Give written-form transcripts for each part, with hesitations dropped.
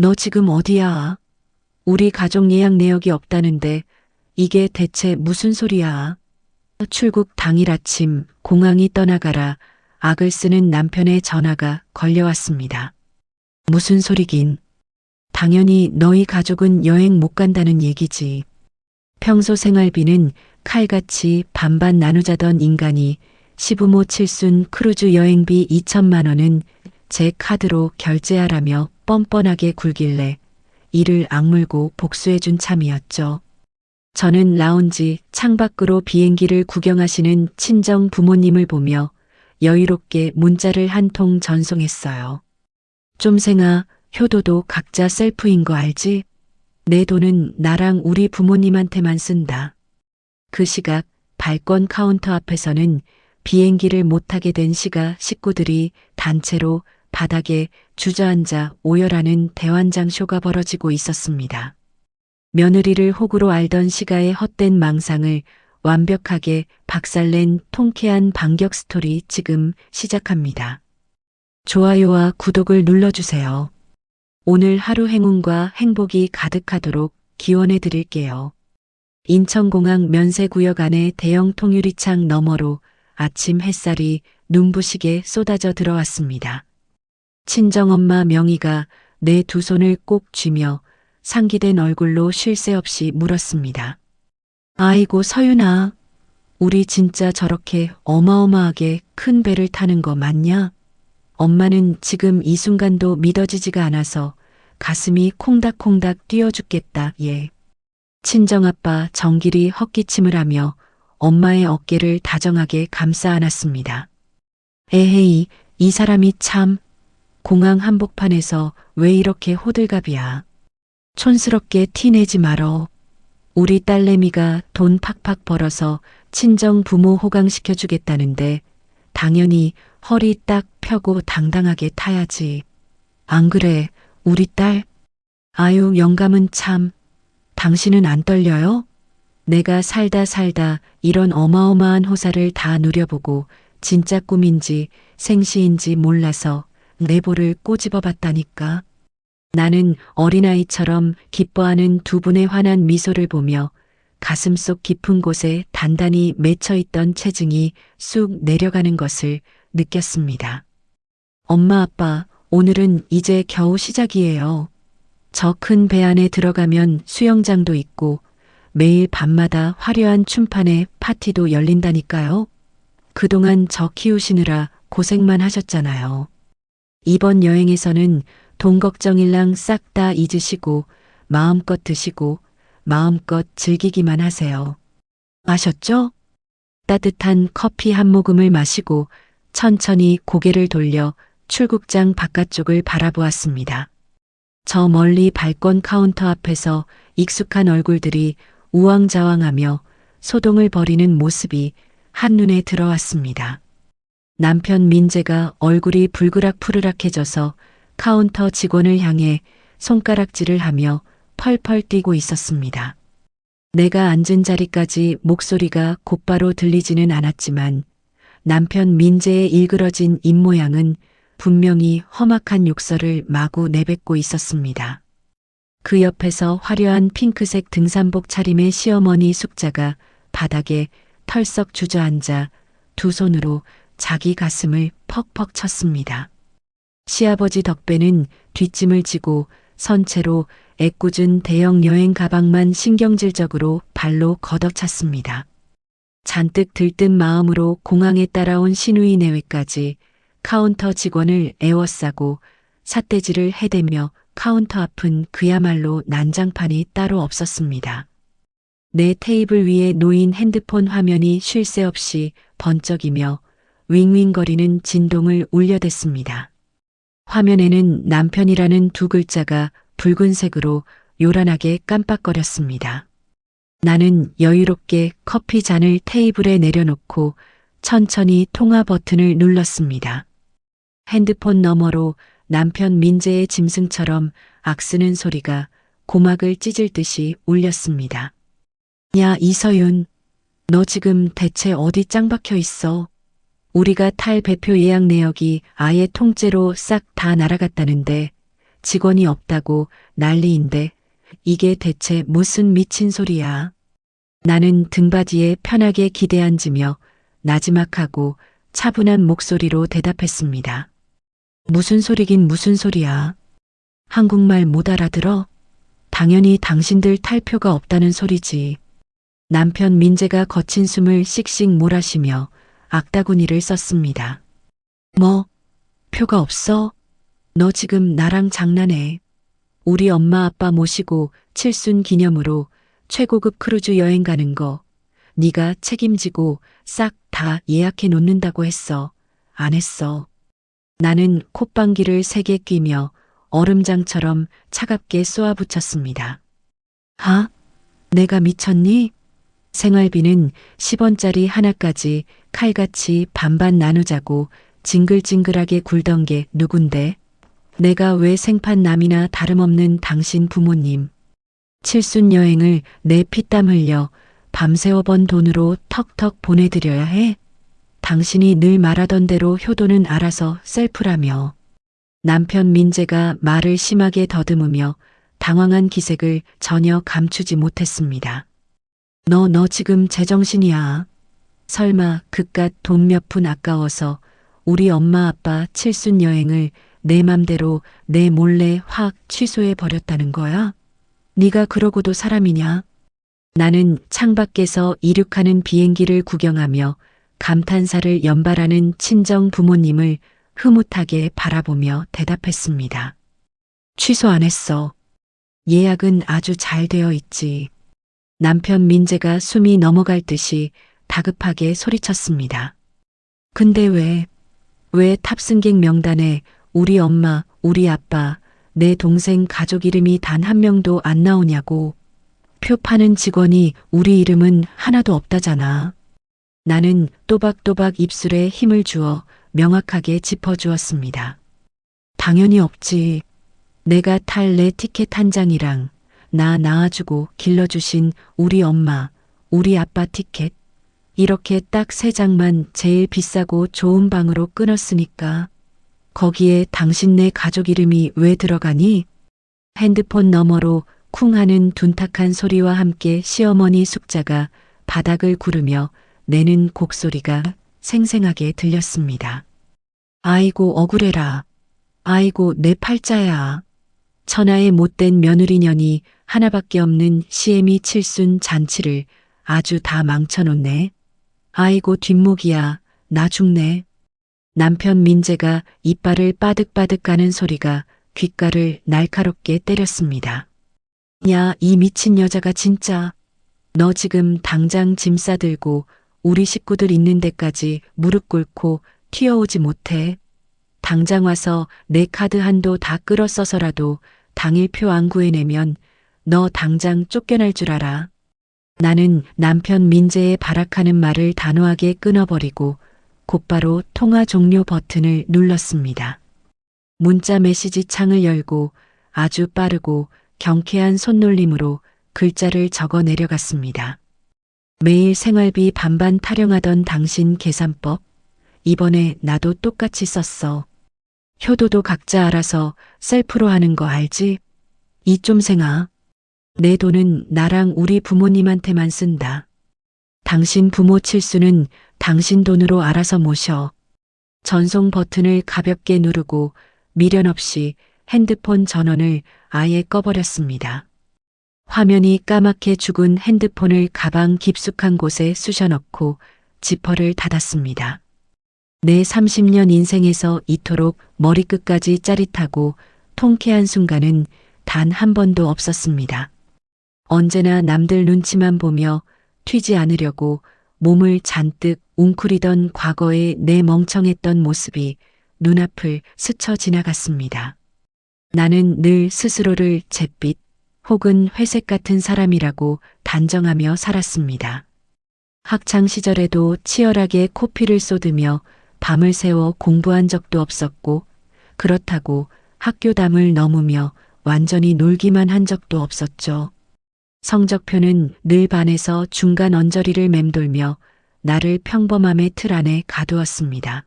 너 지금 어디야? 우리 가족 예약 내역이 없다는데 이게 대체 무슨 소리야? 출국 당일 아침 공항이 떠나가라 악을 쓰는 남편의 전화가 걸려왔습니다. 무슨 소리긴. 당연히 너희 가족은 여행 못 간다는 얘기지. 평소 생활비는 칼같이 반반 나누자던 인간이 시부모 칠순 크루즈 여행비 2천만 원은 제 카드로 결제하라며 뻔뻔하게 굴길래 이를 악물고 복수해준 참이었죠. 저는 라운지 창밖으로 비행기를 구경하시는 친정 부모님을 보며 여유롭게 문자를 한 통 전송했어요. 쫌생아, 효도도 각자 셀프인 거 알지? 내 돈은 나랑 우리 부모님한테만 쓴다. 그 시각 발권 카운터 앞에서는 비행기를 못 타게 된 시가 식구들이 단체로 바닥에 주저앉아 오열하는 대환장 쇼가 벌어지고 있었습니다. 며느리를 호구로 알던 시가의 헛된 망상을 완벽하게 박살낸 통쾌한 반격 스토리 지금 시작합니다. 좋아요와 구독을 눌러주세요. 오늘 하루 행운과 행복이 가득하도록 기원해 드릴게요. 인천공항 면세구역 안의 대형 통유리창 너머로 아침 햇살이 눈부시게 쏟아져 들어왔습니다. 친정엄마 명희가 내 두 손을 꼭 쥐며 상기된 얼굴로 쉴 새 없이 물었습니다. 아이고 서윤아, 우리 진짜 저렇게 어마어마하게 큰 배를 타는 거 맞냐? 엄마는 지금 이 순간도 믿어지지가 않아서 가슴이 콩닥콩닥 뛰어 죽겠다, 예. 친정아빠 정길이 헛기침을 하며 엄마의 어깨를 다정하게 감싸 안았습니다. 에헤이, 이 사람이 참, 공항 한복판에서 왜 이렇게 호들갑이야. 촌스럽게 티내지 말어. 우리 딸내미가 돈 팍팍 벌어서 친정 부모 호강시켜주겠다는데 당연히 허리 딱 펴고 당당하게 타야지. 안 그래, 우리 딸? 아유, 영감은 참. 당신은 안 떨려요? 내가 살다 이런 어마어마한 호사를 다 누려보고 진짜 꿈인지 생시인지 몰라서 내보를 꼬집어 봤다니까. 나는 어린아이처럼 기뻐하는 두 분의 환한 미소를 보며 가슴속 깊은 곳에 단단히 맺혀있던 체증이 쑥 내려가는 것을 느꼈습니다. 엄마 아빠, 오늘은 이제 겨우 시작이에요. 저 큰 배 안에 들어가면 수영장도 있고 매일 밤마다 화려한 춤판에 파티도 열린다니까요. 그동안 저 키우시느라 고생만 하셨잖아요. 이번 여행에서는 돈 걱정일랑 싹 다 잊으시고 마음껏 드시고 마음껏 즐기기만 하세요. 아셨죠? 따뜻한 커피 한 모금을 마시고 천천히 고개를 돌려 출국장 바깥쪽을 바라보았습니다. 저 멀리 발권 카운터 앞에서 익숙한 얼굴들이 우왕좌왕하며 소동을 벌이는 모습이 한눈에 들어왔습니다. 남편 민재가 얼굴이 불그락푸르락해져서 카운터 직원을 향해 손가락질을 하며 펄펄 뛰고 있었습니다. 내가 앉은 자리까지 목소리가 곧바로 들리지는 않았지만 남편 민재의 일그러진 입모양은 분명히 험악한 욕설을 마구 내뱉고 있었습니다. 그 옆에서 화려한 핑크색 등산복 차림의 시어머니 숙자가 바닥에 털썩 주저앉아 두 손으로 자기 가슴을 퍽퍽 쳤습니다. 시아버지 덕배는 뒷짐을 지고 선체로 애꿎은 대형 여행 가방만 신경질적으로 발로 걷어찼습니다. 잔뜩 들뜬 마음으로 공항에 따라온 시누이 내외까지 카운터 직원을 애워싸고 삿대질을 해대며 카운터 앞은 그야말로 난장판이 따로 없었습니다. 내 테이블 위에 놓인 핸드폰 화면이 쉴 새 없이 번쩍이며 윙윙거리는 진동을 울려댔습니다. 화면에는 남편이라는 두 글자가 붉은색으로 요란하게 깜빡거렸습니다. 나는 여유롭게 커피 잔을 테이블에 내려놓고 천천히 통화 버튼을 눌렀습니다. 핸드폰 너머로 남편 민재의 짐승처럼 악쓰는 소리가 고막을 찢을 듯이 울렸습니다. 야, 이서윤, 너 지금 대체 어디 짱 박혀 있어? 우리가 탈 배표 예약 내역이 아예 통째로 싹 다 날아갔다는데 직원이 없다고 난리인데 이게 대체 무슨 미친 소리야. 나는 등받이에 편하게 기대앉으며 나지막하고 차분한 목소리로 대답했습니다. 무슨 소리긴 무슨 소리야. 한국말 못 알아들어? 당연히 당신들 탈표가 없다는 소리지. 남편 민재가 거친 숨을 씩씩 몰아쉬며 악다구니를 썼습니다. 뭐? 표가 없어? 너 지금 나랑 장난해. 우리 엄마 아빠 모시고 칠순 기념으로 최고급 크루즈 여행 가는 거 네가 책임지고 싹 다 예약해 놓는다고 했어. 안 했어. 나는 콧방귀를 세게 뀌며 얼음장처럼 차갑게 쏘아붙였습니다. 아? 내가 미쳤니? 생활비는 10원짜리 하나까지 칼같이 반반 나누자고 징글징글하게 굴던 게 누군데? 내가 왜 생판남이나 다름없는 당신 부모님. 칠순 여행을 내 피땀 흘려 밤새워 번 돈으로 턱턱 보내드려야 해? 당신이 늘 말하던 대로 효도는 알아서 셀프라며. 남편 민재가 말을 심하게 더듬으며 당황한 기색을 전혀 감추지 못했습니다. 너 지금 제정신이야. 설마 그깟 돈 몇 푼 아까워서 우리 엄마 아빠 칠순 여행을 내 맘대로 내 몰래 확 취소해 버렸다는 거야? 네가 그러고도 사람이냐? 나는 창밖에서 이륙하는 비행기를 구경하며 감탄사를 연발하는 친정 부모님을 흐뭇하게 바라보며 대답했습니다. 취소 안 했어. 예약은 아주 잘 되어 있지. 남편 민재가 숨이 넘어갈 듯이 다급하게 소리쳤습니다. 근데 왜 탑승객 명단에 우리 엄마, 우리 아빠, 내 동생 가족 이름이 단 한 명도 안 나오냐고. 표 파는 직원이 우리 이름은 하나도 없다잖아. 나는 또박또박 입술에 힘을 주어 명확하게 짚어주었습니다. 당연히 없지. 내가 탈 내 티켓 한 장이랑 나 낳아주고 길러주신 우리 엄마, 우리 아빠 티켓. 이렇게 딱 3장만 제일 비싸고 좋은 방으로 끊었으니까. 거기에 당신네 가족 이름이 왜 들어가니? 핸드폰 너머로 쿵 하는 둔탁한 소리와 함께 시어머니 숙자가 바닥을 구르며 내는 곡소리가 생생하게 들렸습니다. 아이고 억울해라. 아이고 내 팔자야. 천하의 못된 며느리년이 하나밖에 없는 시애미 칠순 잔치를 아주 다 망쳐놓네. 아이고 뒷목이야. 나 죽네. 남편 민재가 이빨을 빠득빠득 까는 소리가 귓가를 날카롭게 때렸습니다. 야, 이 미친 여자가 진짜. 너 지금 당장 짐 싸들고 우리 식구들 있는 데까지 무릎 꿇고 튀어오지 못해. 당장 와서 내 카드 한도 다 끌어 써서라도 당일 표 안 구해내면 너 당장 쫓겨날 줄 알아. 나는 남편 민재의 발악하는 말을 단호하게 끊어버리고 곧바로 통화 종료 버튼을 눌렀습니다. 문자 메시지 창을 열고 아주 빠르고 경쾌한 손놀림으로 글자를 적어 내려갔습니다. 매일 생활비 반반 타령하던 당신 계산법, 이번에 나도 똑같이 썼어. 효도도 각자 알아서 셀프로 하는 거 알지? 이 쫌생아. 내 돈은 나랑 우리 부모님한테만 쓴다. 당신 부모 칠수는 당신 돈으로 알아서 모셔. 전송 버튼을 가볍게 누르고 미련 없이 핸드폰 전원을 아예 꺼버렸습니다. 화면이 까맣게 죽은 핸드폰을 가방 깊숙한 곳에 쑤셔넣고 지퍼를 닫았습니다. 내 30년 인생에서 이토록 머리끝까지 짜릿하고 통쾌한 순간은 단 한 번도 없었습니다. 언제나 남들 눈치만 보며 튀지 않으려고 몸을 잔뜩 웅크리던 과거의 내 멍청했던 모습이 눈앞을 스쳐 지나갔습니다. 나는 늘 스스로를 잿빛 혹은 회색 같은 사람이라고 단정하며 살았습니다. 학창 시절에도 치열하게 코피를 쏟으며 밤을 새워 공부한 적도 없었고 그렇다고 학교담을 넘으며 완전히 놀기만 한 적도 없었죠. 성적표는 늘 반에서 중간 언저리를 맴돌며 나를 평범함의 틀 안에 가두었습니다.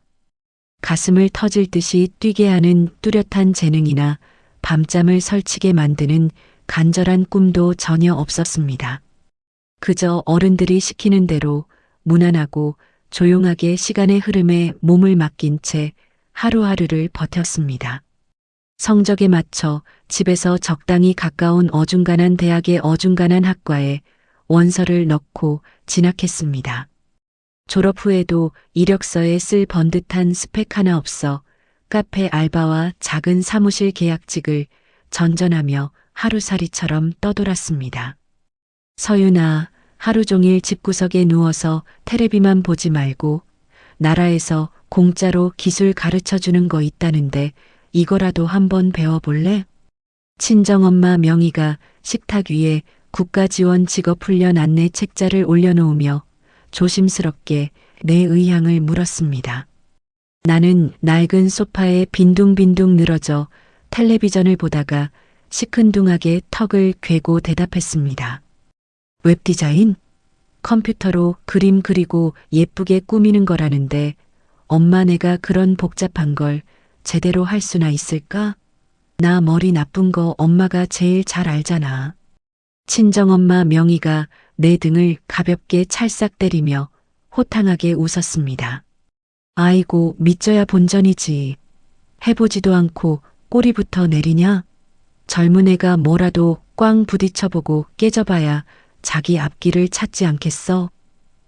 가슴을 터질 듯이 뛰게 하는 뚜렷한 재능이나 밤잠을 설치게 만드는 간절한 꿈도 전혀 없었습니다. 그저 어른들이 시키는 대로 무난하고 조용하게 시간의 흐름에 몸을 맡긴 채 하루하루를 버텼습니다. 성적에 맞춰 집에서 적당히 가까운 어중간한 대학의 어중간한 학과에 원서를 넣고 진학했습니다. 졸업 후에도 이력서에 쓸 번듯한 스펙 하나 없어 카페 알바와 작은 사무실 계약직을 전전하며 하루살이처럼 떠돌았습니다. 서윤아, 하루 종일 집구석에 누워서 테레비만 보지 말고 나라에서 공짜로 기술 가르쳐 주는 거 있다는데 이거라도 한번 배워볼래? 친정엄마 명희가 식탁 위에 국가지원 직업훈련 안내 책자를 올려놓으며 조심스럽게 내 의향을 물었습니다. 나는 낡은 소파에 빈둥빈둥 늘어져 텔레비전을 보다가 시큰둥하게 턱을 괴고 대답했습니다. 웹디자인? 컴퓨터로 그림 그리고 예쁘게 꾸미는 거라는데 엄마 내가 그런 복잡한 걸 제대로 할 수나 있을까? 나 머리 나쁜 거 엄마가 제일 잘 알잖아. 친정엄마 명희가 내 등을 가볍게 찰싹 때리며 호탕하게 웃었습니다. 아이고 믿져야 본전이지. 해보지도 않고 꼬리부터 내리냐? 젊은 애가 뭐라도 꽝 부딪혀보고 깨져봐야 자기 앞길을 찾지 않겠어?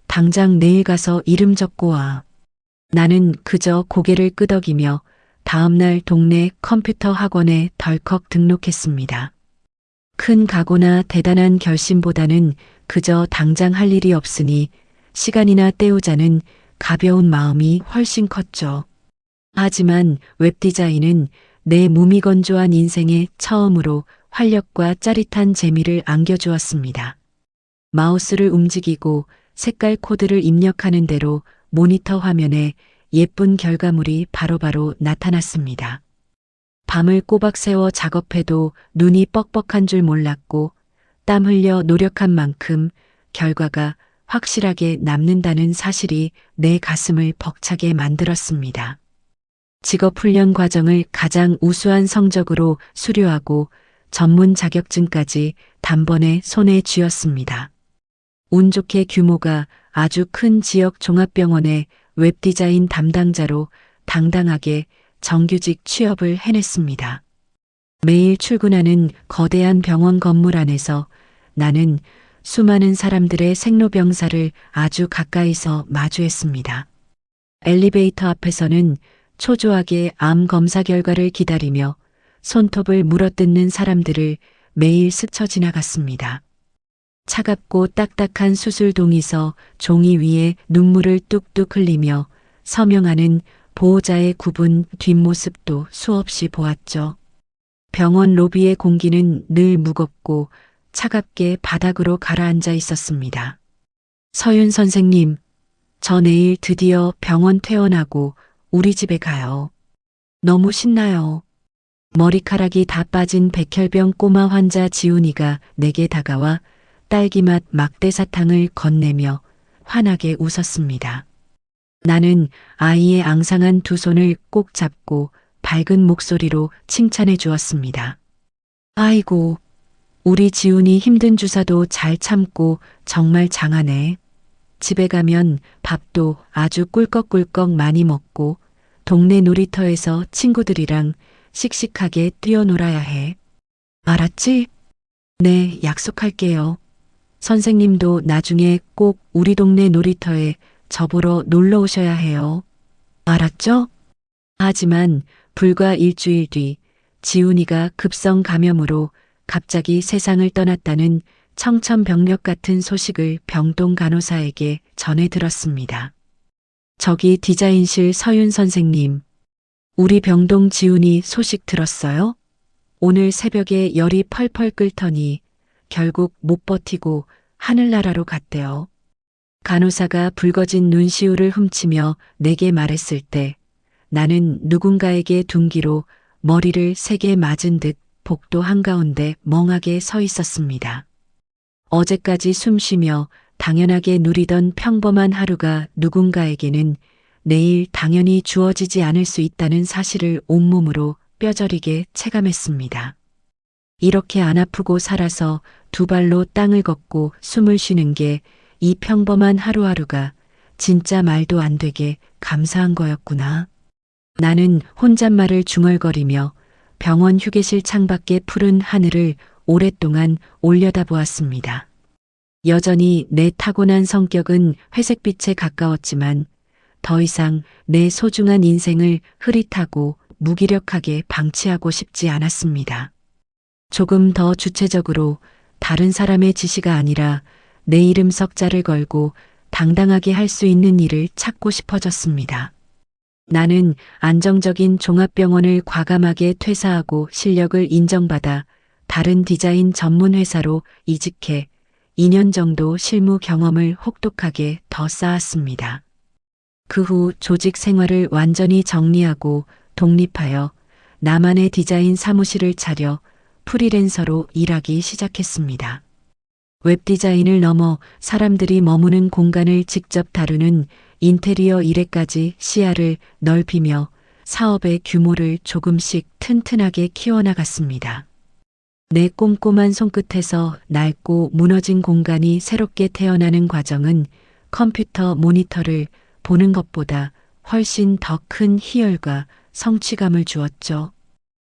당장 내일 가서 이름 적고 와. 나는 그저 고개를 끄덕이며 다음날 동네 컴퓨터 학원에 덜컥 등록했습니다. 큰 각오나 대단한 결심보다는 그저 당장 할 일이 없으니 시간이나 때우자는 가벼운 마음이 훨씬 컸죠. 하지만 웹디자인은 내 무미건조한 인생에 처음으로 활력과 짜릿한 재미를 안겨주었습니다. 마우스를 움직이고 색깔 코드를 입력하는 대로 모니터 화면에 예쁜 결과물이 바로바로 나타났습니다. 밤을 꼬박 새워 작업해도 눈이 뻑뻑한 줄 몰랐고 땀 흘려 노력한 만큼 결과가 확실하게 남는다는 사실이 내 가슴을 벅차게 만들었습니다. 직업훈련 과정을 가장 우수한 성적으로 수료하고 전문 자격증까지 단번에 손에 쥐었습니다. 운 좋게 규모가 아주 큰 지역 종합병원의 웹디자인 담당자로 당당하게 정규직 취업을 해냈습니다. 매일 출근하는 거대한 병원 건물 안에서 나는 수많은 사람들의 생로병사를 아주 가까이서 마주했습니다. 엘리베이터 앞에서는 초조하게 암 검사 결과를 기다리며 손톱을 물어뜯는 사람들을 매일 스쳐 지나갔습니다. 차갑고 딱딱한 수술동에서 종이 위에 눈물을 뚝뚝 흘리며 서명하는 보호자의 굽은 뒷모습도 수없이 보았죠. 병원 로비의 공기는 늘 무겁고 차갑게 바닥으로 가라앉아 있었습니다. 서윤 선생님, 저 내일 드디어 병원 퇴원하고 우리 집에 가요. 너무 신나요. 머리카락이 다 빠진 백혈병 꼬마 환자 지훈이가 내게 다가와 딸기맛 막대사탕을 건네며 환하게 웃었습니다. 나는 아이의 앙상한 두 손을 꼭 잡고 밝은 목소리로 칭찬해 주었습니다. 아이고, 우리 지훈이 힘든 주사도 잘 참고 정말 장하네. 집에 가면 밥도 아주 꿀꺽꿀꺽 많이 먹고 동네 놀이터에서 친구들이랑 씩씩하게 뛰어놀아야 해. 알았지? 네, 약속할게요. 선생님도 나중에 꼭 우리 동네 놀이터에 저보러 놀러 오셔야 해요. 알았죠? 하지만 불과 일주일 뒤 지훈이가 급성 감염으로 갑자기 세상을 떠났다는 청천벽력 같은 소식을 병동 간호사에게 전해 들었습니다. 저기 디자인실 서윤 선생님, 우리 병동 지훈이 소식 들었어요? 오늘 새벽에 열이 펄펄 끓더니 결국 못 버티고 하늘나라로 갔대요. 간호사가 붉어진 눈시울을 훔치며 내게 말했을 때 나는 누군가에게 둔기로 머리를 세게 맞은 듯 복도 한가운데 멍하게 서 있었습니다. 어제까지 숨쉬며 당연하게 누리던 평범한 하루가 누군가에게는 내일 당연히 주어지지 않을 수 있다는 사실을 온몸으로 뼈저리게 체감했습니다. 이렇게 안 아프고 살아서 두 발로 땅을 걷고 숨을 쉬는 게 이 평범한 하루하루가 진짜 말도 안 되게 감사한 거였구나. 나는 혼잣말을 중얼거리며 병원 휴게실 창밖의 푸른 하늘을 오랫동안 올려다보았습니다. 여전히 내 타고난 성격은 회색빛에 가까웠지만 더 이상 내 소중한 인생을 흐릿하고 무기력하게 방치하고 싶지 않았습니다. 조금 더 주체적으로 다른 사람의 지시가 아니라 내 이름 석자를 걸고 당당하게 할 수 있는 일을 찾고 싶어졌습니다. 나는 안정적인 종합병원을 과감하게 퇴사하고 실력을 인정받아 다른 디자인 전문 회사로 이직해 2년 정도 실무 경험을 혹독하게 더 쌓았습니다. 그 후 조직 생활을 완전히 정리하고 독립하여 나만의 디자인 사무실을 차려 프리랜서로 일하기 시작했습니다. 웹디자인을 넘어 사람들이 머무는 공간을 직접 다루는 인테리어 일에까지 시야를 넓히며 사업의 규모를 조금씩 튼튼하게 키워나갔습니다. 내 꼼꼼한 손끝에서 낡고 무너진 공간이 새롭게 태어나는 과정은 컴퓨터 모니터를 보는 것보다 훨씬 더 큰 희열과 성취감을 주었죠.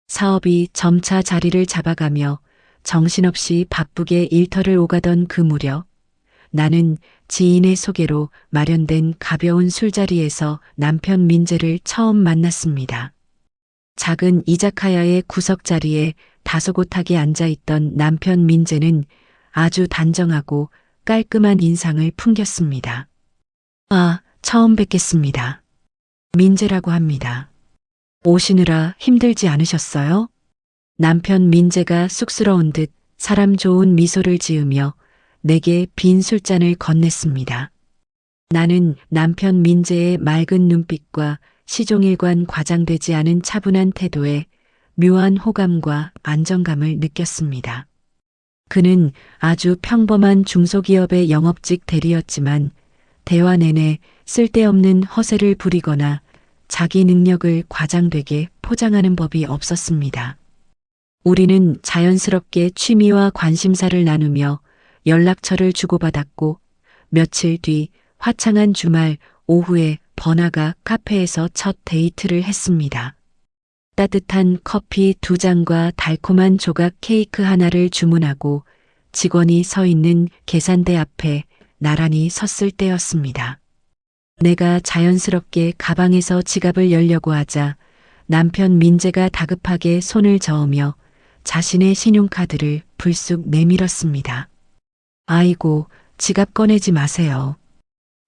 사업이 점차 자리를 잡아가며 정신없이 바쁘게 일터를 오가던 그 무렵 나는 지인의 소개로 마련된 가벼운 술자리에서 남편 민재를 처음 만났습니다. 작은 이자카야의 구석 자리에 다소곳하게 앉아있던 남편 민재는 아주 단정하고 깔끔한 인상을 풍겼습니다. 아, 처음 뵙겠습니다. 민재라고 합니다. 오시느라 힘들지 않으셨어요? 남편 민재가 쑥스러운 듯 사람 좋은 미소를 지으며 내게 빈 술잔을 건넸습니다. 나는 남편 민재의 맑은 눈빛과 시종일관 과장되지 않은 차분한 태도에 묘한 호감과 안정감을 느꼈습니다. 그는 아주 평범한 중소기업의 영업직 대리였지만 대화 내내 쓸데없는 허세를 부리거나 자기 능력을 과장되게 포장하는 법이 없었습니다. 우리는 자연스럽게 취미와 관심사를 나누며 연락처를 주고받았고 며칠 뒤 화창한 주말 오후에 번화가 카페에서 첫 데이트를 했습니다. 따뜻한 커피 2잔과 달콤한 조각 케이크 하나를 주문하고 직원이 서 있는 계산대 앞에 나란히 섰을 때였습니다. 내가 자연스럽게 가방에서 지갑을 열려고 하자 남편 민재가 다급하게 손을 저으며 자신의 신용카드를 불쑥 내밀었습니다. 아이고, 지갑 꺼내지 마세요.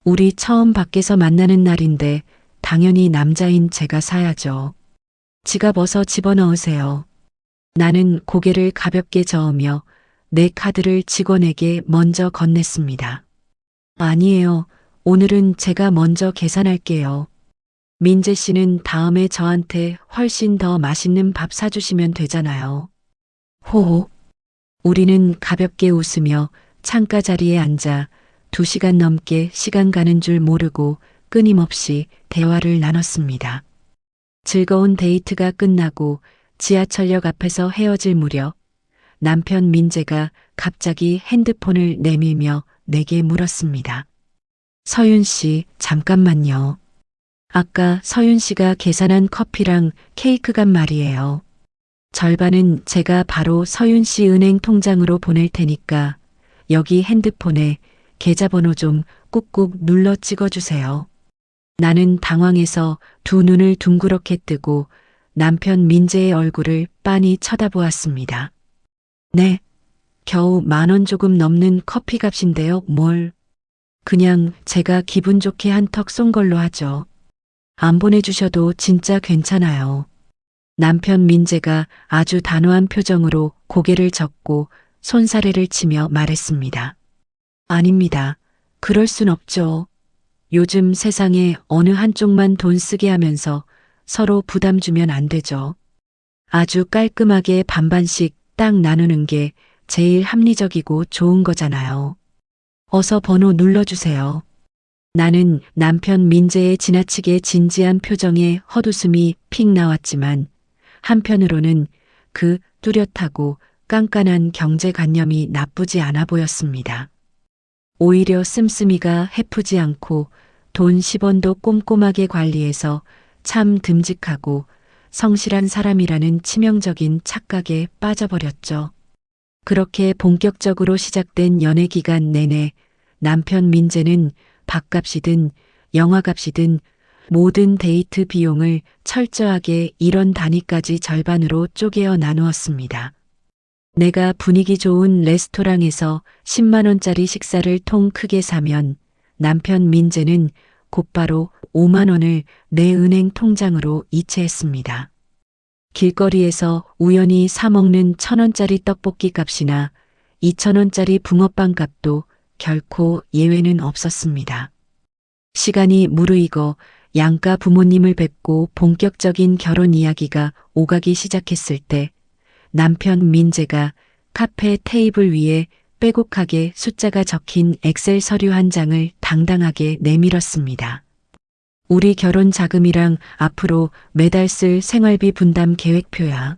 우리 처음 밖에서 만나는 날인데 당연히 남자인 제가 사야죠. 지갑 어서 집어넣으세요. 나는 고개를 가볍게 저으며 내 카드를 직원에게 먼저 건넸습니다. 아니에요. 오늘은 제가 먼저 계산할게요. 민재 씨는 다음에 저한테 훨씬 더 맛있는 밥 사주시면 되잖아요. 호호. 우리는 가볍게 웃으며 창가 자리에 앉아 2시간 넘게 시간 가는 줄 모르고 끊임없이 대화를 나눴습니다. 즐거운 데이트가 끝나고 지하철역 앞에서 헤어질 무렵 남편 민재가 갑자기 핸드폰을 내밀며 내게 물었습니다. 서윤 씨, 잠깐만요. 아까 서윤 씨가 계산한 커피랑 케이크값 말이에요. 절반은 제가 바로 서윤 씨 은행 통장으로 보낼 테니까 여기 핸드폰에 계좌번호 좀 꾹꾹 눌러 찍어주세요. 나는 당황해서 두 눈을 둥그렇게 뜨고 남편 민재의 얼굴을 빤히 쳐다보았습니다. 네, 겨우 10,000원 조금 넘는 커피값인데요, 뭘. 그냥 제가 기분 좋게 한턱 쏜 걸로 하죠. 안 보내주셔도 진짜 괜찮아요. 남편 민재가 아주 단호한 표정으로 고개를 젓고 손사래를 치며 말했습니다. 아닙니다. 그럴 순 없죠. 요즘 세상에 어느 한쪽만 돈 쓰게 하면서 서로 부담 주면 안 되죠. 아주 깔끔하게 반반씩 딱 나누는 게 제일 합리적이고 좋은 거잖아요. 어서 번호 눌러주세요. 나는 남편 민재의 지나치게 진지한 표정에 헛웃음이 픽 나왔지만 한편으로는 그 뚜렷하고 깐깐한 경제관념이 나쁘지 않아 보였습니다. 오히려 씀씀이가 해프지 않고 돈 10원도 꼼꼼하게 관리해서 참 듬직하고 성실한 사람이라는 치명적인 착각에 빠져버렸죠. 그렇게 본격적으로 시작된 연애 기간 내내 남편 민재는 밥값이든 영화값이든 모든 데이트 비용을 철저하게 1원 단위까지 절반으로 쪼개어 나누었습니다. 내가 분위기 좋은 레스토랑에서 10만 원짜리 식사를 통 크게 사면 남편 민재는 곧바로 5만 원을 내 은행 통장으로 이체했습니다. 길거리에서 우연히 사 먹는 1,000원짜리 떡볶이 값이나 2,000원짜리 붕어빵 값도 결코 예외는 없었습니다. 시간이 무르익어 양가 부모님을 뵙고 본격적인 결혼 이야기가 오가기 시작했을 때 남편 민재가 카페 테이블 위에 빼곡하게 숫자가 적힌 엑셀 서류 한 장을 당당하게 내밀었습니다. 우리 결혼 자금이랑 앞으로 매달 쓸 생활비 분담 계획표야.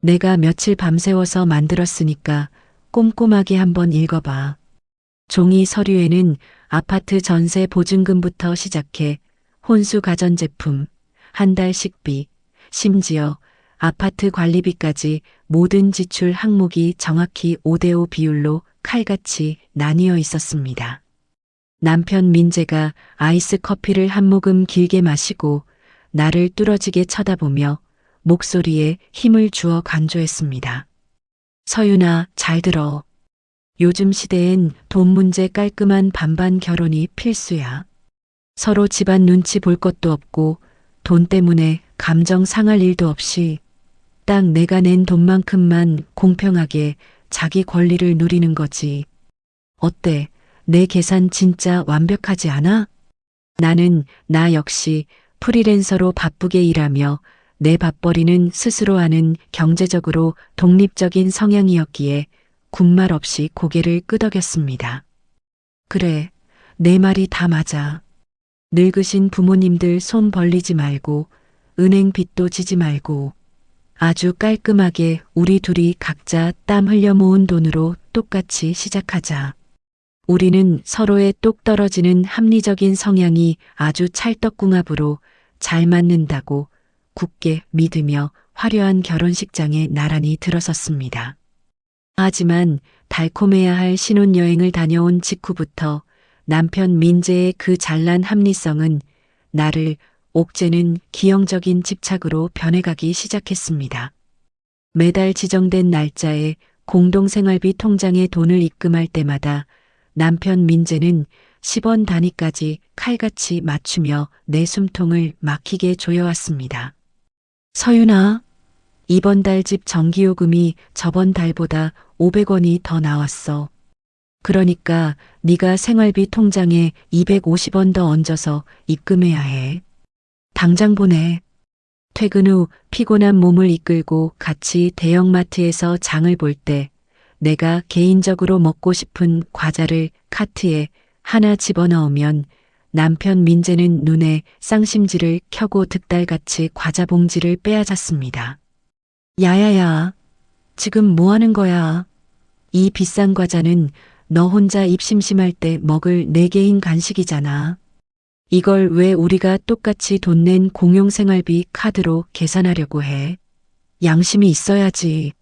내가 며칠 밤새워서 만들었으니까 꼼꼼하게 한번 읽어봐. 종이 서류에는 아파트 전세 보증금부터 시작해 혼수 가전제품, 한 달 식비, 심지어 아파트 관리비까지 모든 지출 항목이 정확히 5대5 비율로 칼같이 나뉘어 있었습니다. 남편 민재가 아이스 커피를 한 모금 길게 마시고 나를 뚫어지게 쳐다보며 목소리에 힘을 주어 간조했습니다. 서윤아, 잘 들어. 요즘 시대엔 돈 문제 깔끔한 반반 결혼이 필수야. 서로 집안 눈치 볼 것도 없고 돈 때문에 감정 상할 일도 없이 딱 내가 낸 돈만큼만 공평하게 자기 권리를 누리는 거지. 어때? 내 계산 진짜 완벽하지 않아? 나는 나 역시 프리랜서로 바쁘게 일하며 내 밥벌이는 스스로 하는 경제적으로 독립적인 성향이었기에 군말 없이 고개를 끄덕였습니다. 그래, 내 말이 다 맞아. 늙으신 부모님들 손 벌리지 말고 은행 빚도 지지 말고 아주 깔끔하게 우리 둘이 각자 땀 흘려 모은 돈으로 똑같이 시작하자. 우리는 서로의 똑 떨어지는 합리적인 성향이 아주 찰떡궁합으로 잘 맞는다고 굳게 믿으며 화려한 결혼식장에 나란히 들어섰습니다. 하지만 달콤해야 할 신혼여행을 다녀온 직후부터 남편 민재의 그 잘난 합리성은 나를 옥죄는 기형적인 집착으로 변해가기 시작했습니다. 매달 지정된 날짜에 공동생활비 통장에 돈을 입금할 때마다 남편 민재는 10원 단위까지 칼같이 맞추며 내 숨통을 막히게 조여왔습니다. 서윤아, 이번 달 집 전기요금이 저번 달보다 500원이 더 나왔어. 그러니까 네가 생활비 통장에 250원 더 얹어서 입금해야 해. 당장 보내. 퇴근 후 피곤한 몸을 이끌고 같이 대형마트에서 장을 볼 때 내가 개인적으로 먹고 싶은 과자를 카트에 하나 집어넣으면 남편 민재는 눈에 쌍심지를 켜고 득달같이 과자 봉지를 빼앗았습니다. 야야야, 지금 뭐 하는 거야? 이 비싼 과자는 너 혼자 입 심심할 때 먹을 내 개인 간식이잖아. 이걸 왜 우리가 똑같이 돈 낸 공용생활비 카드로 계산하려고 해? 양심이 있어야지.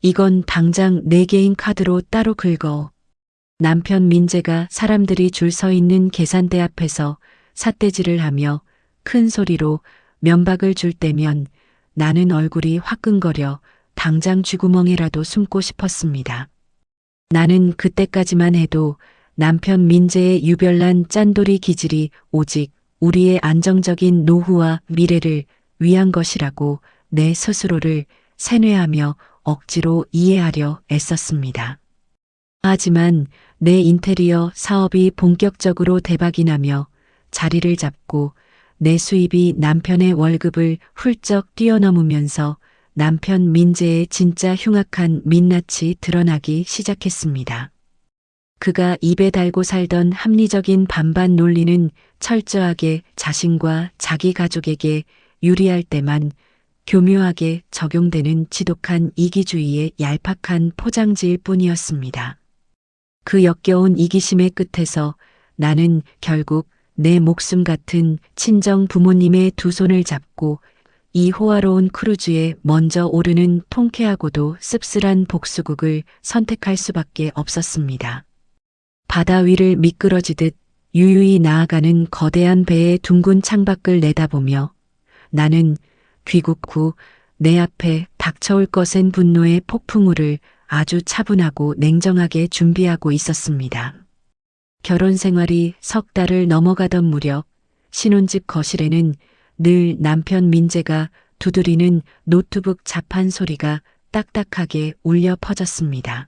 이건 당장 내 개인 카드로 따로 긁어. 남편 민재가 사람들이 줄 서 있는 계산대 앞에서 삿대질을 하며 큰 소리로 면박을 줄 때면 나는 얼굴이 화끈거려 당장 쥐구멍에라도 숨고 싶었습니다. 나는 그때까지만 해도 남편 민재의 유별난 짠돌이 기질이 오직 우리의 안정적인 노후와 미래를 위한 것이라고 내 스스로를 세뇌하며 억지로 이해하려 애썼습니다. 하지만 내 인테리어 사업이 본격적으로 대박이 나며 자리를 잡고 내 수입이 남편의 월급을 훌쩍 뛰어넘으면서 남편 민재의 진짜 흉악한 민낯이 드러나기 시작했습니다. 그가 입에 달고 살던 합리적인 반반 논리는 철저하게 자신과 자기 가족에게 유리할 때만 교묘하게 적용되는 지독한 이기주의의 얄팍한 포장지일 뿐이었습니다. 그 역겨운 이기심의 끝에서 나는 결국 내 목숨 같은 친정 부모님의 두 손을 잡고 이 호화로운 크루즈에 먼저 오르는 통쾌하고도 씁쓸한 복수국을 선택할 수밖에 없었습니다. 바다 위를 미끄러지듯 유유히 나아가는 거대한 배의 둥근 창밖을 내다보며 나는 귀국 후 내 앞에 닥쳐올 것엔 분노의 폭풍우를 아주 차분하고 냉정하게 준비하고 있었습니다. 결혼 생활이 석 달을 넘어가던 무렵 신혼집 거실에는 늘 남편 민재가 두드리는 노트북 자판 소리가 딱딱하게 울려 퍼졌습니다.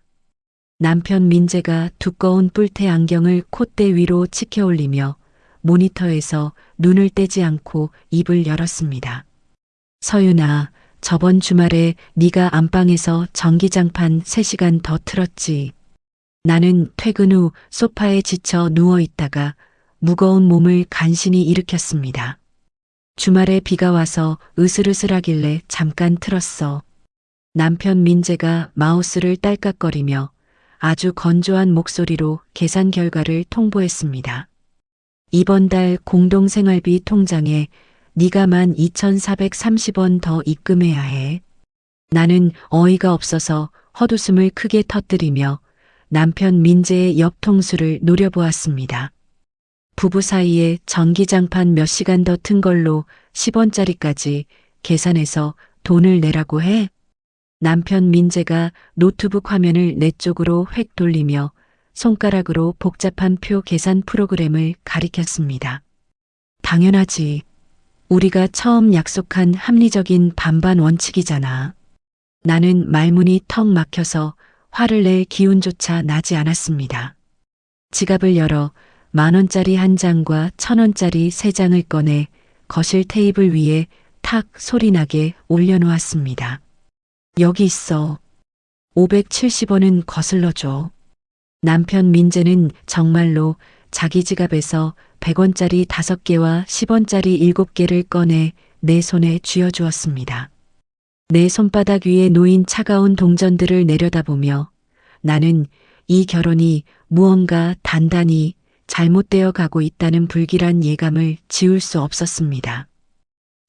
남편 민재가 두꺼운 뿔테 안경을 콧대 위로 치켜 올리며 모니터에서 눈을 떼지 않고 입을 열었습니다. 서윤아, 저번 주말에 네가 안방에서 전기장판 3시간 더 틀었지. 나는 퇴근 후 소파에 지쳐 누워 있다가 무거운 몸을 간신히 일으켰습니다. 주말에 비가 와서 으슬으슬하길래 잠깐 틀었어. 남편 민재가 마우스를 딸깍거리며 아주 건조한 목소리로 계산 결과를 통보했습니다. 이번 달 공동생활비 통장에 네가 12,430원 더 입금해야 해. 나는 어이가 없어서 헛웃음을 크게 터뜨리며 남편 민재의 옆 통수를 노려보았습니다. 부부 사이에 전기장판 몇 시간 더 튼 걸로 10원짜리까지 계산해서 돈을 내라고 해. 남편 민재가 노트북 화면을 내 쪽으로 획 돌리며 손가락으로 복잡한 표 계산 프로그램을 가리켰습니다. 당연하지. 우리가 처음 약속한 합리적인 반반 원칙이잖아. 나는 말문이 턱 막혀서 화를 낼 기운조차 나지 않았습니다. 지갑을 열어 10,000원짜리 한 장과 1,000원짜리 3장을 꺼내 거실 테이블 위에 탁 소리나게 올려놓았습니다. 여기 있어. 570원은 거슬러줘. 남편 민재는 정말로 자기 지갑에서 100원짜리 5개와 10원짜리 7개를 꺼내 내 손에 쥐어주었습니다. 내 손바닥 위에 놓인 차가운 동전들을 내려다보며 나는 이 결혼이 무언가 단단히 잘못되어 가고 있다는 불길한 예감을 지울 수 없었습니다.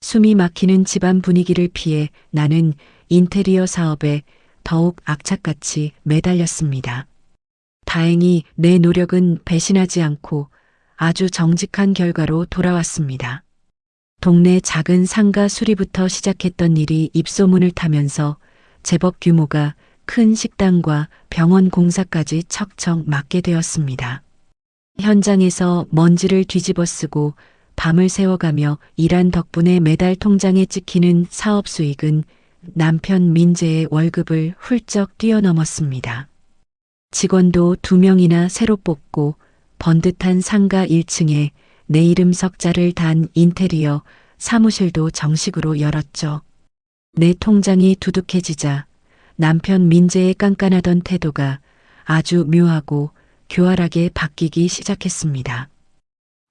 숨이 막히는 집안 분위기를 피해 나는 인테리어 사업에 더욱 악착같이 매달렸습니다. 다행히 내 노력은 배신하지 않고 아주 정직한 결과로 돌아왔습니다. 동네 작은 상가 수리부터 시작했던 일이 입소문을 타면서 제법 규모가 큰 식당과 병원 공사까지 척척 맡게 되었습니다. 현장에서 먼지를 뒤집어 쓰고 밤을 새워가며 일한 덕분에 매달 통장에 찍히는 사업 수익은 남편 민재의 월급을 훌쩍 뛰어넘었습니다. 직원도 2명이나 새로 뽑고 번듯한 상가 1층에 내 이름 석자를 단 인테리어 사무실도 정식으로 열었죠. 내 통장이 두둑해지자 남편 민재의 깐깐하던 태도가 아주 묘하고 교활하게 바뀌기 시작했습니다.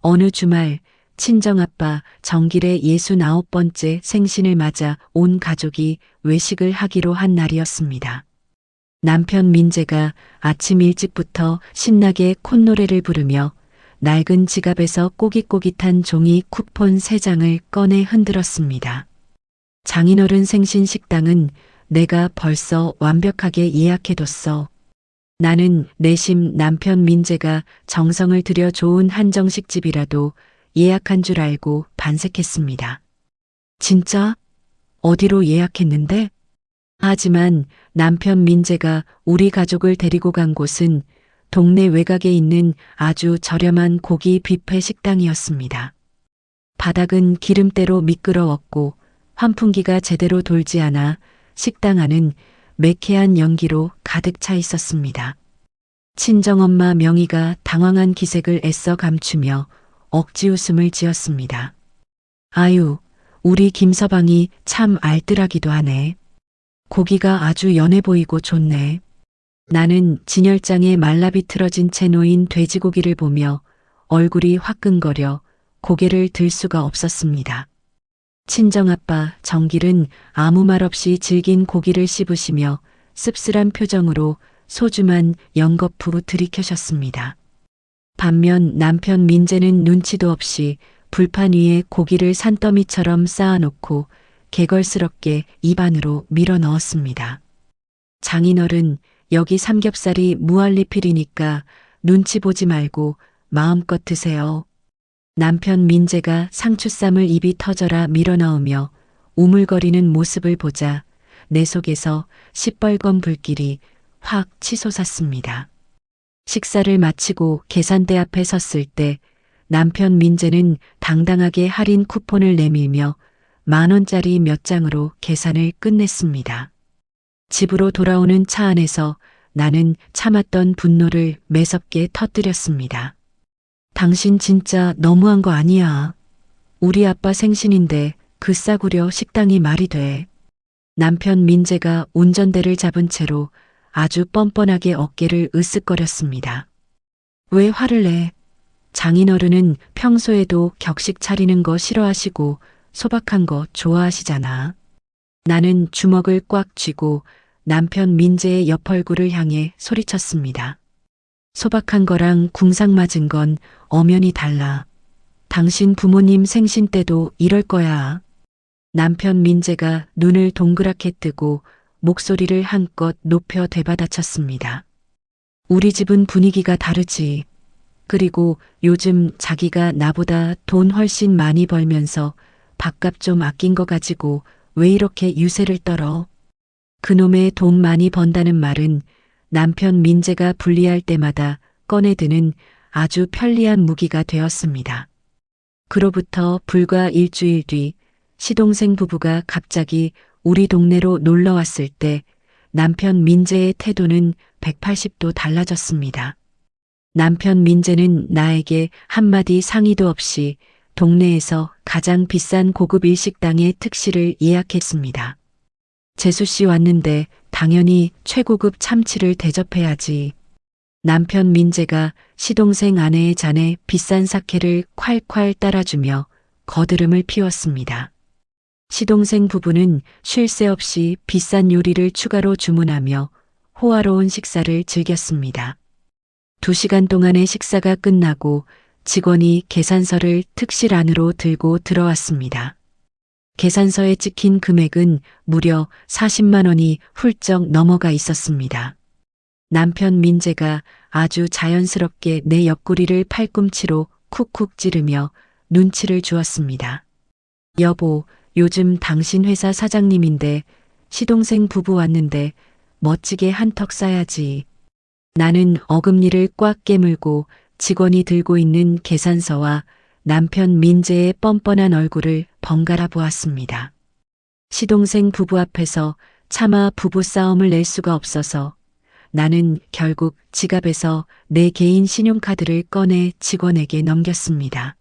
어느 주말 친정아빠 정길의 69번째 생신을 맞아 온 가족이 외식을 하기로 한 날이었습니다. 남편 민재가 아침 일찍부터 신나게 콧노래를 부르며 낡은 지갑에서 꼬깃꼬깃한 종이 쿠폰 3장을 꺼내 흔들었습니다. 장인어른 생신 식당은 내가 벌써 완벽하게 예약해뒀어. 나는 내심 남편 민재가 정성을 들여 좋은 한정식 집이라도 예약한 줄 알고 반색했습니다. 진짜? 어디로 예약했는데? 하지만 남편 민재가 우리 가족을 데리고 간 곳은 동네 외곽에 있는 아주 저렴한 고기 뷔페 식당이었습니다. 바닥은 기름때로 미끄러웠고 환풍기가 제대로 돌지 않아 식당 안은 매캐한 연기로 가득 차 있었습니다. 친정엄마 명희가 당황한 기색을 애써 감추며 억지 웃음을 지었습니다. 아유, 우리 김서방이 참 알뜰하기도 하네. 고기가 아주 연해 보이고 좋네. 나는 진열장에 말라비틀어진 채 놓인 돼지고기를 보며 얼굴이 화끈거려 고개를 들 수가 없었습니다. 친정아빠 정길은 아무 말 없이 질긴 고기를 씹으시며 씁쓸한 표정으로 소주만 연거푸 들이켜셨습니다. 반면 남편 민재는 눈치도 없이 불판 위에 고기를 산더미처럼 쌓아놓고 개걸스럽게 입 안으로 밀어 넣었습니다. 장인어른, 여기 삼겹살이 무알리필이니까 눈치 보지 말고 마음껏 드세요. 남편 민재가 상추쌈을 입이 터져라 밀어넣으며 우물거리는 모습을 보자 내 속에서 시뻘건 불길이 확 치솟았습니다. 식사를 마치고 계산대 앞에 섰을 때 남편 민재는 당당하게 할인 쿠폰을 내밀며 10,000원짜리 몇 장으로 계산을 끝냈습니다. 집으로 돌아오는 차 안에서 나는 참았던 분노를 매섭게 터뜨렸습니다. 당신 진짜 너무한 거 아니야. 우리 아빠 생신인데 그 싸구려 식당이 말이 돼. 남편 민재가 운전대를 잡은 채로 아주 뻔뻔하게 어깨를 으쓱거렸습니다. 왜 화를 내? 장인어른은 평소에도 격식 차리는 거 싫어하시고 소박한 거 좋아하시잖아. 나는 주먹을 꽉 쥐고 남편 민재의 옆 얼굴을 향해 소리쳤습니다. 소박한 거랑 궁상 맞은 건 엄연히 달라. 당신 부모님 생신 때도 이럴 거야. 남편 민재가 눈을 동그랗게 뜨고 목소리를 한껏 높여 되받아쳤습니다. 우리 집은 분위기가 다르지. 그리고 요즘 자기가 나보다 돈 훨씬 많이 벌면서 밥값 좀 아낀 거 가지고 왜 이렇게 유세를 떨어? 그놈의 돈 많이 번다는 말은 남편 민재가 불리할 때마다 꺼내드는 아주 편리한 무기가 되었습니다. 그로부터 불과 일주일 뒤 시동생 부부가 갑자기 우리 동네로 놀러 왔을 때 남편 민재의 태도는 180도 달라졌습니다. 남편 민재는 나에게 한마디 상의도 없이 동네에서 가장 비싼 고급 일식당의 특실을 예약했습니다. 재수 씨 왔는데 당연히 최고급 참치를 대접해야지. 남편 민재가 시동생 아내의 잔에 비싼 사케를 콸콸 따라주며 거드름을 피웠습니다. 시동생 부부는 쉴 새 없이 비싼 요리를 추가로 주문하며 호화로운 식사를 즐겼습니다. 2시간 동안의 식사가 끝나고 직원이 계산서를 특실 안으로 들고 들어왔습니다. 계산서에 찍힌 금액은 무려 40만 원이 훌쩍 넘어가 있었습니다. 남편 민재가 아주 자연스럽게 내 옆구리를 팔꿈치로 쿡쿡 찌르며 눈치를 주었습니다. 여보, 요즘 당신 회사 사장님인데 시동생 부부 왔는데 멋지게 한턱 쏴야지. 나는 어금니를 꽉 깨물고 직원이 들고 있는 계산서와 남편 민재의 뻔뻔한 얼굴을 번갈아 보았습니다. 시동생 부부 앞에서 차마 부부싸움을 낼 수가 없어서 나는 결국 지갑에서 내 개인 신용카드를 꺼내 직원에게 넘겼습니다.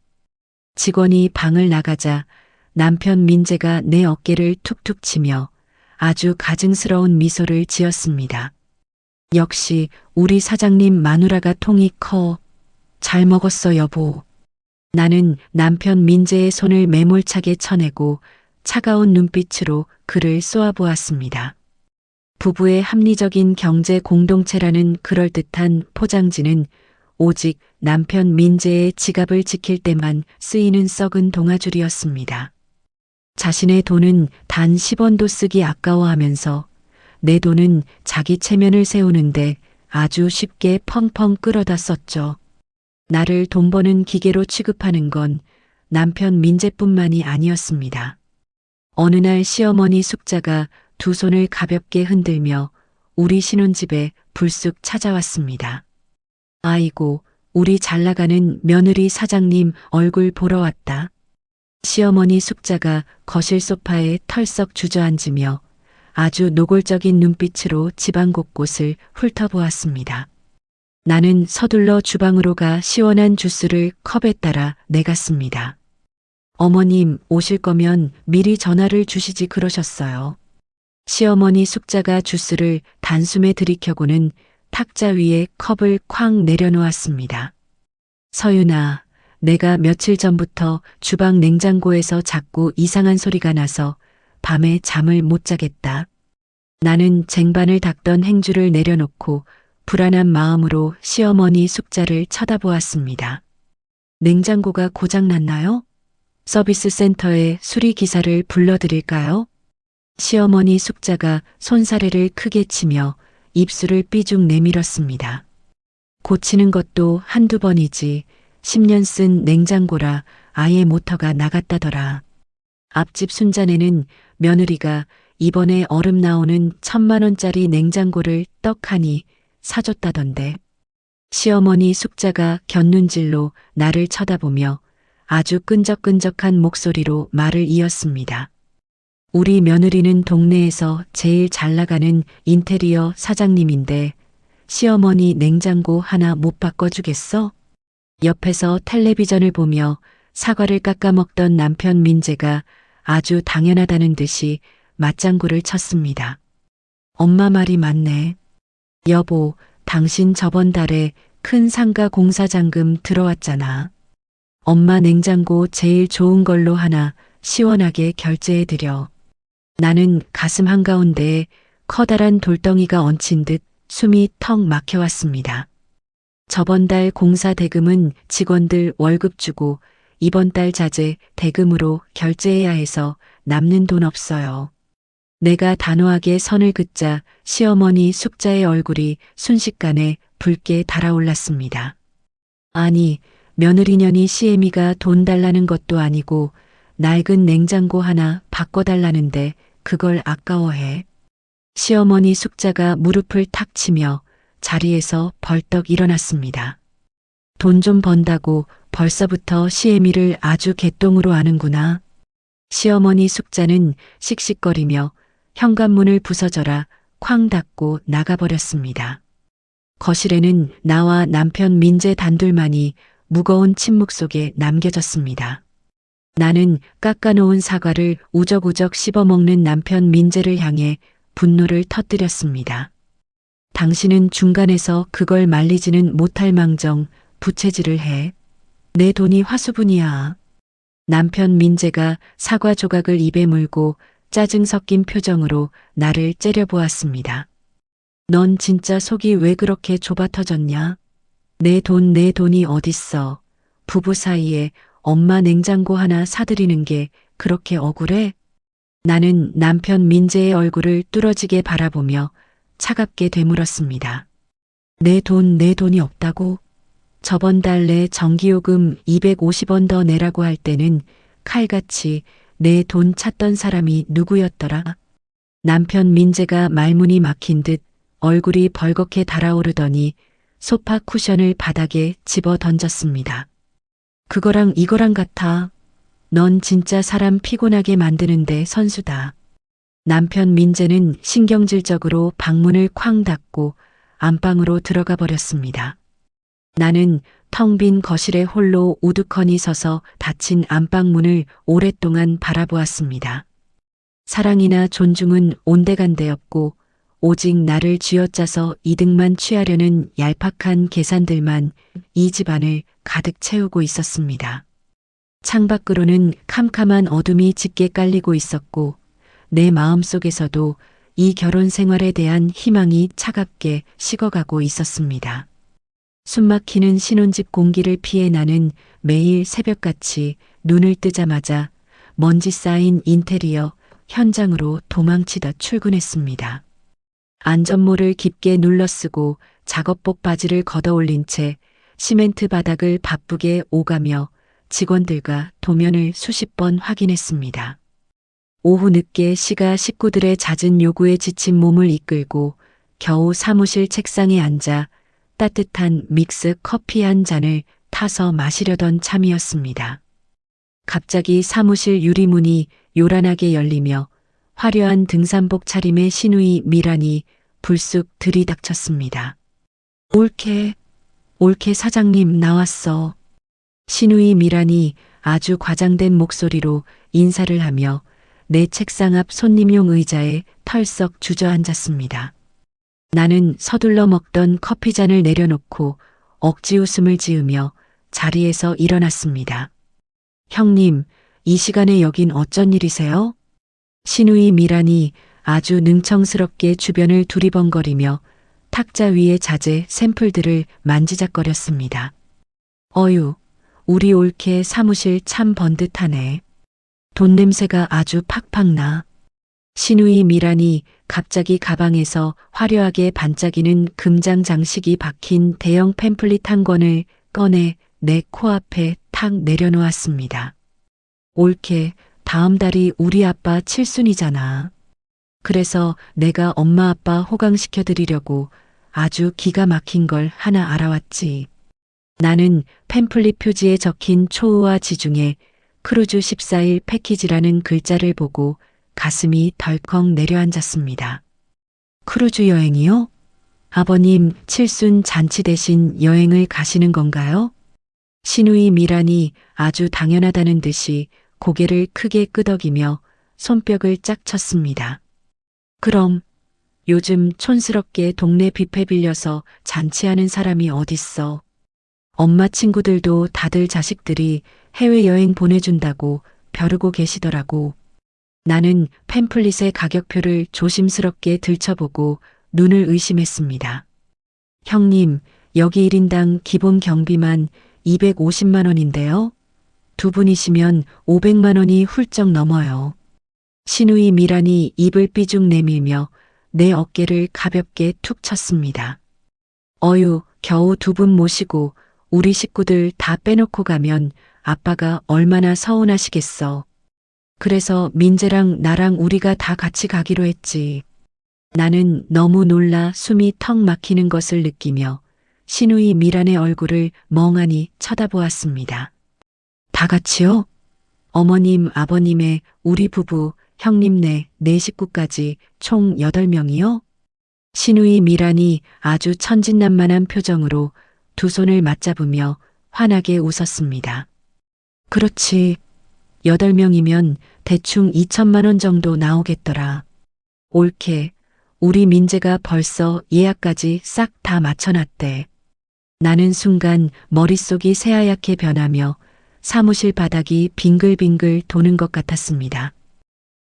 직원이 방을 나가자 남편 민재가 내 어깨를 툭툭 치며 아주 가증스러운 미소를 지었습니다. 역시 우리 사장님 마누라가 통이 커. 잘 먹었어 여보. 나는 남편 민재의 손을 매몰차게 쳐내고 차가운 눈빛으로 그를 쏘아보았습니다. 부부의 합리적인 경제 공동체라는 그럴듯한 포장지는 오직 남편 민재의 지갑을 지킬 때만 쓰이는 썩은 동아줄이었습니다. 자신의 돈은 단 10원도 쓰기 아까워하면서 내 돈은 자기 체면을 세우는데 아주 쉽게 펑펑 끌어다 썼죠. 나를 돈 버는 기계로 취급하는 건 남편 민재뿐만이 아니었습니다. 어느 날 시어머니 숙자가 두 손을 가볍게 흔들며 우리 신혼집에 불쑥 찾아왔습니다. 아이고, 우리 잘나가는 며느리 사장님 얼굴 보러 왔다. 시어머니 숙자가 거실 소파에 털썩 주저앉으며 아주 노골적인 눈빛으로 집안 곳곳을 훑어보았습니다. 나는 서둘러 주방으로 가 시원한 주스를 컵에 따라 내갔습니다. 어머님 오실 거면 미리 전화를 주시지 그러셨어요. 시어머니 숙자가 주스를 단숨에 들이켜고는 탁자 위에 컵을 쾅 내려놓았습니다. 서윤아, 내가 며칠 전부터 주방 냉장고에서 자꾸 이상한 소리가 나서 밤에 잠을 못 자겠다. 나는 쟁반을 닦던 행주를 내려놓고 불안한 마음으로 시어머니 숙자를 쳐다보았습니다. 냉장고가 고장났나요? 서비스 센터에 수리기사를 불러드릴까요? 시어머니 숙자가 손사래를 크게 치며 입술을 삐죽 내밀었습니다. 고치는 것도 한두 번이지 10년 쓴 냉장고라 아예 모터가 나갔다더라. 앞집 순자네는 며느리가 이번에 얼음 나오는 1,000만 원짜리 냉장고를 떡하니 사줬다던데. 시어머니 숙자가 곁눈질로 나를 쳐다보며 아주 끈적끈적한 목소리로 말을 이었습니다. 우리 며느리는 동네에서 제일 잘 나가는 인테리어 사장님인데 시어머니 냉장고 하나 못 바꿔주겠어? 옆에서 텔레비전을 보며 사과를 깎아 먹던 남편 민재가 아주 당연하다는 듯이 맞장구를 쳤습니다. 엄마 말이 맞네. 여보, 당신 저번 달에 큰 상가 공사장금 들어왔잖아. 엄마 냉장고 제일 좋은 걸로 하나 시원하게 결제해드려. 나는 가슴 한가운데에 커다란 돌덩이가 얹힌 듯 숨이 턱 막혀왔습니다. 저번 달 공사 대금은 직원들 월급 주고 이번 달 자재 대금으로 결제해야 해서 남는 돈 없어요. 내가 단호하게 선을 긋자 시어머니 숙자의 얼굴이 순식간에 붉게 달아올랐습니다. 아니, 며느리년이 시애미가 돈 달라는 것도 아니고 낡은 냉장고 하나 바꿔달라는데 그걸 아까워해. 시어머니 숙자가 무릎을 탁 치며 자리에서 벌떡 일어났습니다. 돈 좀 번다고 벌써부터 시애미를 아주 개똥으로 아는구나. 시어머니 숙자는 씩씩거리며 현관문을 부서져라 쾅 닫고 나가버렸습니다. 거실에는 나와 남편 민재 단둘만이 무거운 침묵 속에 남겨졌습니다. 나는 깎아놓은 사과를 우적우적 씹어먹는 남편 민재를 향해 분노를 터뜨렸습니다. 당신은 중간에서 그걸 말리지는 못할 망정 부채질을 해. 내 돈이 화수분이야. 남편 민재가 사과 조각을 입에 물고 짜증 섞인 표정으로 나를 째려보았습니다. 넌 진짜 속이 왜 그렇게 좁아 터졌냐? 내 돈이 어딨어. 부부 사이에 엄마 냉장고 하나 사드리는 게 그렇게 억울해? 나는 남편 민재의 얼굴을 뚫어지게 바라보며 차갑게 되물었습니다. 내 돈이 없다고? 저번 달 내 전기요금 250원 더 내라고 할 때는 칼같이 내 돈 찾던 사람이 누구였더라? 남편 민재가 말문이 막힌 듯 얼굴이 벌겋게 달아오르더니 소파 쿠션을 바닥에 집어 던졌습니다. 그거랑 이거랑 같아. 넌 진짜 사람 피곤하게 만드는데 선수다. 남편 민재는 신경질적으로 방문을 쾅 닫고 안방으로 들어가 버렸습니다. 나는 텅 빈 거실에 홀로 우두커니 서서 닫힌 안방문을 오랫동안 바라보았습니다. 사랑이나 존중은 온데간데없고 오직 나를 쥐어짜서 이득만 취하려는 얄팍한 계산들만 이 집안을 가득 채우고 있었습니다. 창밖으로는 캄캄한 어둠이 짙게 깔리고 있었고 내 마음속에서도 이 결혼 생활에 대한 희망이 차갑게 식어가고 있었습니다. 숨막히는 신혼집 공기를 피해 나는 매일 새벽같이 눈을 뜨자마자 먼지 쌓인 인테리어 현장으로 도망치다 출근했습니다. 안전모를 깊게 눌러쓰고 작업복 바지를 걷어올린 채 시멘트 바닥을 바쁘게 오가며 직원들과 도면을 수십 번 확인했습니다. 오후 늦게 시가 식구들의 잦은 요구에 지친 몸을 이끌고 겨우 사무실 책상에 앉아 따뜻한 믹스 커피 한 잔을 타서 마시려던 참이었습니다. 갑자기 사무실 유리문이 요란하게 열리며 화려한 등산복 차림의 시누이 미란이 불쑥 들이닥쳤습니다. 올케 사장님 나왔어. 시누이 미란이 아주 과장된 목소리로 인사를 하며 내 책상 앞 손님용 의자에 털썩 주저앉았습니다. 나는 서둘러 먹던 커피잔을 내려놓고 억지 웃음을 지으며 자리에서 일어났습니다. 형님, 이 시간에 여긴 어쩐 일이세요? 시누이 미란이 아주 능청스럽게 주변을 두리번거리며 탁자 위의 자재 샘플들을 만지작거렸습니다. 어유, 우리 올케 사무실 참 번듯하네. 돈 냄새가 아주 팍팍 나. 시누이 미란이 갑자기 가방에서 화려하게 반짝이는 금장 장식이 박힌 대형 팸플릿 한 권을 꺼내 내 코앞에 탁 내려놓았습니다. 올케, 다음 달이 우리 아빠 칠순이잖아. 그래서 내가 엄마 아빠 호강시켜 드리려고 아주 기가 막힌 걸 하나 알아왔지. 나는 팸플릿 표지에 적힌 초우와 지중해 크루즈 14일 패키지라는 글자를 보고 가슴이 덜컥 내려앉았습니다. 크루즈 여행이요? 아버님 칠순 잔치 대신 여행을 가시는 건가요? 시누이 미란이 아주 당연하다는 듯이 고개를 크게 끄덕이며 손뼉을 짝 쳤습니다. 그럼 요즘 촌스럽게 동네 뷔페 빌려서 잔치하는 사람이 어딨어. 엄마 친구들도 다들 자식들이 해외여행 보내준다고 벼르고 계시더라고. 나는 팸플릿의 가격표를 조심스럽게 들춰보고 눈을 의심했습니다. 형님, 여기 1인당 기본 경비만 250만 원인데요. 두 분이시면 500만 원이 훌쩍 넘어요. 시누이 미란이 입을 삐죽 내밀며 내 어깨를 가볍게 툭 쳤습니다. 어유, 겨우 두 분 모시고 우리 식구들 다 빼놓고 가면 아빠가 얼마나 서운하시겠어. 그래서 민재랑 나랑 우리가 다 같이 가기로 했지. 나는 너무 놀라 숨이 턱 막히는 것을 느끼며 시누이 미란의 얼굴을 멍하니 쳐다보았습니다. 다 같이요? 어머님, 아버님의 우리 부부, 형님네, 네 식구까지 총 8명이요? 시누이 미란이 아주 천진난만한 표정으로 두 손을 맞잡으며 환하게 웃었습니다. 그렇지. 8명이면 대충 2천만 원 정도 나오겠더라. 옳게 우리 민재가 벌써 예약까지 싹 다 맞춰놨대. 나는 순간 머릿속이 새하얗게 변하며 사무실 바닥이 빙글빙글 도는 것 같았습니다.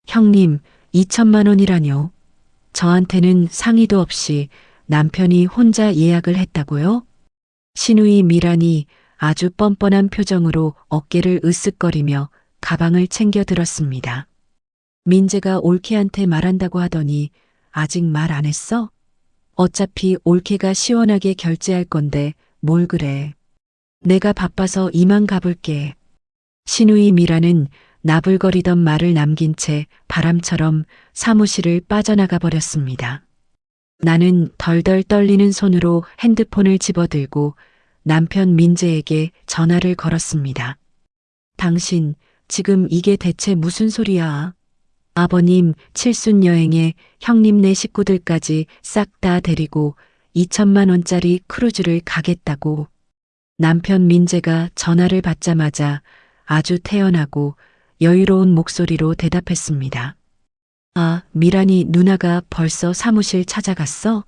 형님, 2천만 원이라뇨. 저한테는 상의도 없이 남편이 혼자 예약을 했다고요? 시누이 미란이 아주 뻔뻔한 표정으로 어깨를 으쓱거리며 가방을 챙겨 들었습니다. 민재가 올케한테 말한다고 하더니 아직 말 안 했어? 어차피 올케가 시원하게 결제할 건데 뭘 그래. 내가 바빠서 이만 가볼게. 시누이 미란은 나불거리던 말을 남긴 채 바람처럼 사무실을 빠져나가 버렸습니다. 나는 덜덜 떨리는 손으로 핸드폰을 집어들고 남편 민재에게 전화를 걸었습니다. 당신, 지금 이게 대체 무슨 소리야? 아버님 칠순 여행에 형님네 식구들까지 싹 다 데리고 2천만 원짜리 크루즈를 가겠다고. 남편 민재가 전화를 받자마자 아주 태연하고 여유로운 목소리로 대답했습니다. 아, 미란이 누나가 벌써 사무실 찾아갔어?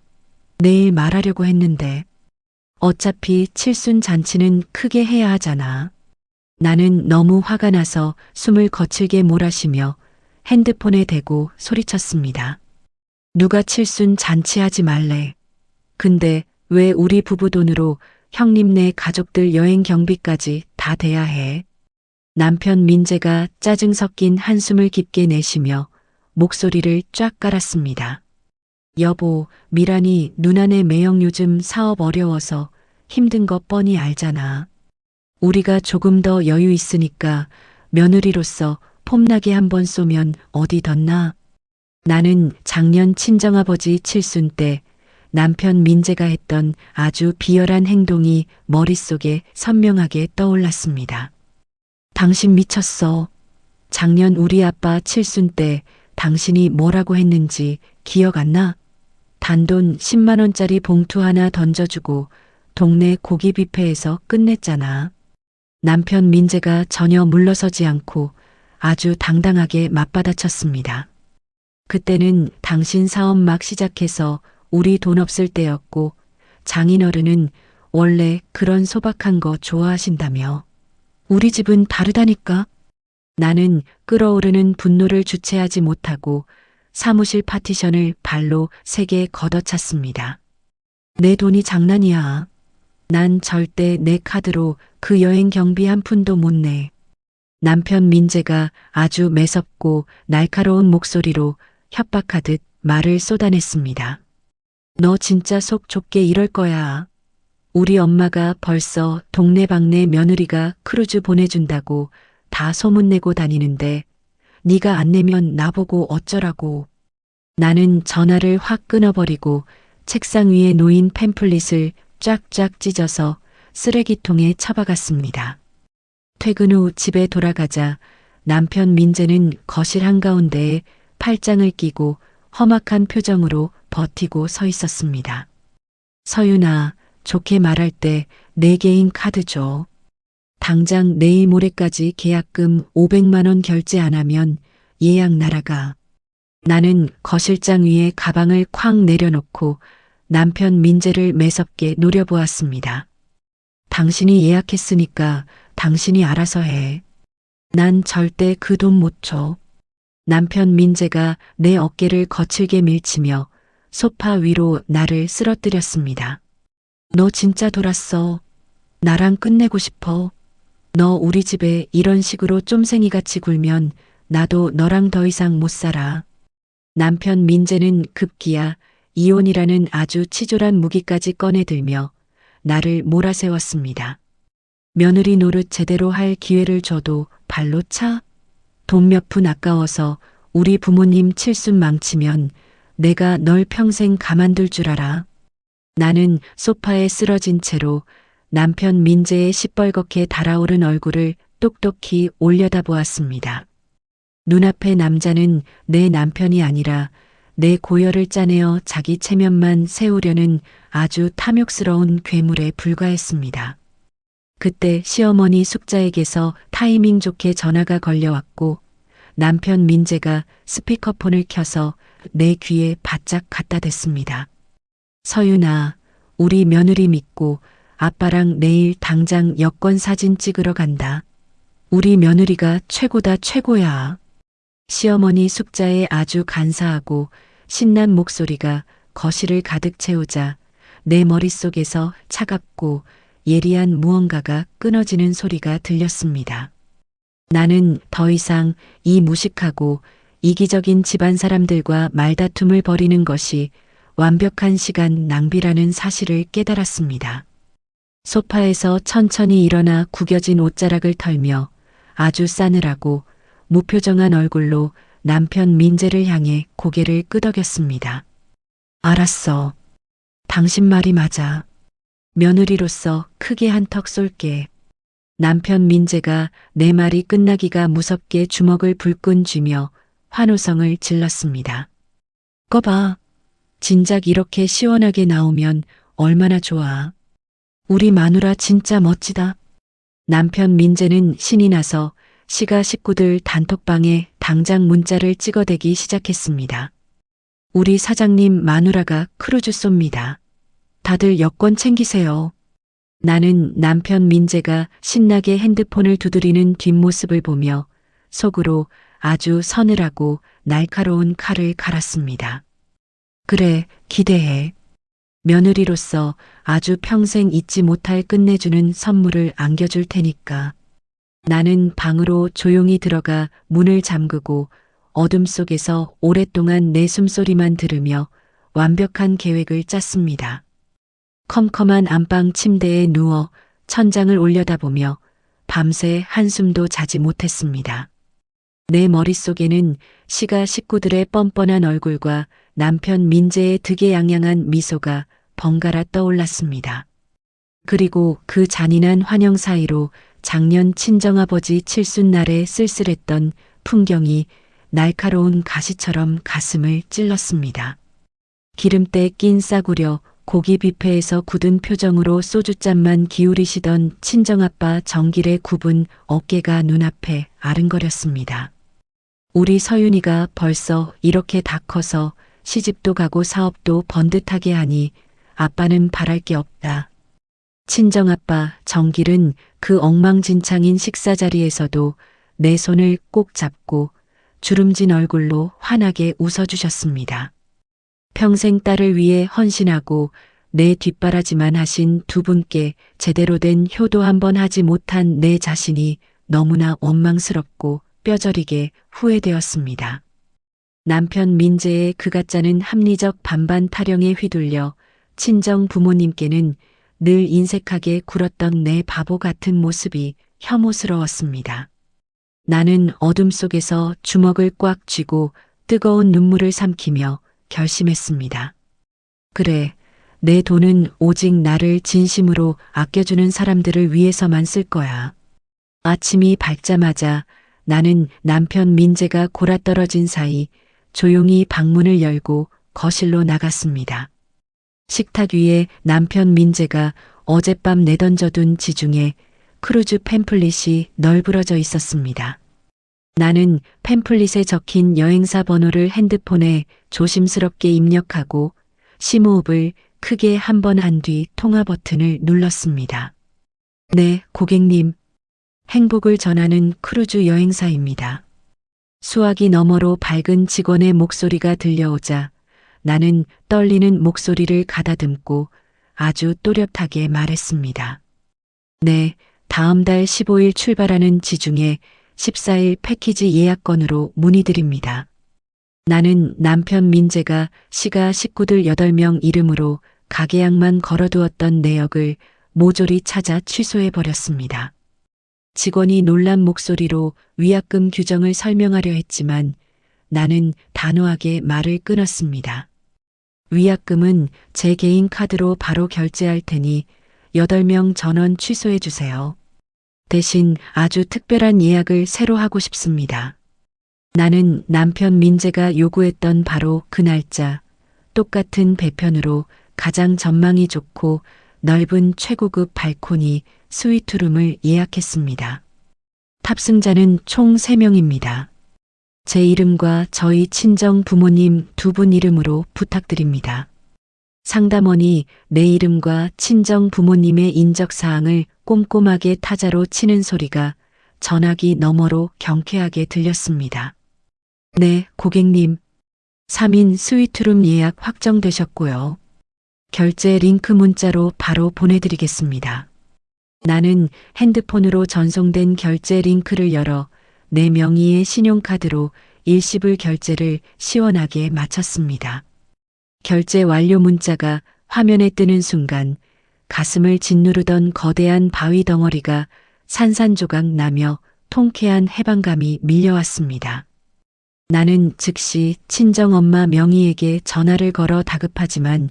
내일 말하려고 했는데. 어차피 칠순 잔치는 크게 해야 하잖아. 나는 너무 화가 나서 숨을 거칠게 몰아쉬며 핸드폰에 대고 소리쳤습니다. 누가 칠순 잔치하지 말래. 근데 왜 우리 부부 돈으로 형님네 가족들 여행 경비까지 다 대야 해? 남편 민재가 짜증 섞인 한숨을 깊게 내쉬며 목소리를 쫙 깔았습니다. 여보, 미란이 누나네 매형 요즘 사업 어려워서 힘든 거 뻔히 알잖아. 우리가 조금 더 여유 있으니까 며느리로서 폼나게 한번 쏘면 어디 덧나? 나는 작년 친정아버지 칠순 때 남편 민재가 했던 아주 비열한 행동이 머릿속에 선명하게 떠올랐습니다. 당신 미쳤어. 작년 우리 아빠 칠순 때 당신이 뭐라고 했는지 기억 안 나? 단돈 10만 원짜리 봉투 하나 던져주고 동네 고기 뷔페에서 끝냈잖아. 남편 민재가 전혀 물러서지 않고 아주 당당하게 맞받아쳤습니다. 그때는 당신 사업 막 시작해서 우리 돈 없을 때였고 장인어른은 원래 그런 소박한 거 좋아하신다며. 우리 집은 다르다니까. 나는 끓어오르는 분노를 주체하지 못하고 사무실 파티션을 발로 세게 걷어찼습니다. 내 돈이 장난이야. 난 절대 내 카드로 그 여행 경비 한 푼도 못 내. 남편 민재가 아주 매섭고 날카로운 목소리로 협박하듯 말을 쏟아냈습니다. 너 진짜 속 좁게 이럴 거야. 우리 엄마가 벌써 동네방네 며느리가 크루즈 보내준다고 다 소문내고 다니는데 네가 안 내면 나보고 어쩌라고. 나는 전화를 확 끊어버리고 책상 위에 놓인 팸플릿을 쫙쫙 찢어서 쓰레기통에 처박았습니다. 퇴근 후 집에 돌아가자 남편 민재는 거실 한가운데에 팔짱을 끼고 험악한 표정으로 버티고 서 있었습니다. 서윤아, 좋게 말할 때 내 개인 카드 줘. 당장 내일 모레까지 계약금 500만 원 결제 안 하면 예약 날아가. 나는 거실장 위에 가방을 쾅 내려놓고 남편 민재를 매섭게 노려보았습니다. 당신이 예약했으니까 당신이 알아서 해. 난 절대 그 돈 못 줘. 남편 민재가 내 어깨를 거칠게 밀치며 소파 위로 나를 쓰러뜨렸습니다. 너 진짜 돌았어. 나랑 끝내고 싶어. 너 우리 집에 이런 식으로 쫌생이같이 굴면 나도 너랑 더 이상 못 살아. 남편 민재는 급기야 이혼이라는 아주 치졸한 무기까지 꺼내들며 나를 몰아세웠습니다. 며느리 노릇 제대로 할 기회를 줘도 발로 차? 돈 몇 푼 아까워서 우리 부모님 칠순 망치면 내가 널 평생 가만둘 줄 알아. 나는 소파에 쓰러진 채로 남편 민재의 시뻘겋게 달아오른 얼굴을 똑똑히 올려다보았습니다. 눈앞의 남자는 내 남편이 아니라 내 고열을 짜내어 자기 체면만 세우려는 아주 탐욕스러운 괴물에 불과했습니다. 그때 시어머니 숙자에게서 타이밍 좋게 전화가 걸려왔고 남편 민재가 스피커폰을 켜서 내 귀에 바짝 갖다 댔습니다. 서윤아, 우리 며느리 믿고 아빠랑 내일 당장 여권 사진 찍으러 간다. 우리 며느리가 최고다 최고야. 시어머니 숙자의 아주 간사하고 신난 목소리가 거실을 가득 채우자 내 머릿속에서 차갑고 예리한 무언가가 끊어지는 소리가 들렸습니다. 나는 더 이상 이 무식하고 이기적인 집안 사람들과 말다툼을 벌이는 것이 완벽한 시간 낭비라는 사실을 깨달았습니다. 소파에서 천천히 일어나 구겨진 옷자락을 털며 아주 싸늘하고 무표정한 얼굴로 남편 민재를 향해 고개를 끄덕였습니다. 알았어. 당신 말이 맞아. 며느리로서 크게 한턱 쏠게. 남편 민재가 내 말이 끝나기가 무섭게 주먹을 불끈 쥐며 환호성을 질렀습니다. 꺼봐. 진작 이렇게 시원하게 나오면 얼마나 좋아. 우리 마누라 진짜 멋지다. 남편 민재는 신이 나서 시가 식구들 단톡방에 당장 문자를 찍어대기 시작했습니다. 우리 사장님 마누라가 크루즈 쏩니다. 다들 여권 챙기세요. 나는 남편 민재가 신나게 핸드폰을 두드리는 뒷모습을 보며 속으로 아주 서늘하고 날카로운 칼을 갈았습니다. 그래, 기대해. 며느리로서 아주 평생 잊지 못할 끝내주는 선물을 안겨줄 테니까. 나는 방으로 조용히 들어가 문을 잠그고 어둠 속에서 오랫동안 내 숨소리만 들으며 완벽한 계획을 짰습니다. 컴컴한 안방 침대에 누워 천장을 올려다보며 밤새 한숨도 자지 못했습니다. 내 머릿속에는 시가 식구들의 뻔뻔한 얼굴과 남편 민재의 득의양양한 미소가 번갈아 떠올랐습니다. 그리고 그 잔인한 환영 사이로 작년 친정아버지 칠순날에 쓸쓸했던 풍경이 날카로운 가시처럼 가슴을 찔렀습니다. 기름때 낀 싸구려 고기 뷔페에서 굳은 표정으로 소주잔만 기울이시던 친정아빠 정길의 굽은 어깨가 눈앞에 아른거렸습니다. 우리 서윤이가 벌써 이렇게 다 커서 시집도 가고 사업도 번듯하게 하니 아빠는 바랄 게 없다. 친정아빠 정길은 그 엉망진창인 식사 자리에서도 내 손을 꼭 잡고 주름진 얼굴로 환하게 웃어주셨습니다. 평생 딸을 위해 헌신하고 내 뒷바라지만 하신 두 분께 제대로 된 효도 한번 하지 못한 내 자신이 너무나 원망스럽고 뼈저리게 후회되었습니다. 남편 민재의 그 가짜는 합리적 반반 타령에 휘둘려 친정 부모님께는 늘 인색하게 굴었던 내 바보 같은 모습이 혐오스러웠습니다. 나는 어둠 속에서 주먹을 꽉 쥐고 뜨거운 눈물을 삼키며 결심했습니다. 그래, 내 돈은 오직 나를 진심으로 아껴주는 사람들을 위해서만 쓸 거야. 아침이 밝자마자 나는 남편 민재가 골아떨어진 사이 조용히 방문을 열고 거실로 나갔습니다. 식탁 위에 남편 민재가 어젯밤 내던져둔 지중해 크루즈 팸플릿이 널브러져 있었습니다. 나는 팸플릿에 적힌 여행사 번호를 핸드폰에 조심스럽게 입력하고 심호흡을 크게 한 번 한 뒤 통화 버튼을 눌렀습니다. 네, 고객님. 행복을 전하는 크루즈 여행사입니다. 수화기 너머로 밝은 직원의 목소리가 들려오자 나는 떨리는 목소리를 가다듬고 아주 또렷하게 말했습니다. 네, 다음 달 15일 출발하는 지중해 14일 패키지 예약건으로 문의드립니다. 나는 남편 민재가 시가 식구들 8명 이름으로 가계약만 걸어두었던 내역을 모조리 찾아 취소해버렸습니다. 직원이 놀란 목소리로 위약금 규정을 설명하려 했지만 나는 단호하게 말을 끊었습니다. 위약금은 제 개인 카드로 바로 결제할 테니 8명 전원 취소해 주세요. 대신 아주 특별한 예약을 새로 하고 싶습니다. 나는 남편 민재가 요구했던 바로 그 날짜, 똑같은 배편으로 가장 전망이 좋고 넓은 최고급 발코니 스위트룸을 예약했습니다. 탑승자는 총 3명입니다. 제 이름과 저희 친정 부모님 2분 이름으로 부탁드립니다. 상담원이 내 이름과 친정 부모님의 인적사항을 꼼꼼하게 타자로 치는 소리가 전화기 너머로 경쾌하게 들렸습니다. 네, 고객님. 3인 스위트룸 예약 확정되셨고요. 결제 링크 문자로 바로 보내드리겠습니다. 나는 핸드폰으로 전송된 결제 링크를 열어 내 명의의 신용카드로 일시불 결제를 시원하게 마쳤습니다. 결제 완료 문자가 화면에 뜨는 순간 가슴을 짓누르던 거대한 바위 덩어리가 산산조각 나며 통쾌한 해방감이 밀려왔습니다. 나는 즉시 친정엄마 명희에게 전화를 걸어 다급하지만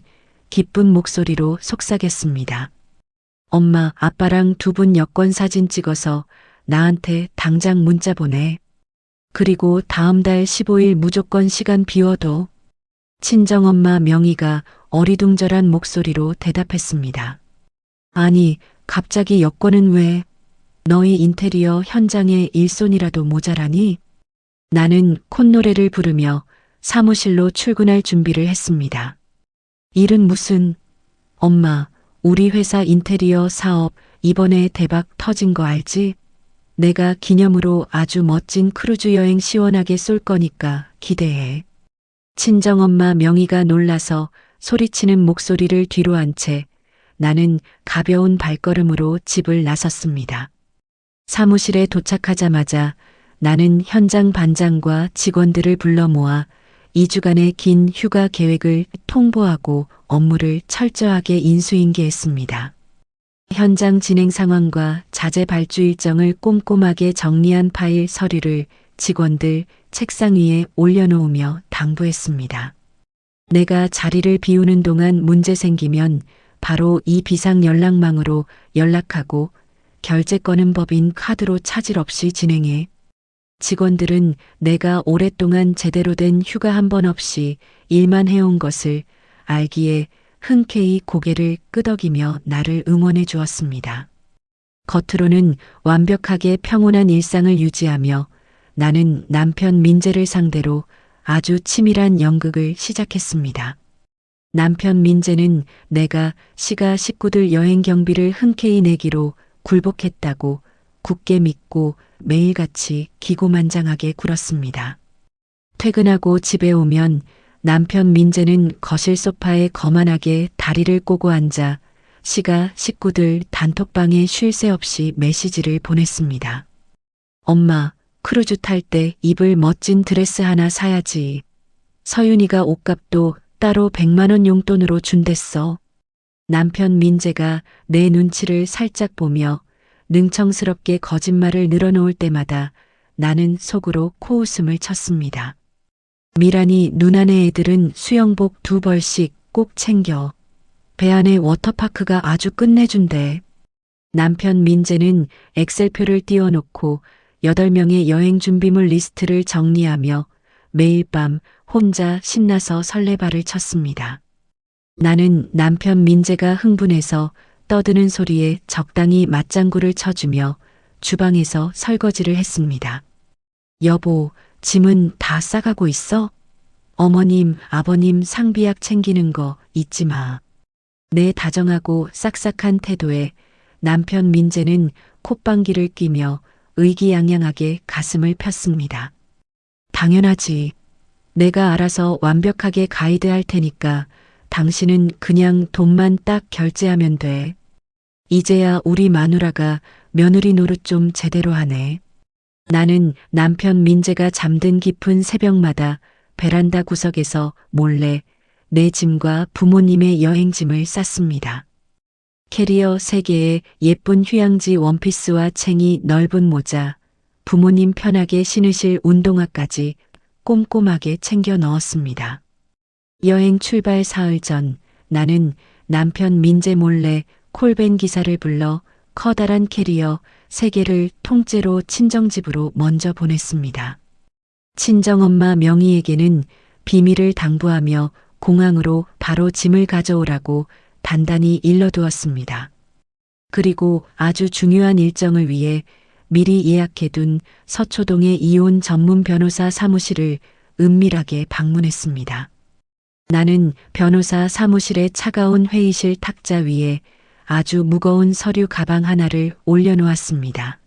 기쁜 목소리로 속삭였습니다. 엄마, 아빠랑 2분 여권 사진 찍어서 나한테 당장 문자 보내. 그리고 다음 달 15일 무조건 시간 비워둬. 친정엄마 명희가 어리둥절한 목소리로 대답했습니다. 아니, 갑자기 여권은 왜? 너희 인테리어 현장에 일손이라도 모자라니? 나는 콧노래를 부르며 사무실로 출근할 준비를 했습니다. 일은 무슨? 엄마, 우리 회사 인테리어 사업 이번에 대박 터진 거 알지? 내가 기념으로 아주 멋진 크루즈 여행 시원하게 쏠 거니까 기대해. 친정엄마 명희가 놀라서 소리치는 목소리를 뒤로 한 채 나는 가벼운 발걸음으로 집을 나섰습니다. 사무실에 도착하자마자 나는 현장 반장과 직원들을 불러 모아 2주간의 긴 휴가 계획을 통보하고 업무를 철저하게 인수인계했습니다. 현장 진행 상황과 자재 발주 일정을 꼼꼼하게 정리한 파일 서류를 직원들 책상 위에 올려놓으며 당부했습니다. 내가 자리를 비우는 동안 문제 생기면 바로 이 비상 연락망으로 연락하고 결제 거는 법인 카드로 차질 없이 진행해. 직원들은 내가 오랫동안 제대로 된 휴가 한 번 없이 일만 해온 것을 알기에 흔쾌히 고개를 끄덕이며 나를 응원해 주었습니다. 겉으로는 완벽하게 평온한 일상을 유지하며 나는 남편 민재를 상대로 아주 치밀한 연극을 시작했습니다. 남편 민재는 내가 시가 식구들 여행 경비를 흔쾌히 내기로 굴복했다고 굳게 믿고 매일같이 기고만장하게 굴었습니다. 퇴근하고 집에 오면 남편 민재는 거실 소파에 거만하게 다리를 꼬고 앉아 시가 식구들 단톡방에 쉴 새 없이 메시지를 보냈습니다. 엄마, 크루즈 탈 때 입을 멋진 드레스 하나 사야지. 서윤이가 옷값도 따로 100만 원 용돈으로 준댔어. 남편 민재가 내 눈치를 살짝 보며 능청스럽게 거짓말을 늘어놓을 때마다 나는 속으로 코웃음을 쳤습니다. 미란이 누나네 애들은 수영복 2벌씩 꼭 챙겨. 배 안에 워터파크가 아주 끝내준대. 남편 민재는 엑셀표를 띄워놓고 8명의 여행 준비물 리스트를 정리하며 매일 밤 혼자 신나서 설레발을 쳤습니다. 나는 남편 민재가 흥분해서 떠드는 소리에 적당히 맞장구를 쳐주며 주방에서 설거지를 했습니다. 여보, 짐은 다 싸가고 있어? 어머님, 아버님 상비약 챙기는 거 잊지 마. 내 다정하고 싹싹한 태도에 남편 민재는 콧방귀를 뀌며 의기양양하게 가슴을 폈습니다. 당연하지. 내가 알아서 완벽하게 가이드할 테니까 당신은 그냥 돈만 딱 결제하면 돼. 이제야 우리 마누라가 며느리 노릇 좀 제대로 하네. 나는 남편 민재가 잠든 깊은 새벽마다 베란다 구석에서 몰래 내 짐과 부모님의 여행짐을 쌌습니다. 캐리어 3개에 예쁜 휴양지 원피스와 챙이 넓은 모자, 부모님 편하게 신으실 운동화까지 꼼꼼하게 챙겨 넣었습니다. 여행 출발 사흘 전 나는 남편 민재 몰래 콜밴 기사를 불러 커다란 캐리어 3개를 통째로 친정집으로 먼저 보냈습니다. 친정엄마 명희에게는 비밀을 당부하며 공항으로 바로 짐을 가져오라고 단단히 일러두었습니다. 그리고 아주 중요한 일정을 위해 미리 예약해둔 서초동의 이혼 전문 변호사 사무실을 은밀하게 방문했습니다. 나는 변호사 사무실의 차가운 회의실 탁자 위에 아주 무거운 서류 가방 하나를 올려놓았습니다.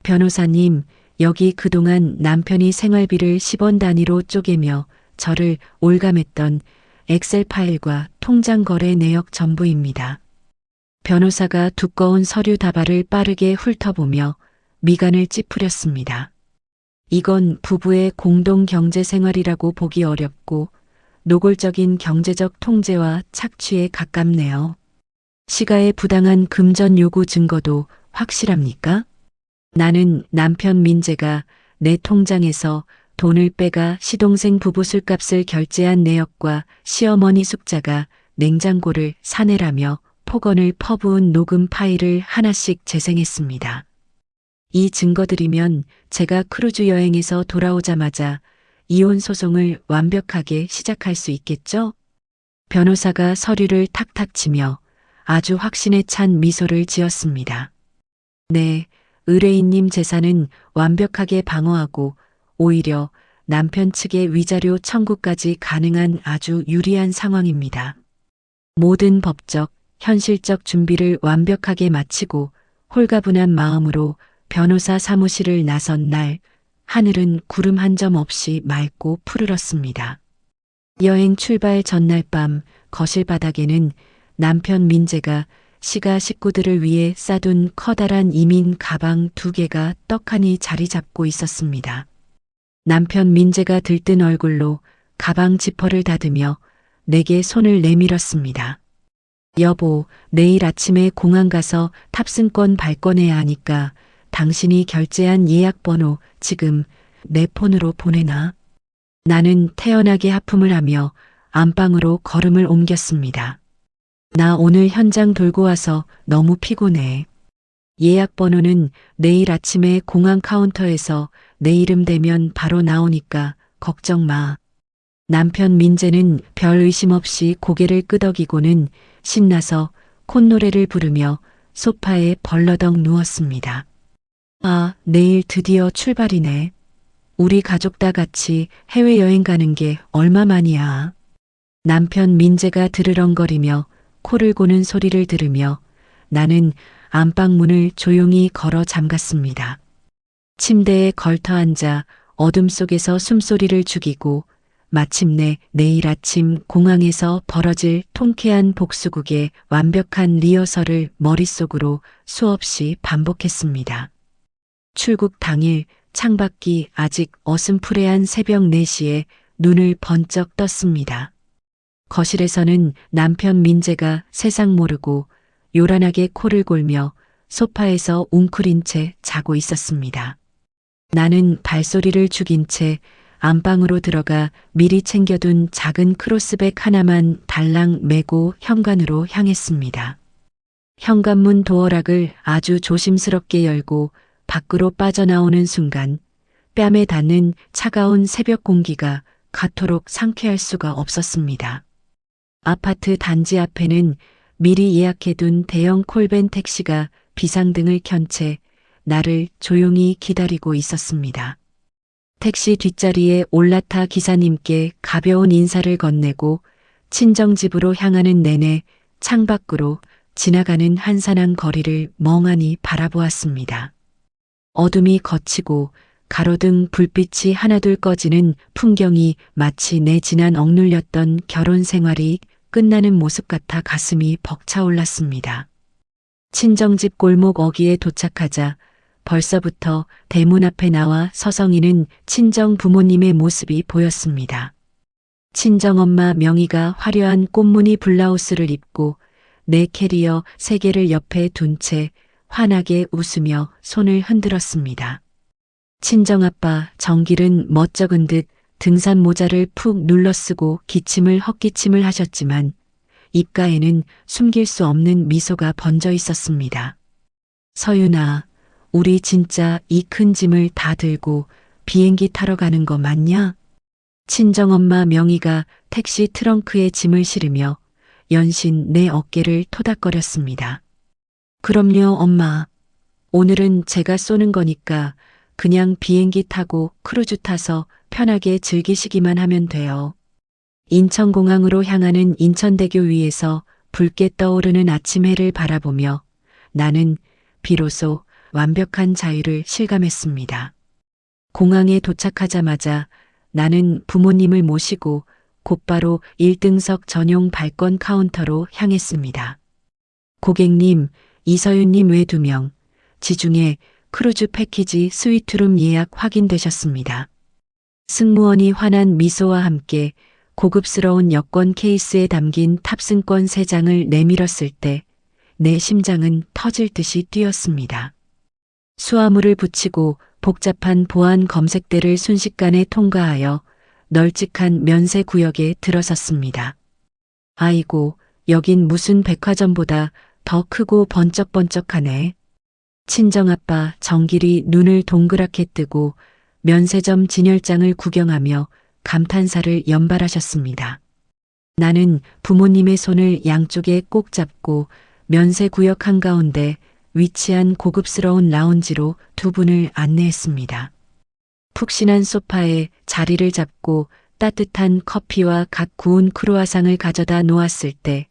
변호사님, 여기 그동안 남편이 생활비를 10원 단위로 쪼개며 저를 올감했던 엑셀 파일과 통장 거래 내역 전부입니다. 변호사가 두꺼운 서류 다발을 빠르게 훑어보며 미간을 찌푸렸습니다. 이건 부부의 공동 경제 생활이라고 보기 어렵고 노골적인 경제적 통제와 착취에 가깝네요. 시가의 부당한 금전 요구 증거도 확실합니까? 나는 남편 민재가 내 통장에서 돈을 빼가 시동생 부부 술값을 결제한 내역과 시어머니 숙자가 냉장고를 사내라며 폭언을 퍼부은 녹음 파일을 하나씩 재생했습니다. 이 증거들이면 제가 크루즈 여행에서 돌아오자마자 이혼 소송을 완벽하게 시작할 수 있겠죠? 변호사가 서류를 탁탁 치며 아주 확신에 찬 미소를 지었습니다. 네, 의뢰인님 재산은 완벽하게 방어하고 오히려 남편 측의 위자료 청구까지 가능한 아주 유리한 상황입니다. 모든 법적, 현실적 준비를 완벽하게 마치고 홀가분한 마음으로 변호사 사무실을 나선 날, 하늘은 구름 한 점 없이 맑고 푸르렀습니다. 여행 출발 전날 밤 거실 바닥에는 남편 민재가 시가 식구들을 위해 싸둔 커다란 이민 가방 2개가 떡하니 자리 잡고 있었습니다. 남편 민재가 들뜬 얼굴로 가방 지퍼를 닫으며 내게 손을 내밀었습니다. 여보, 내일 아침에 공항 가서 탑승권 발권해야 하니까 당신이 결제한 예약 번호 지금 내 폰으로 보내놔. 나는 태연하게 하품을 하며 안방으로 걸음을 옮겼습니다. 나 오늘 현장 돌고 와서 너무 피곤해. 예약 번호는 내일 아침에 공항 카운터에서 내 이름 대면 바로 나오니까 걱정 마. 남편 민재는 별 의심 없이 고개를 끄덕이고는 신나서 콧노래를 부르며 소파에 벌러덩 누웠습니다. 아, 내일 드디어 출발이네. 우리 가족 다 같이 해외여행 가는 게 얼마만이야. 남편 민재가 드르렁거리며 코를 고는 소리를 들으며 나는 안방문을 조용히 걸어 잠갔습니다. 침대에 걸터 앉아 어둠 속에서 숨소리를 죽이고 마침내 내일 아침 공항에서 벌어질 통쾌한 복수극의 완벽한 리허설을 머릿속으로 수없이 반복했습니다. 출국 당일 창밖이 아직 어슴푸레한 새벽 4시에 눈을 번쩍 떴습니다. 거실에서는 남편 민재가 세상 모르고 요란하게 코를 골며 소파에서 웅크린 채 자고 있었습니다. 나는 발소리를 죽인 채 안방으로 들어가 미리 챙겨둔 작은 크로스백 하나만 달랑 메고 현관으로 향했습니다. 현관문 도어락을 아주 조심스럽게 열고 밖으로 빠져나오는 순간 뺨에 닿는 차가운 새벽 공기가 그토록 상쾌할 수가 없었습니다. 아파트 단지 앞에는 미리 예약해둔 대형 콜밴 택시가 비상등을 켠 채 나를 조용히 기다리고 있었습니다. 택시 뒷자리에 올라타 기사님께 가벼운 인사를 건네고 친정집으로 향하는 내내 창밖으로 지나가는 한산한 거리를 멍하니 바라보았습니다. 어둠이 걷히고 가로등 불빛이 하나둘 꺼지는 풍경이 마치 내 지난 억눌렸던 결혼 생활이 끝나는 모습 같아 가슴이 벅차올랐습니다. 친정집 골목 어귀에 도착하자 벌써부터 대문 앞에 나와 서성이는 친정 부모님의 모습이 보였습니다. 친정엄마 명희가 화려한 꽃무늬 블라우스를 입고 내 캐리어 3개를 옆에 둔 채 환하게 웃으며 손을 흔들었습니다. 친정아빠 정길은 멋쩍은 듯 등산 모자를 푹 눌러쓰고 기침을 헛기침을 하셨지만 입가에는 숨길 수 없는 미소가 번져 있었습니다. 서윤아, 우리 진짜 이 큰 짐을 다 들고 비행기 타러 가는 거 맞냐? 친정엄마 명희가 택시 트렁크에 짐을 실으며 연신 내 어깨를 토닥거렸습니다. 그럼요, 엄마. 오늘은 제가 쏘는 거니까 그냥 비행기 타고 크루즈 타서 편하게 즐기시기만 하면 돼요. 인천공항으로 향하는 인천대교 위에서 붉게 떠오르는 아침 해를 바라보며 나는 비로소 완벽한 자유를 실감했습니다. 공항에 도착하자마자 나는 부모님을 모시고 곧바로 1등석 전용 발권 카운터로 향했습니다. 고객님, 이서윤님 외 2명, 지중해 크루즈 패키지 스위트룸 예약 확인되셨습니다. 승무원이 환한 미소와 함께 고급스러운 여권 케이스에 담긴 탑승권 3장을 내밀었을 때 내 심장은 터질 듯이 뛰었습니다. 수화물을 붙이고 복잡한 보안 검색대를 순식간에 통과하여 널찍한 면세 구역에 들어섰습니다. 아이고, 여긴 무슨 백화점보다 더 크고 번쩍번쩍하네. 친정아빠 정길이 눈을 동그랗게 뜨고 면세점 진열장을 구경하며 감탄사를 연발하셨습니다. 나는 부모님의 손을 양쪽에 꼭 잡고 면세구역 한가운데 위치한 고급스러운 라운지로 2분을 안내했습니다. 푹신한 소파에 자리를 잡고 따뜻한 커피와 갓 구운 크루아상을 가져다 놓았을 때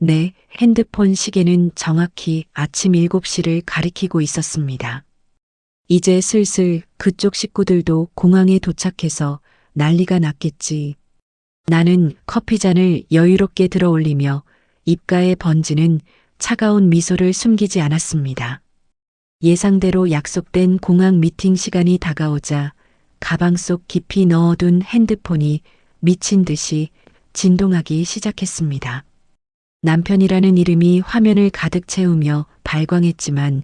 내 핸드폰 시계는 정확히 아침 7시를 가리키고 있었습니다. 이제 슬슬 그쪽 식구들도 공항에 도착해서 난리가 났겠지. 나는 커피잔을 여유롭게 들어 올리며 입가에 번지는 차가운 미소를 숨기지 않았습니다. 예상대로 약속된 공항 미팅 시간이 다가오자 가방 속 깊이 넣어둔 핸드폰이 미친 듯이 진동하기 시작했습니다. 남편이라는 이름이 화면을 가득 채우며 발광했지만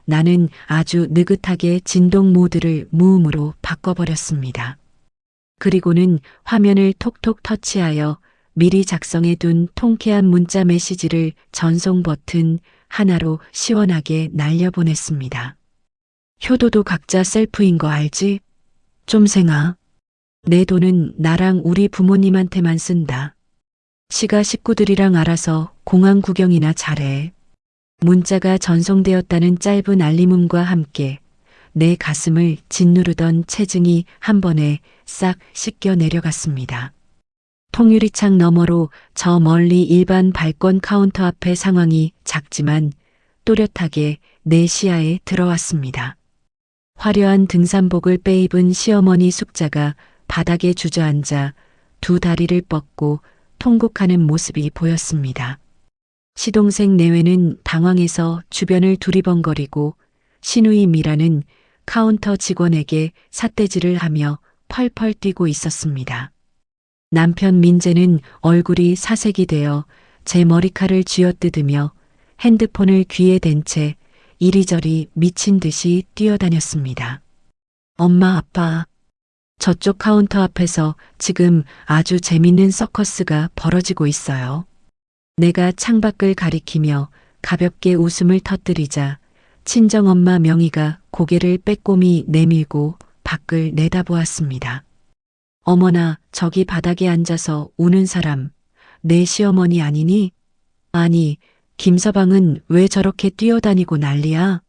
나는 아주 느긋하게 진동 모드를 무음으로 바꿔버렸습니다. 그리고는 화면을 톡톡 터치하여 미리 작성해둔 통쾌한 문자 메시지를 전송 버튼 하나로 시원하게 날려보냈습니다. 효도도 각자 셀프인 거 알지? 쫌생아. 내 돈은 나랑 우리 부모님한테만 쓴다. 시가 식구들이랑 알아서 공항 구경이나 잘해. 문자가 전송되었다는 짧은 알림음과 함께 내 가슴을 짓누르던 체증이 한 번에 싹 씻겨 내려갔습니다. 통유리창 너머로 저 멀리 일반 발권 카운터 앞의 상황이 작지만 또렷하게 내 시야에 들어왔습니다. 화려한 등산복을 빼입은 시어머니 숙자가 바닥에 주저앉아 두 다리를 뻗고 통곡하는 모습이 보였습니다. 시동생 내외는 당황해서 주변을 두리번거리고 시누이 미라는 카운터 직원에게 삿대질을 하며 펄펄 뛰고 있었습니다. 남편 민재는 얼굴이 사색이 되어 제 머리칼을 쥐어뜯으며 핸드폰을 귀에 댄 채 이리저리 미친 듯이 뛰어다녔습니다. 엄마, 아빠, 저쪽 카운터 앞에서 지금 아주 재밌는 서커스가 벌어지고 있어요. 내가 창밖을 가리키며 가볍게 웃음을 터뜨리자 친정엄마 명희가 고개를 빼꼼히 내밀고 밖을 내다보았습니다. 어머나, 저기 바닥에 앉아서 우는 사람, 내 시어머니 아니니? 아니, 김서방은 왜 저렇게 뛰어다니고 난리야?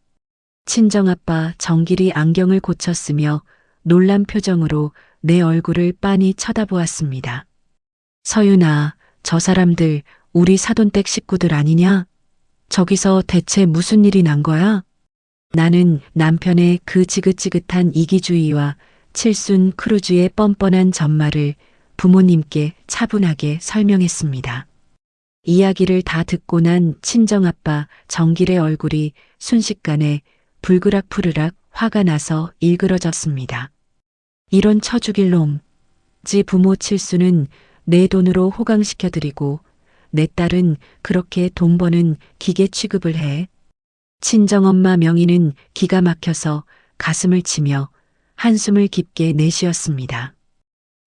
친정아빠 정길이 안경을 고쳤으며 놀란 표정으로 내 얼굴을 빤히 쳐다보았습니다. 서윤아, 저 사람들 우리 사돈댁 식구들 아니냐? 저기서 대체 무슨 일이 난 거야? 나는 남편의 그 지긋지긋한 이기주의와 칠순 크루즈의 뻔뻔한 전말을 부모님께 차분하게 설명했습니다. 이야기를 다 듣고 난 친정아빠 정길의 얼굴이 순식간에 불그락푸르락 화가 나서 일그러졌습니다. 이런 처죽일 놈. 지 부모 칠순은 내 돈으로 호강시켜드리고 내 딸은 그렇게 돈 버는 기계 취급을 해. 친정엄마 명희는 기가 막혀서 가슴을 치며 한숨을 깊게 내쉬었습니다.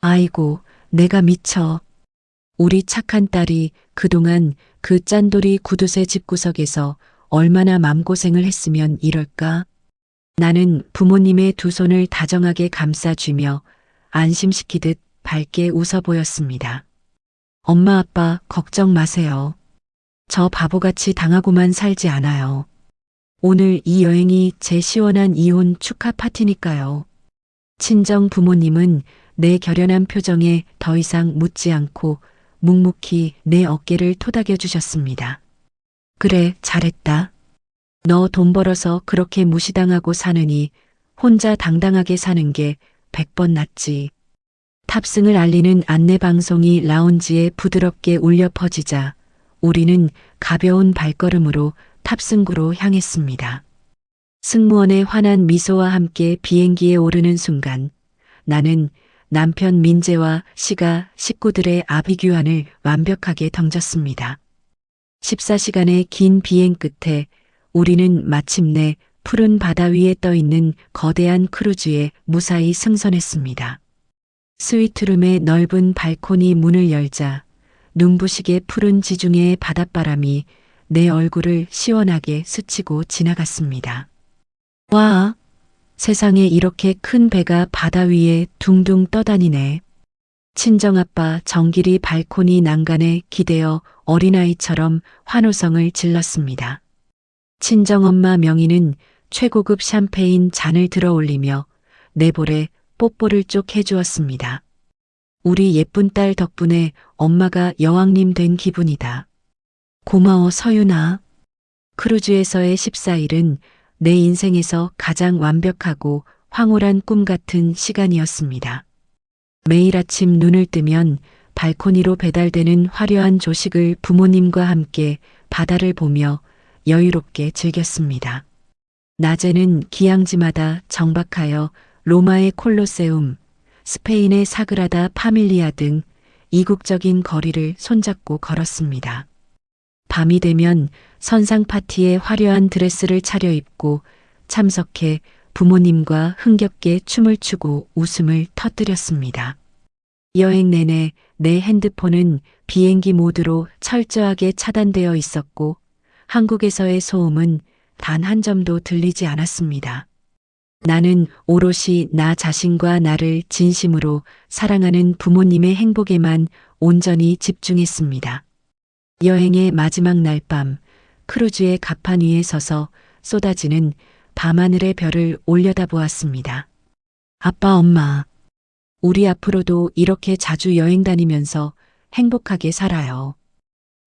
아이고, 내가 미쳐. 우리 착한 딸이 그동안 그 짠돌이 구두쇠 집구석에서 얼마나 맘고생을 했으면 이럴까? 나는 부모님의 두 손을 다정하게 감싸주며 안심시키듯 밝게 웃어 보였습니다. 엄마, 아빠 걱정 마세요. 저 바보같이 당하고만 살지 않아요. 오늘 이 여행이 제 시원한 이혼 축하 파티니까요. 친정 부모님은 내 결연한 표정에 더 이상 묻지 않고 묵묵히 내 어깨를 토닥여 주셨습니다. 그래, 잘했다. 너 돈 벌어서 그렇게 무시당하고 사느니 혼자 당당하게 사는 게 100번 낫지. 탑승을 알리는 안내방송이 라운지에 부드럽게 울려 퍼지자 우리는 가벼운 발걸음으로 탑승구로 향했습니다. 승무원의 환한 미소와 함께 비행기에 오르는 순간 나는 남편 민재와 시가 식구들의 아비규환을 완벽하게 던졌습니다. 14시간의 긴 비행 끝에 우리는 마침내 푸른 바다 위에 떠 있는 거대한 크루즈에 무사히 승선했습니다. 스위트룸의 넓은 발코니 문을 열자 눈부시게 푸른 지중해의 바닷바람이 내 얼굴을 시원하게 스치고 지나갔습니다. 와, 세상에 이렇게 큰 배가 바다 위에 둥둥 떠다니네. 친정아빠 정길이 발코니 난간에 기대어 어린아이처럼 환호성을 질렀습니다. 친정엄마 명희는 최고급 샴페인 잔을 들어 올리며 내 볼에 뽀뽀를 쪽 해주었습니다. 우리 예쁜 딸 덕분에 엄마가 여왕님 된 기분이다. 고마워 서윤아. 크루즈에서의 14일은 내 인생에서 가장 완벽하고 황홀한 꿈 같은 시간이었습니다. 매일 아침 눈을 뜨면 발코니로 배달되는 화려한 조식을 부모님과 함께 바다를 보며 여유롭게 즐겼습니다. 낮에는 기항지마다 정박하여 로마의 콜로세움, 스페인의 사그라다 파밀리아 등 이국적인 거리를 손잡고 걸었습니다. 밤이 되면 선상 파티에 화려한 드레스를 차려입고 참석해 부모님과 흥겹게 춤을 추고 웃음을 터뜨렸습니다. 여행 내내 내 핸드폰은 비행기 모드로 철저하게 차단되어 있었고 한국에서의 소음은 단 한 점도 들리지 않았습니다. 나는 오롯이 나 자신과 나를 진심으로 사랑하는 부모님의 행복에만 온전히 집중했습니다. 여행의 마지막 날 밤 크루즈의 갑판 위에 서서 쏟아지는 밤하늘의 별을 올려다보았습니다. 아빠, 엄마, 우리 앞으로도 이렇게 자주 여행 다니면서 행복하게 살아요.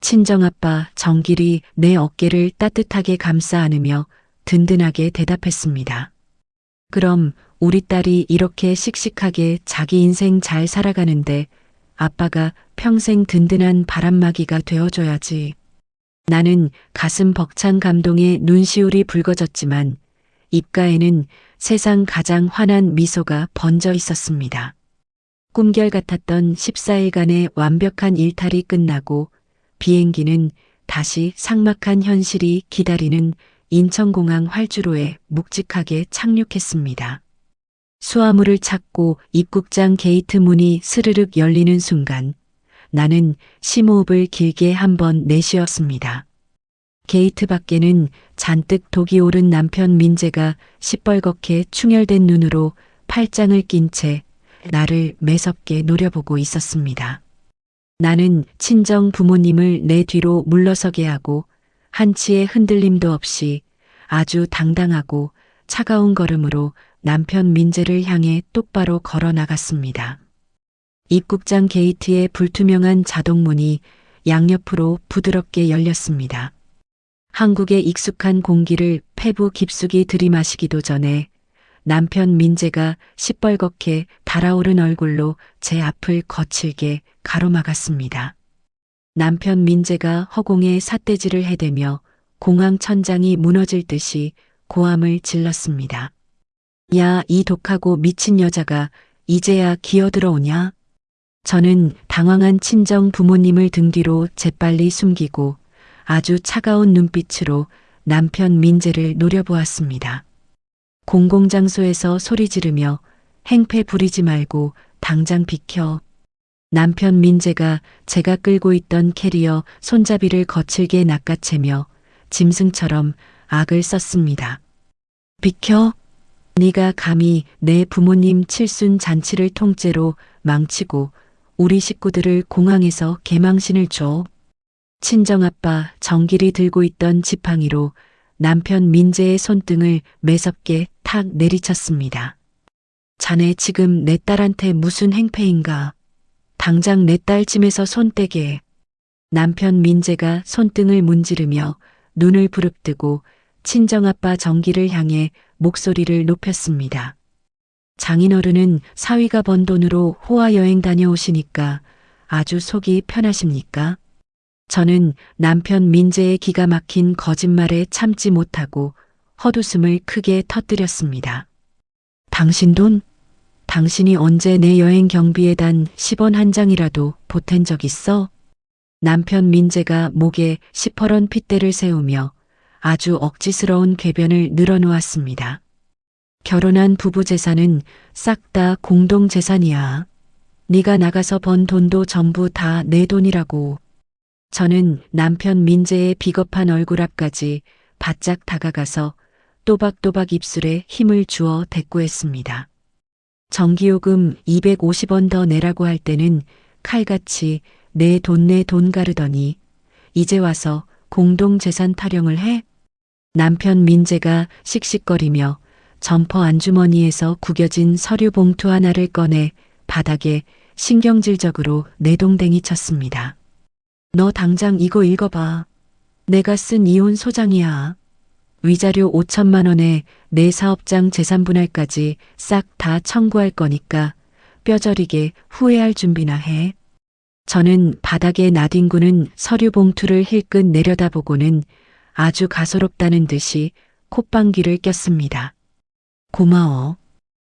친정아빠 정길이 내 어깨를 따뜻하게 감싸 안으며 든든하게 대답했습니다. 그럼 우리 딸이 이렇게 씩씩하게 자기 인생 잘 살아가는데 아빠가 평생 든든한 바람막이가 되어줘야지. 나는 가슴 벅찬 감동에 눈시울이 붉어졌지만 입가에는 세상 가장 환한 미소가 번져 있었습니다. 꿈결 같았던 14일간의 완벽한 일탈이 끝나고 비행기는 다시 삭막한 현실이 기다리는 인천공항 활주로에 묵직하게 착륙했습니다. 수화물을 찾고 입국장 게이트 문이 스르륵 열리는 순간 나는 심호흡을 길게 한번 내쉬었습니다. 게이트 밖에는 잔뜩 독이 오른 남편 민재가 시뻘겋게 충혈된 눈으로 팔짱을 낀 채 나를 매섭게 노려보고 있었습니다. 나는 친정 부모님을 내 뒤로 물러서게 하고 한치의 흔들림도 없이 아주 당당하고 차가운 걸음으로 남편 민재를 향해 똑바로 걸어 나갔습니다. 입국장 게이트의 불투명한 자동문이 양옆으로 부드럽게 열렸습니다. 한국의 익숙한 공기를 폐부 깊숙이 들이마시기도 전에 남편 민재가 시뻘겋게 달아오른 얼굴로 제 앞을 거칠게 가로막았습니다. 남편 민재가 허공에 삿대질을 해대며 공항 천장이 무너질 듯이 고함을 질렀습니다. 야, 이 독하고 미친 여자가 이제야 기어들어오냐? 저는 당황한 친정 부모님을 등 뒤로 재빨리 숨기고 아주 차가운 눈빛으로 남편 민재를 노려보았습니다. 공공장소에서 소리 지르며 행패 부리지 말고 당장 비켜. 남편 민재가 제가 끌고 있던 캐리어 손잡이를 거칠게 낚아채며 짐승처럼 악을 썼습니다. 비켜? 네가 감히 내 부모님 칠순 잔치를 통째로 망치고 우리 식구들을 공항에서 개망신을 줘. 친정아빠 정길이 들고 있던 지팡이로 남편 민재의 손등을 매섭게 탁 내리쳤습니다. 자네 지금 내 딸한테 무슨 행패인가? 당장 내 딸 짐에서 손 떼게. 남편 민재가 손등을 문지르며 눈을 부릅뜨고 친정아빠 정길을 향해 목소리를 높였습니다. 장인어른은 사위가 번 돈으로 호화여행 다녀오시니까 아주 속이 편하십니까? 저는 남편 민재의 기가 막힌 거짓말에 참지 못하고 헛웃음을 크게 터뜨렸습니다. 당신 돈? 당신이 언제 내 여행 경비에 단 10원 한 장이라도 보탠 적 있어? 남편 민재가 목에 시퍼런 핏대를 세우며 아주 억지스러운 궤변을 늘어놓았습니다. 결혼한 부부 재산은 싹 다 공동 재산이야. 네가 나가서 번 돈도 전부 다 내 돈이라고. 저는 남편 민재의 비겁한 얼굴 앞까지 바짝 다가가서 또박또박 입술에 힘을 주어 대꾸했습니다. 전기요금 250원 더 내라고 할 때는 칼같이 내 돈 가르더니 이제 와서 공동재산 타령을 해? 남편 민재가 씩씩거리며 점퍼 안주머니에서 구겨진 서류 봉투 하나를 꺼내 바닥에 신경질적으로 내동댕이 쳤습니다. 너 당장 이거 읽어봐. 내가 쓴 이혼 소장이야. 위자료 5천만 원에 내 사업장 재산분할까지 싹 다 청구할 거니까 뼈저리게 후회할 준비나 해. 저는 바닥에 나뒹구는 서류 봉투를 힐끗 내려다보고는 아주 가소롭다는 듯이 콧방귀를 꼈습니다. 고마워.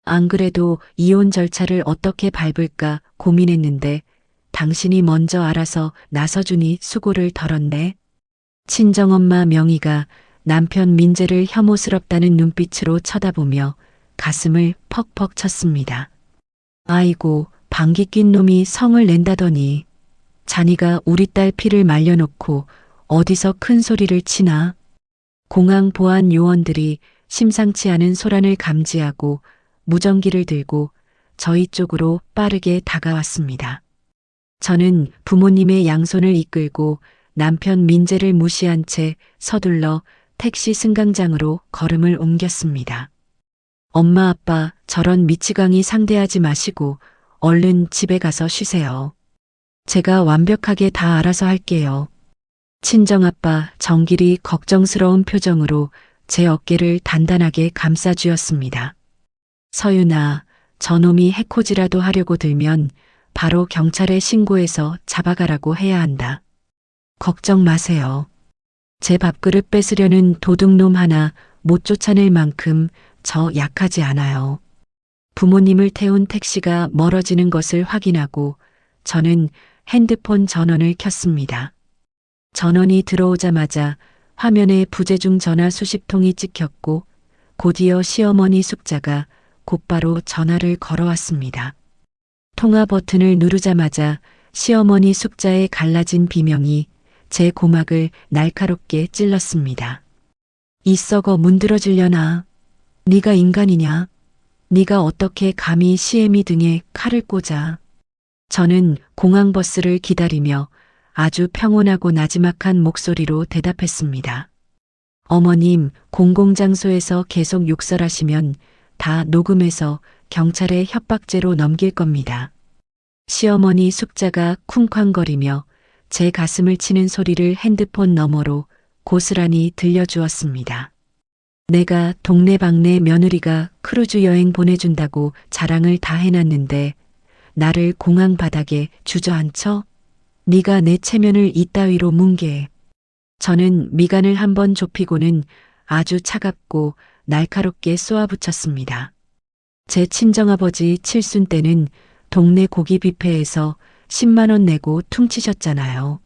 안 그래도 이혼 절차를 어떻게 밟을까 고민했는데 당신이 먼저 알아서 나서주니 수고를 덜었네. 친정엄마 명희가 남편 민재를 혐오스럽다는 눈빛으로 쳐다보며 가슴을 퍽퍽 쳤습니다. 아이고, 방귀 낀 놈이 성을 낸다더니 자니가 우리 딸 피를 말려놓고 어디서 큰 소리를 치나. 공항 보안 요원들이 심상치 않은 소란을 감지하고 무전기를 들고 저희 쪽으로 빠르게 다가왔습니다. 저는 부모님의 양손을 이끌고 남편 민재를 무시한 채 서둘러 택시 승강장으로 걸음을 옮겼습니다. 엄마 아빠 저런 미치광이 상대하지 마시고 얼른 집에 가서 쉬세요. 제가 완벽하게 다 알아서 할게요. 친정아빠 정길이 걱정스러운 표정으로 제 어깨를 단단하게 감싸주었습니다. 서윤아, 저놈이 해코지라도 하려고 들면 바로 경찰에 신고해서 잡아가라고 해야 한다. 걱정 마세요. 제 밥그릇 뺏으려는 도둑놈 하나 못 쫓아낼 만큼 저 약하지 않아요. 부모님을 태운 택시가 멀어지는 것을 확인하고 저는 핸드폰 전원을 켰습니다. 전원이 들어오자마자 화면에 부재중 전화 수십 통이 찍혔고 곧이어 시어머니 숙자가 곧바로 전화를 걸어왔습니다. 통화 버튼을 누르자마자 시어머니 숙자의 갈라진 비명이 제 고막을 날카롭게 찔렀습니다. 이 썩어 문드러지려나? 네가 인간이냐? 네가 어떻게 감히 시애미 등에 칼을 꽂아? 저는 공항버스를 기다리며 아주 평온하고 나지막한 목소리로 대답했습니다. 어머님, 공공장소에서 계속 욕설하시면 다 녹음해서 경찰에 협박죄로 넘길 겁니다. 시어머니 숙자가 쿵쾅거리며 제 가슴을 치는 소리를 핸드폰 너머로 고스란히 들려주었습니다. 내가 동네방네 며느리가 크루즈 여행 보내준다고 자랑을 다 해놨는데 나를 공항 바닥에 주저앉혀? 네가 내 체면을 이따위로 뭉개. 저는 미간을 한번 좁히고는 아주 차갑고 날카롭게 쏘아붙였습니다. 제 친정아버지 칠순 때는 동네 고기 뷔페에서 10만 원 내고 퉁치셨잖아요.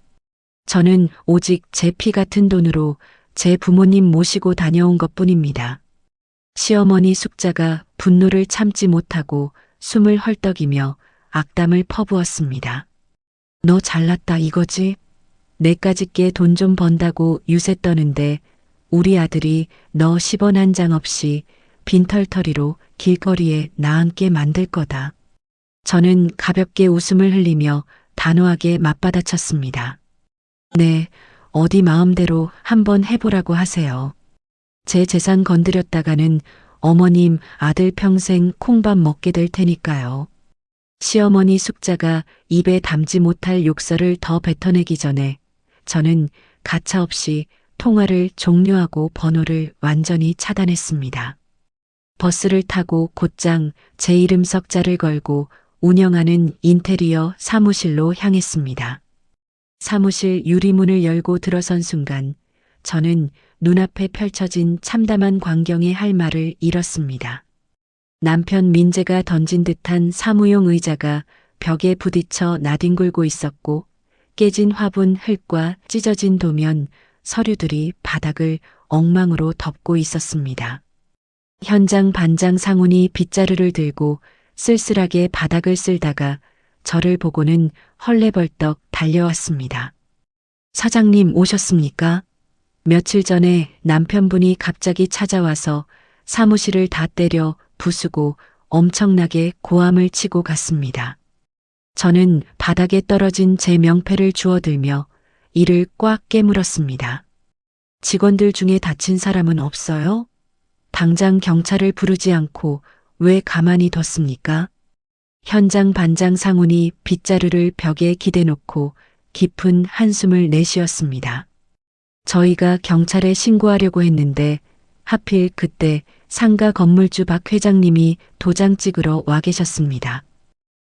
저는 오직 제 피 같은 돈으로 제 부모님 모시고 다녀온 것뿐입니다. 시어머니 숙자가 분노를 참지 못하고 숨을 헐떡이며 악담을 퍼부었습니다. 너 잘났다 이거지? 내까지 께 돈 좀 번다고 유세 떠는데 우리 아들이 너 10원 한 장 없이 빈털터리로 길거리에 나앉게 만들 거다. 저는 가볍게 웃음을 흘리며 단호하게 맞받아쳤습니다. 네, 어디 마음대로 한번 해보라고 하세요. 제 재산 건드렸다가는 어머님 아들 평생 콩밥 먹게 될 테니까요. 시어머니 숙자가 입에 담지 못할 욕설을 더 뱉어내기 전에 저는 가차없이 통화를 종료하고 번호를 완전히 차단했습니다. 버스를 타고 곧장 제 이름 석자를 걸고 운영하는 인테리어 사무실로 향했습니다. 사무실 유리문을 열고 들어선 순간 저는 눈앞에 펼쳐진 참담한 광경에 할 말을 잃었습니다. 남편 민재가 던진 듯한 사무용 의자가 벽에 부딪혀 나뒹굴고 있었고 깨진 화분 흙과 찢어진 도면, 서류들이 바닥을 엉망으로 덮고 있었습니다. 현장 반장 상훈이 빗자루를 들고 쓸쓸하게 바닥을 쓸다가 저를 보고는 헐레벌떡 달려왔습니다. 사장님 오셨습니까? 며칠 전에 남편분이 갑자기 찾아와서 사무실을 다 때려 부수고 엄청나게 고함을 치고 갔습니다. 저는 바닥에 떨어진 제 명패를 주워들며 이를 꽉 깨물었습니다. 직원들 중에 다친 사람은 없어요? 당장 경찰을 부르지 않고 왜 가만히 뒀습니까? 현장 반장 상훈이 빗자루를 벽에 기대놓고 깊은 한숨을 내쉬었습니다. 저희가 경찰에 신고하려고 했는데 하필 그때 상가 건물주 박 회장님이 도장 찍으러 와 계셨습니다.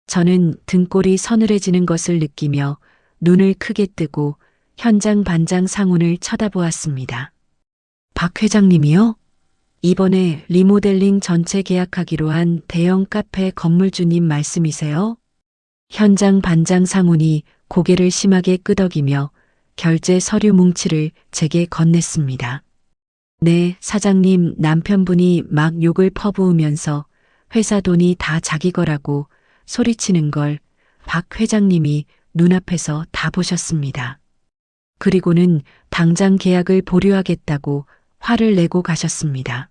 저는 등골이 서늘해지는 것을 느끼며 눈을 크게 뜨고 현장 반장 상훈을 쳐다보았습니다. 박 회장님이요? 이번에 리모델링 전체 계약하기로 한 대형 카페 건물주님 말씀이세요? 현장 반장 상훈이 고개를 심하게 끄덕이며 결제 서류 뭉치를 제게 건넸습니다. 네, 사장님 남편분이 막 욕을 퍼부으면서 회사 돈이 다 자기 거라고 소리치는 걸 박 회장님이 눈앞에서 다 보셨습니다. 그리고는 당장 계약을 보류하겠다고 화를 내고 가셨습니다.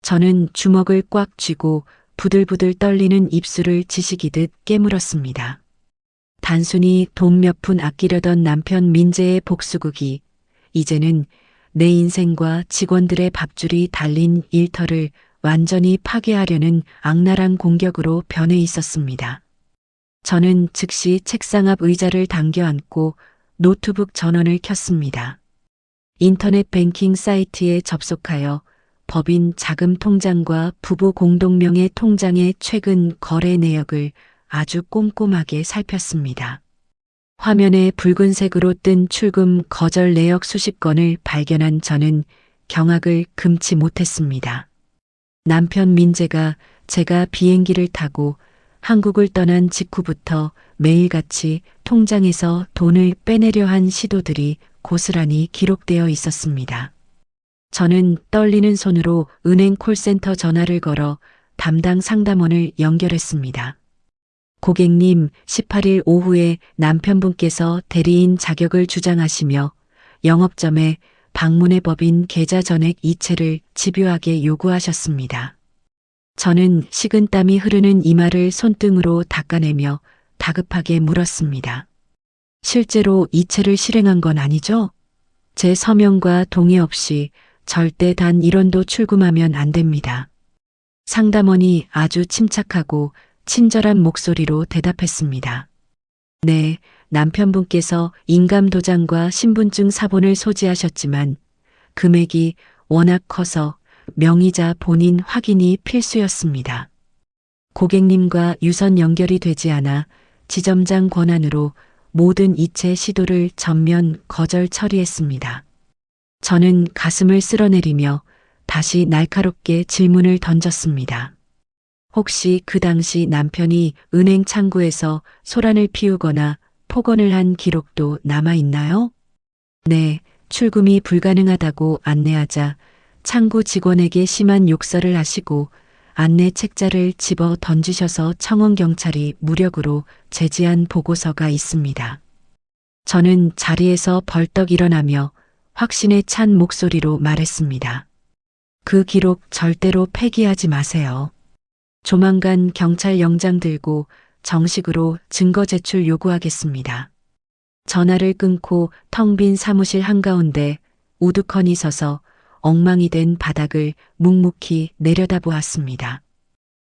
저는 주먹을 꽉 쥐고 부들부들 떨리는 입술을 지식이듯 깨물었습니다. 단순히 돈 몇 푼 아끼려던 남편 민재의 복수극이 이제는 내 인생과 직원들의 밥줄이 달린 일터를 완전히 파괴하려는 악랄한 공격으로 변해 있었습니다. 저는 즉시 책상 앞 의자를 당겨 앉고 노트북 전원을 켰습니다. 인터넷 뱅킹 사이트에 접속하여 법인 자금 통장과 부부 공동명의 통장의 최근 거래 내역을 아주 꼼꼼하게 살폈습니다. 화면에 붉은색으로 뜬 출금 거절 내역 수십 건을 발견한 저는 경악을 금치 못했습니다. 남편 민재가 제가 비행기를 타고 한국을 떠난 직후부터 매일같이 통장에서 돈을 빼내려 한 시도들이 고스란히 기록되어 있었습니다. 저는 떨리는 손으로 은행 콜센터 전화를 걸어 담당 상담원을 연결했습니다. 고객님, 18일 오후에 남편분께서 대리인 자격을 주장하시며 영업점에 방문해 법인 계좌 전액 이체를 집요하게 요구하셨습니다. 저는 식은땀이 흐르는 이마를 손등으로 닦아내며 다급하게 물었습니다. 실제로 이체를 실행한 건 아니죠? 제 서명과 동의 없이 절대 단 1원도 출금하면 안 됩니다. 상담원이 아주 침착하고 친절한 목소리로 대답했습니다. 네, 남편분께서 인감도장과 신분증 사본을 소지하셨지만 금액이 워낙 커서 명의자 본인 확인이 필수였습니다. 고객님과 유선 연결이 되지 않아 지점장 권한으로 모든 이체 시도를 전면 거절 처리했습니다. 저는 가슴을 쓸어내리며 다시 날카롭게 질문을 던졌습니다. 혹시 그 당시 남편이 은행 창구에서 소란을 피우거나 폭언을 한 기록도 남아있나요? 네, 출금이 불가능하다고 안내하자 창구 직원에게 심한 욕설을 하시고 안내 책자를 집어 던지셔서 청원경찰이 무력으로 제지한 보고서가 있습니다. 저는 자리에서 벌떡 일어나며 확신에 찬 목소리로 말했습니다. 그 기록 절대로 폐기하지 마세요. 조만간 경찰 영장 들고 정식으로 증거 제출 요구하겠습니다. 전화를 끊고 텅 빈 사무실 한가운데 우두커니 서서 엉망이 된 바닥을 묵묵히 내려다보았습니다.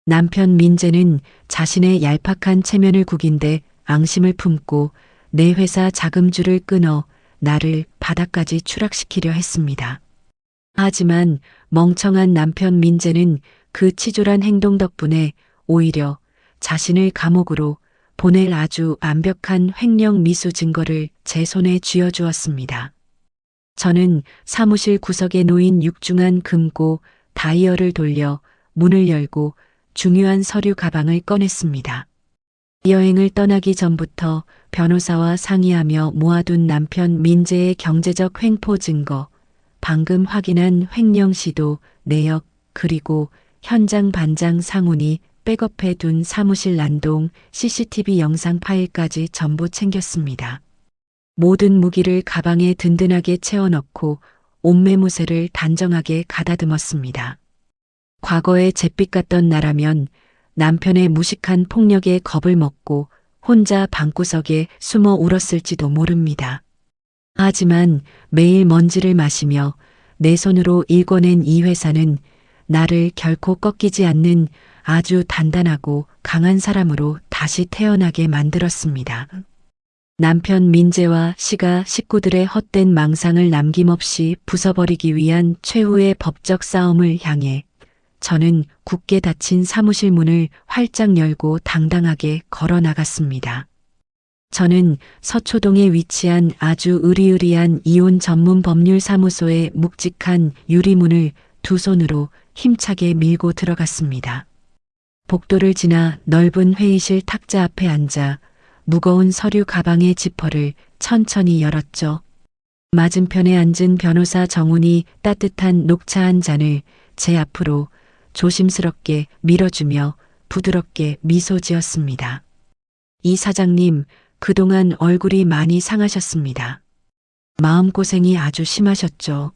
남편 민재는 자신의 얄팍한 체면을 구긴데 앙심을 품고 내 회사 자금줄을 끊어 나를 바닥까지 추락시키려 했습니다. 하지만 멍청한 남편 민재는 그 치졸한 행동 덕분에 오히려 자신을 감옥으로 보낼 아주 완벽한 횡령 미수 증거를 제 손에 쥐어주었습니다. 저는 사무실 구석에 놓인 육중한 금고 다이얼을 돌려 문을 열고 중요한 서류 가방을 꺼냈습니다. 여행을 떠나기 전부터 변호사와 상의하며 모아둔 남편 민재의 경제적 횡포 증거, 방금 확인한 횡령 시도, 내역, 그리고 현장 반장 상훈이 백업해 둔 사무실 난동 CCTV 영상 파일까지 전부 챙겼습니다. 모든 무기를 가방에 든든하게 채워넣고 옷매무새를 단정하게 가다듬었습니다. 과거에 잿빛 같던 나라면 남편의 무식한 폭력에 겁을 먹고 혼자 방구석에 숨어 울었을지도 모릅니다. 하지만 매일 먼지를 마시며 내 손으로 일궈낸 이 회사는 나를 결코 꺾이지 않는 아주 단단하고 강한 사람으로 다시 태어나게 만들었습니다. 남편 민재와 시가 식구들의 헛된 망상을 남김없이 부숴버리기 위한 최후의 법적 싸움을 향해 저는 굳게 닫힌 사무실 문을 활짝 열고 당당하게 걸어 나갔습니다. 저는 서초동에 위치한 아주 으리으리한 이혼 전문 법률 사무소의 묵직한 유리문을 두 손으로 힘차게 밀고 들어갔습니다. 복도를 지나 넓은 회의실 탁자 앞에 앉아 무거운 서류 가방의 지퍼를 천천히 열었죠. 맞은편에 앉은 변호사 정훈이 따뜻한 녹차 한 잔을 제 앞으로 조심스럽게 밀어주며 부드럽게 미소 지었습니다. 이 사장님, 그동안 얼굴이 많이 상하셨습니다. 마음고생이 아주 심하셨죠.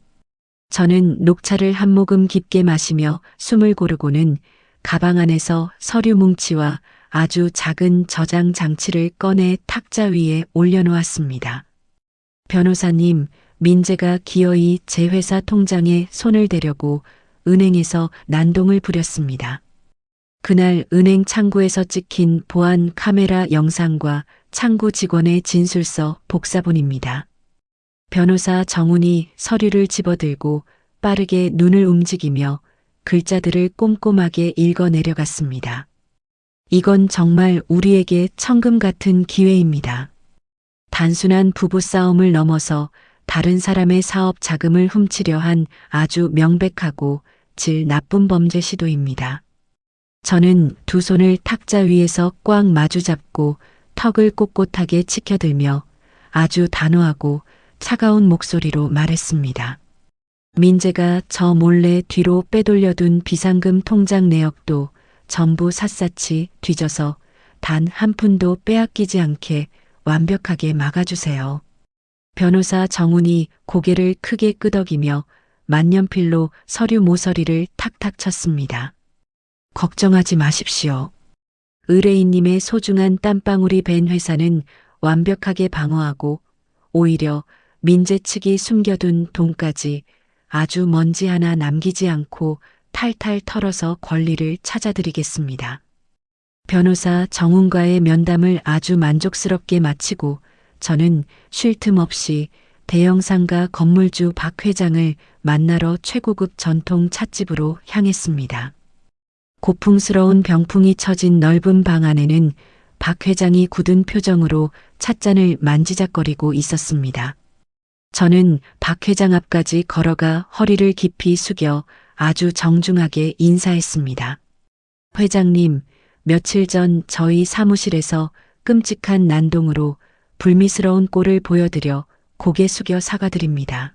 저는 녹차를 한 모금 깊게 마시며 숨을 고르고는 가방 안에서 서류 뭉치와 아주 작은 저장 장치를 꺼내 탁자 위에 올려놓았습니다. 변호사님, 민재가 기어이 제 회사 통장에 손을 대려고 은행에서 난동을 부렸습니다. 그날 은행 창구에서 찍힌 보안 카메라 영상과 창구 직원의 진술서 복사본입니다. 변호사 정훈이 서류를 집어들고 빠르게 눈을 움직이며 글자들을 꼼꼼하게 읽어 내려갔습니다. 이건 정말 우리에게 천금 같은 기회입니다. 단순한 부부싸움을 넘어서 다른 사람의 사업 자금을 훔치려 한 아주 명백하고 질 나쁜 범죄 시도입니다. 저는 두 손을 탁자 위에서 꽉 마주잡고 턱을 꼿꼿하게 치켜들며 아주 단호하고 차가운 목소리로 말했습니다. 민재가 저 몰래 뒤로 빼돌려둔 비상금 통장 내역도 전부 샅샅이 뒤져서 단 한 푼도 빼앗기지 않게 완벽하게 막아주세요. 변호사 정훈이 고개를 크게 끄덕이며 만년필로 서류 모서리를 탁탁 쳤습니다. 걱정하지 마십시오. 의뢰인님의 소중한 땀방울이 밴 회사는 완벽하게 방어하고 오히려 민재 측이 숨겨둔 돈까지 아주 먼지 하나 남기지 않고 탈탈 털어서 권리를 찾아드리겠습니다. 변호사 정훈과의 면담을 아주 만족스럽게 마치고 저는 쉴 틈 없이 대형상가 건물주 박 회장을 만나러 최고급 전통 찻집으로 향했습니다. 고풍스러운 병풍이 쳐진 넓은 방 안에는 박 회장이 굳은 표정으로 찻잔을 만지작거리고 있었습니다. 저는 박 회장 앞까지 걸어가 허리를 깊이 숙여 아주 정중하게 인사했습니다. 회장님, 며칠 전 저희 사무실에서 끔찍한 난동으로 불미스러운 꼴을 보여드려 고개 숙여 사과드립니다.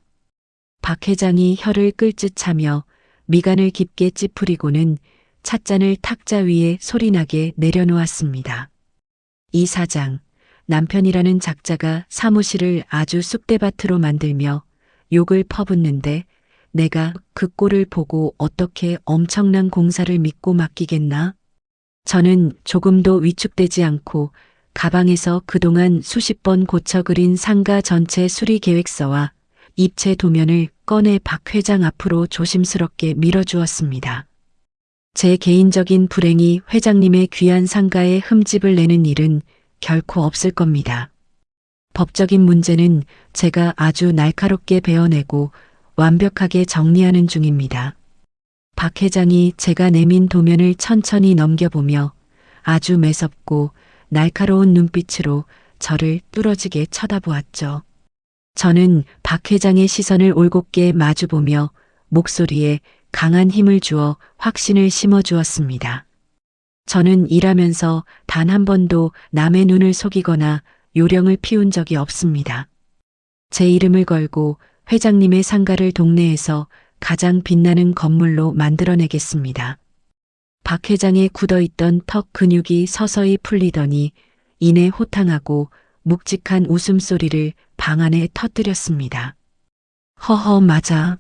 박 회장이 혀를 끌짓 차며 미간을 깊게 찌푸리고는 찻잔을 탁자 위에 소리나게 내려놓았습니다. 이 사장, 남편이라는 작자가 사무실을 아주 쑥대밭으로 만들며 욕을 퍼붓는데 내가 그 꼴을 보고 어떻게 엄청난 공사를 믿고 맡기겠나? 저는 조금도 위축되지 않고 가방에서 그동안 수십 번 고쳐 그린 상가 전체 수리 계획서와 입체 도면을 꺼내 박 회장 앞으로 조심스럽게 밀어주었습니다. 제 개인적인 불행이 회장님의 귀한 상가에 흠집을 내는 일은 결코 없을 겁니다. 법적인 문제는 제가 아주 날카롭게 베어내고 완벽하게 정리하는 중입니다. 박 회장이 제가 내민 도면을 천천히 넘겨보며 아주 매섭고 날카로운 눈빛으로 저를 뚫어지게 쳐다보았죠. 저는 박 회장의 시선을 올곧게 마주보며 목소리에 강한 힘을 주어 확신을 심어주었습니다. 저는 일하면서 단 한 번도 남의 눈을 속이거나 요령을 피운 적이 없습니다. 제 이름을 걸고 회장님의 상가를 동네에서 가장 빛나는 건물로 만들어내겠습니다. 박 회장의 굳어있던 턱 근육이 서서히 풀리더니 이내 호탕하고 묵직한 웃음소리를 방 안에 터뜨렸습니다. 허허 맞아.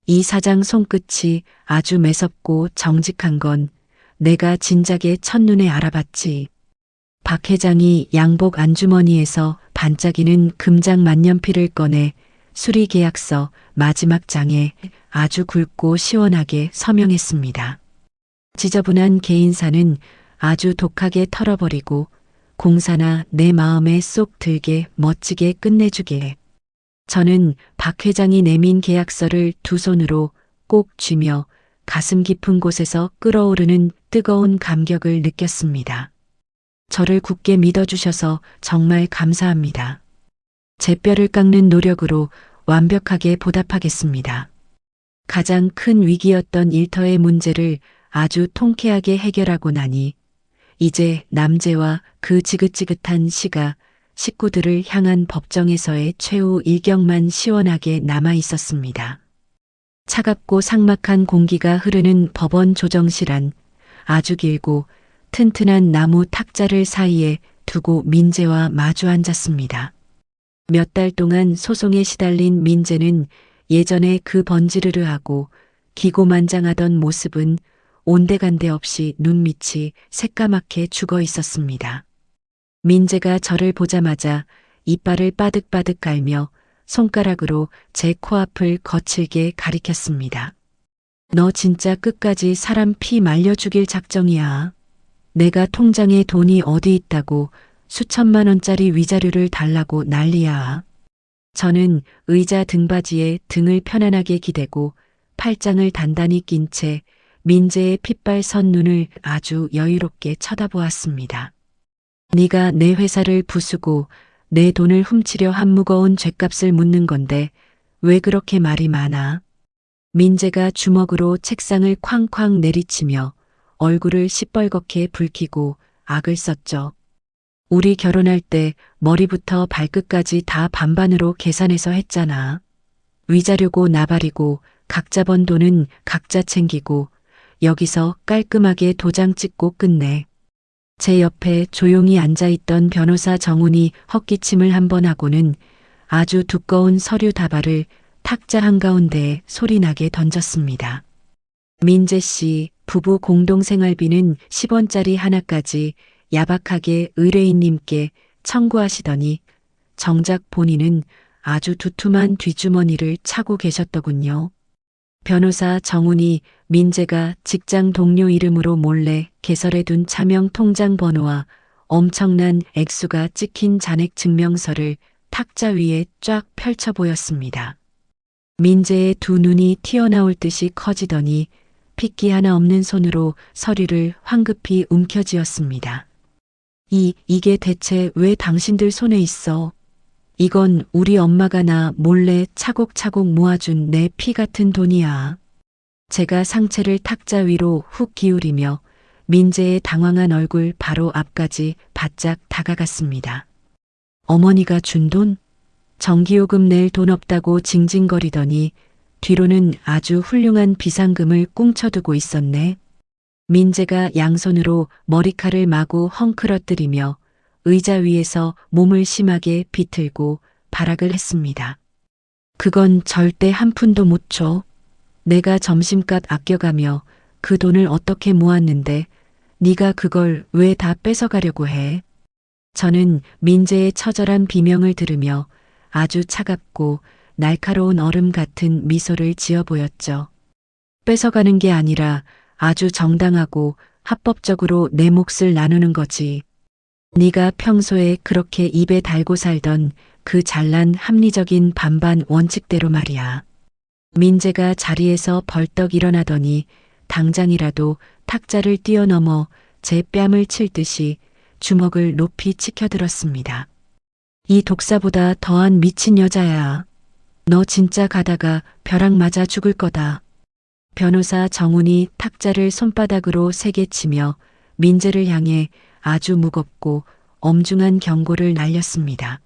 이 사장 손끝이 아주 매섭고 정직한 건 내가 진작에 첫눈에 알아봤지. 박 회장이 양복 안주머니에서 반짝이는 금장 만년필을 꺼내 수리계약서 마지막 장에 아주 굵고 시원하게 서명했습니다. 지저분한 개인사는 아주 독하게 털어버리고 공사나 내 마음에 쏙 들게 멋지게 끝내주게. 저는 박 회장이 내민 계약서를 두 손으로 꼭 쥐며 가슴 깊은 곳에서 끓어오르는 뜨거운 감격을 느꼈습니다. 저를 굳게 믿어주셔서 정말 감사합니다. 제 뼈를 깎는 노력으로 완벽하게 보답하겠습니다. 가장 큰 위기였던 일터의 문제를 아주 통쾌하게 해결하고 나니 이제 남재와 그 지긋지긋한 시가 식구들을 향한 법정에서의 최후 일격만 시원하게 남아 있었습니다. 차갑고 삭막한 공기가 흐르는 법원 조정실 안 아주 길고 튼튼한 나무 탁자를 사이에 두고 민재와 마주 앉았습니다. 몇 달 동안 소송에 시달린 민재는 예전에 그 번지르르하고 기고만장하던 모습은 온데간데 없이 눈밑이 새까맣게 죽어 있었습니다. 민재가 저를 보자마자 이빨을 빠득빠득 갈며 손가락으로 제 코앞을 거칠게 가리켰습니다. 너 진짜 끝까지 사람 피 말려 죽일 작정이야. 내가 통장에 돈이 어디 있다고 수천만 원짜리 위자료를 달라고 난리야. 저는 의자 등받이에 등을 편안하게 기대고 팔짱을 단단히 낀 채 민재의 핏발 선 눈을 아주 여유롭게 쳐다보았습니다. 네가 내 회사를 부수고 내 돈을 훔치려 한 무거운 죗값을 묻는 건데 왜 그렇게 말이 많아? 민재가 주먹으로 책상을 쾅쾅 내리치며 얼굴을 시뻘겋게 붉히고 악을 썼죠. 우리 결혼할 때 머리부터 발끝까지 다 반반으로 계산해서 했잖아. 위자료고 나발이고 각자 번 돈은 각자 챙기고 여기서 깔끔하게 도장 찍고 끝내. 제 옆에 조용히 앉아있던 변호사 정훈이 헛기침을 한 번 하고는 아주 두꺼운 서류 다발을 탁자 한가운데에 소리나게 던졌습니다. 민재 씨, 부부 공동생활비는 10원짜리 하나까지 야박하게 의뢰인님께 청구하시더니 정작 본인은 아주 두툼한 뒷주머니를 차고 계셨더군요. 변호사 정훈이 민재가 직장 동료 이름으로 몰래 개설해둔 차명 통장 번호와 엄청난 액수가 찍힌 잔액 증명서를 탁자 위에 쫙 펼쳐 보였습니다. 민재의 두 눈이 튀어나올 듯이 커지더니 핏기 하나 없는 손으로 서류를 황급히 움켜쥐었습니다. 이게 대체 왜 당신들 손에 있어? 이건 우리 엄마가 나 몰래 차곡차곡 모아준 내 피 같은 돈이야. 제가 상체를 탁자 위로 훅 기울이며 민재의 당황한 얼굴 바로 앞까지 바짝 다가갔습니다. 어머니가 준 돈? 전기요금 낼 돈 없다고 징징거리더니 뒤로는 아주 훌륭한 비상금을 꽁쳐두고 있었네. 민재가 양손으로 머리칼을 마구 헝클어뜨리며 의자 위에서 몸을 심하게 비틀고 발악을 했습니다. 그건 절대 한 푼도 못 줘. 내가 점심값 아껴가며 그 돈을 어떻게 모았는데 네가 그걸 왜 다 뺏어가려고 해? 저는 민재의 처절한 비명을 들으며 아주 차갑고 날카로운 얼음 같은 미소를 지어 보였죠. 뺏어가는 게 아니라 아주 정당하고 합법적으로 내 몫을 나누는 거지. 네가 평소에 그렇게 입에 달고 살던 그 잘난 합리적인 반반 원칙대로 말이야. 민재가 자리에서 벌떡 일어나더니 당장이라도 탁자를 뛰어넘어 제 뺨을 칠 듯이 주먹을 높이 치켜들었습니다. 이 독사보다 더한 미친 여자야. 너 진짜 가다가 벼락 맞아 죽을 거다. 변호사 정훈이 탁자를 손바닥으로 세게 치며 민재를 향해 아주 무겁고 엄중한 경고를 날렸습니다.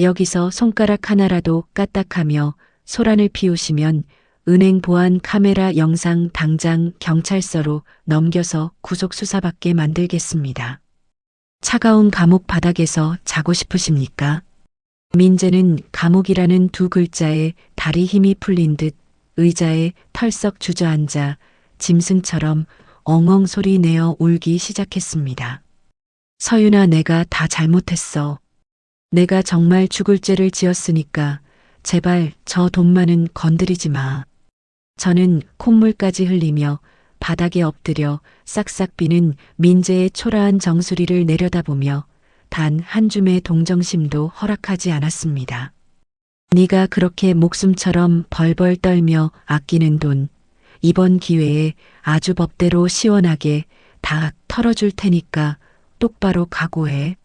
여기서 손가락 하나라도 까딱하며 소란을 피우시면 은행 보안 카메라 영상 당장 경찰서로 넘겨서 구속 수사받게 만들겠습니다. 차가운 감옥 바닥에서 자고 싶으십니까? 민재는 감옥이라는 두 글자에 다리 힘이 풀린 듯 의자에 털썩 주저앉아 짐승처럼 엉엉 소리 내어 울기 시작했습니다. 서윤아, 내가 다 잘못했어. 내가 정말 죽을 죄를 지었으니까 제발 저 돈만은 건드리지 마. 저는 콧물까지 흘리며 바닥에 엎드려 싹싹 비는 민재의 초라한 정수리를 내려다보며 단 한 줌의 동정심도 허락하지 않았습니다. 네가 그렇게 목숨처럼 벌벌 떨며 아끼는 돈, 이번 기회에 아주 법대로 시원하게 다 털어줄 테니까 똑바로 각오해.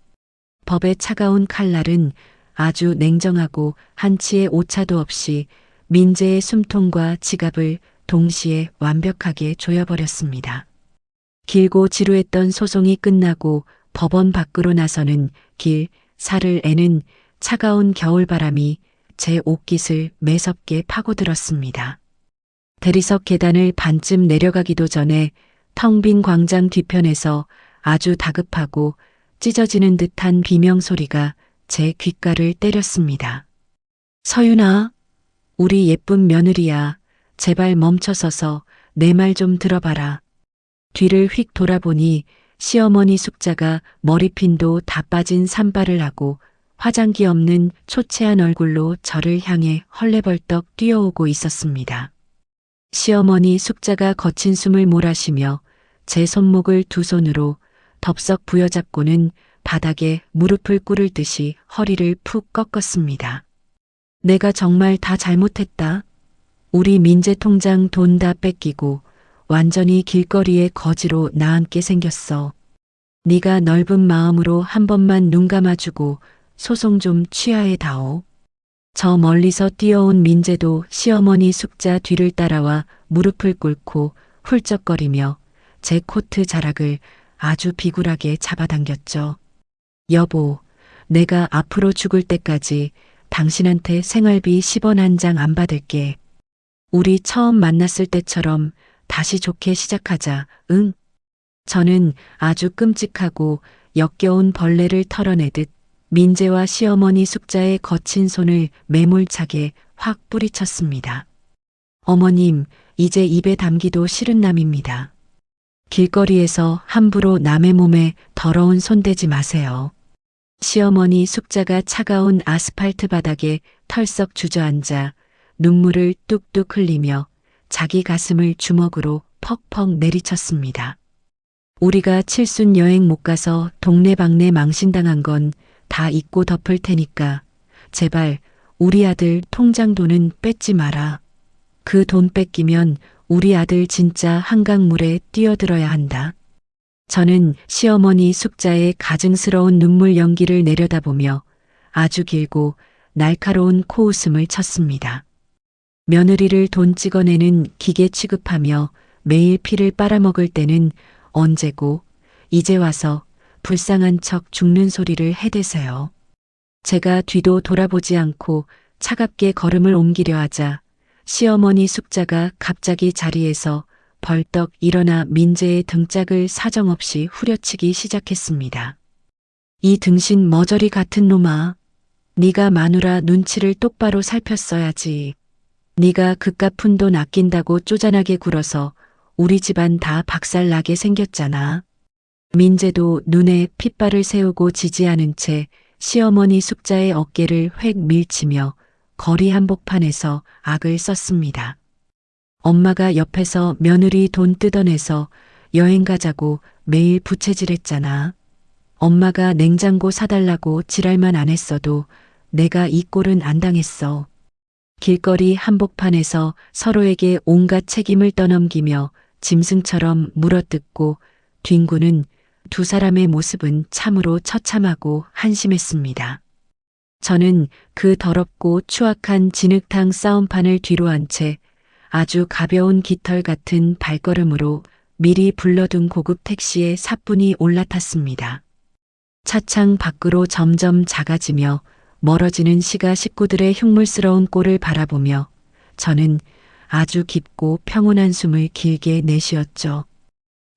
법의 차가운 칼날은 아주 냉정하고 한치의 오차도 없이 민재의 숨통과 지갑을 동시에 완벽하게 조여버렸습니다. 길고 지루했던 소송이 끝나고 법원 밖으로 나서는 길, 살을 애는 차가운 겨울바람이 제 옷깃을 매섭게 파고들었습니다. 대리석 계단을 반쯤 내려가기도 전에 텅 빈 광장 뒤편에서 아주 다급하고 찢어지는 듯한 비명소리가 제 귓가를 때렸습니다. 서윤아, 우리 예쁜 며느리야. 제발 멈춰서서 내 말 좀 들어봐라. 뒤를 휙 돌아보니 시어머니 숙자가 머리핀도 다 빠진 산발을 하고 화장기 없는 초췌한 얼굴로 저를 향해 헐레벌떡 뛰어오고 있었습니다. 시어머니 숙자가 거친 숨을 몰아쉬며 제 손목을 두 손으로 덥석 부여잡고는 바닥에 무릎을 꿇을 듯이 허리를 푹 꺾었습니다. 내가 정말 다 잘못했다. 우리 민재 통장 돈 다 뺏기고 완전히 길거리에 거지로 나앉게 생겼어. 네가 넓은 마음으로 한 번만 눈 감아주고 소송 좀 취하해 다오. 저 멀리서 뛰어온 민재도 시어머니 숙자 뒤를 따라와 무릎을 꿇고 훌쩍거리며 제 코트 자락을 아주 비굴하게 잡아당겼죠. 여보, 내가 앞으로 죽을 때까지 당신한테 생활비 10원 한 장 안 받을게. 우리 처음 만났을 때처럼 다시 좋게 시작하자, 응? 저는 아주 끔찍하고 역겨운 벌레를 털어내듯 민재와 시어머니 숙자의 거친 손을 매몰차게 확 뿌리쳤습니다. 어머님, 이제 입에 담기도 싫은 남입니다. 길거리에서 함부로 남의 몸에 더러운 손 대지 마세요. 시어머니 숙자가 차가운 아스팔트 바닥에 털썩 주저앉아 눈물을 뚝뚝 흘리며 자기 가슴을 주먹으로 퍽퍽 내리쳤습니다. 우리가 칠순 여행 못 가서 동네방네 망신당한 건 다 잊고 덮을 테니까 제발 우리 아들 통장 돈은 뺏지 마라. 그 돈 뺏기면 우리 아들 진짜 한강물에 뛰어들어야 한다. 저는 시어머니 숙자의 가증스러운 눈물 연기를 내려다보며 아주 길고 날카로운 코웃음을 쳤습니다. 며느리를 돈 찍어내는 기계 취급하며 매일 피를 빨아먹을 때는 언제고 이제 와서 불쌍한 척 죽는 소리를 해대세요. 제가 뒤도 돌아보지 않고 차갑게 걸음을 옮기려 하자 시어머니 숙자가 갑자기 자리에서 벌떡 일어나 민재의 등짝을 사정없이 후려치기 시작했습니다. 이 등신 머저리 같은 놈아. 네가 마누라 눈치를 똑바로 살폈어야지. 네가 그깟 푼 돈 아낀다고 쪼잔하게 굴어서 우리 집안 다 박살나게 생겼잖아. 민재도 눈에 핏발을 세우고 지지하는 채 시어머니 숙자의 어깨를 획 밀치며 거리 한복판에서 악을 썼습니다. 엄마가 옆에서 며느리 돈 뜯어내서 여행 가자고 매일 부채질했잖아. 엄마가 냉장고 사달라고 지랄만 안 했어도 내가 이 꼴은 안 당했어. 길거리 한복판에서 서로에게 온갖 책임을 떠넘기며 짐승처럼 물어뜯고 뒹구는 두 사람의 모습은 참으로 처참하고 한심했습니다. 저는 그 더럽고 추악한 진흙탕 싸움판을 뒤로 한 채 아주 가벼운 깃털 같은 발걸음으로 미리 불러둔 고급 택시에 사뿐히 올라탔습니다. 차창 밖으로 점점 작아지며 멀어지는 시가 식구들의 흉물스러운 꼴을 바라보며 저는 아주 깊고 평온한 숨을 길게 내쉬었죠.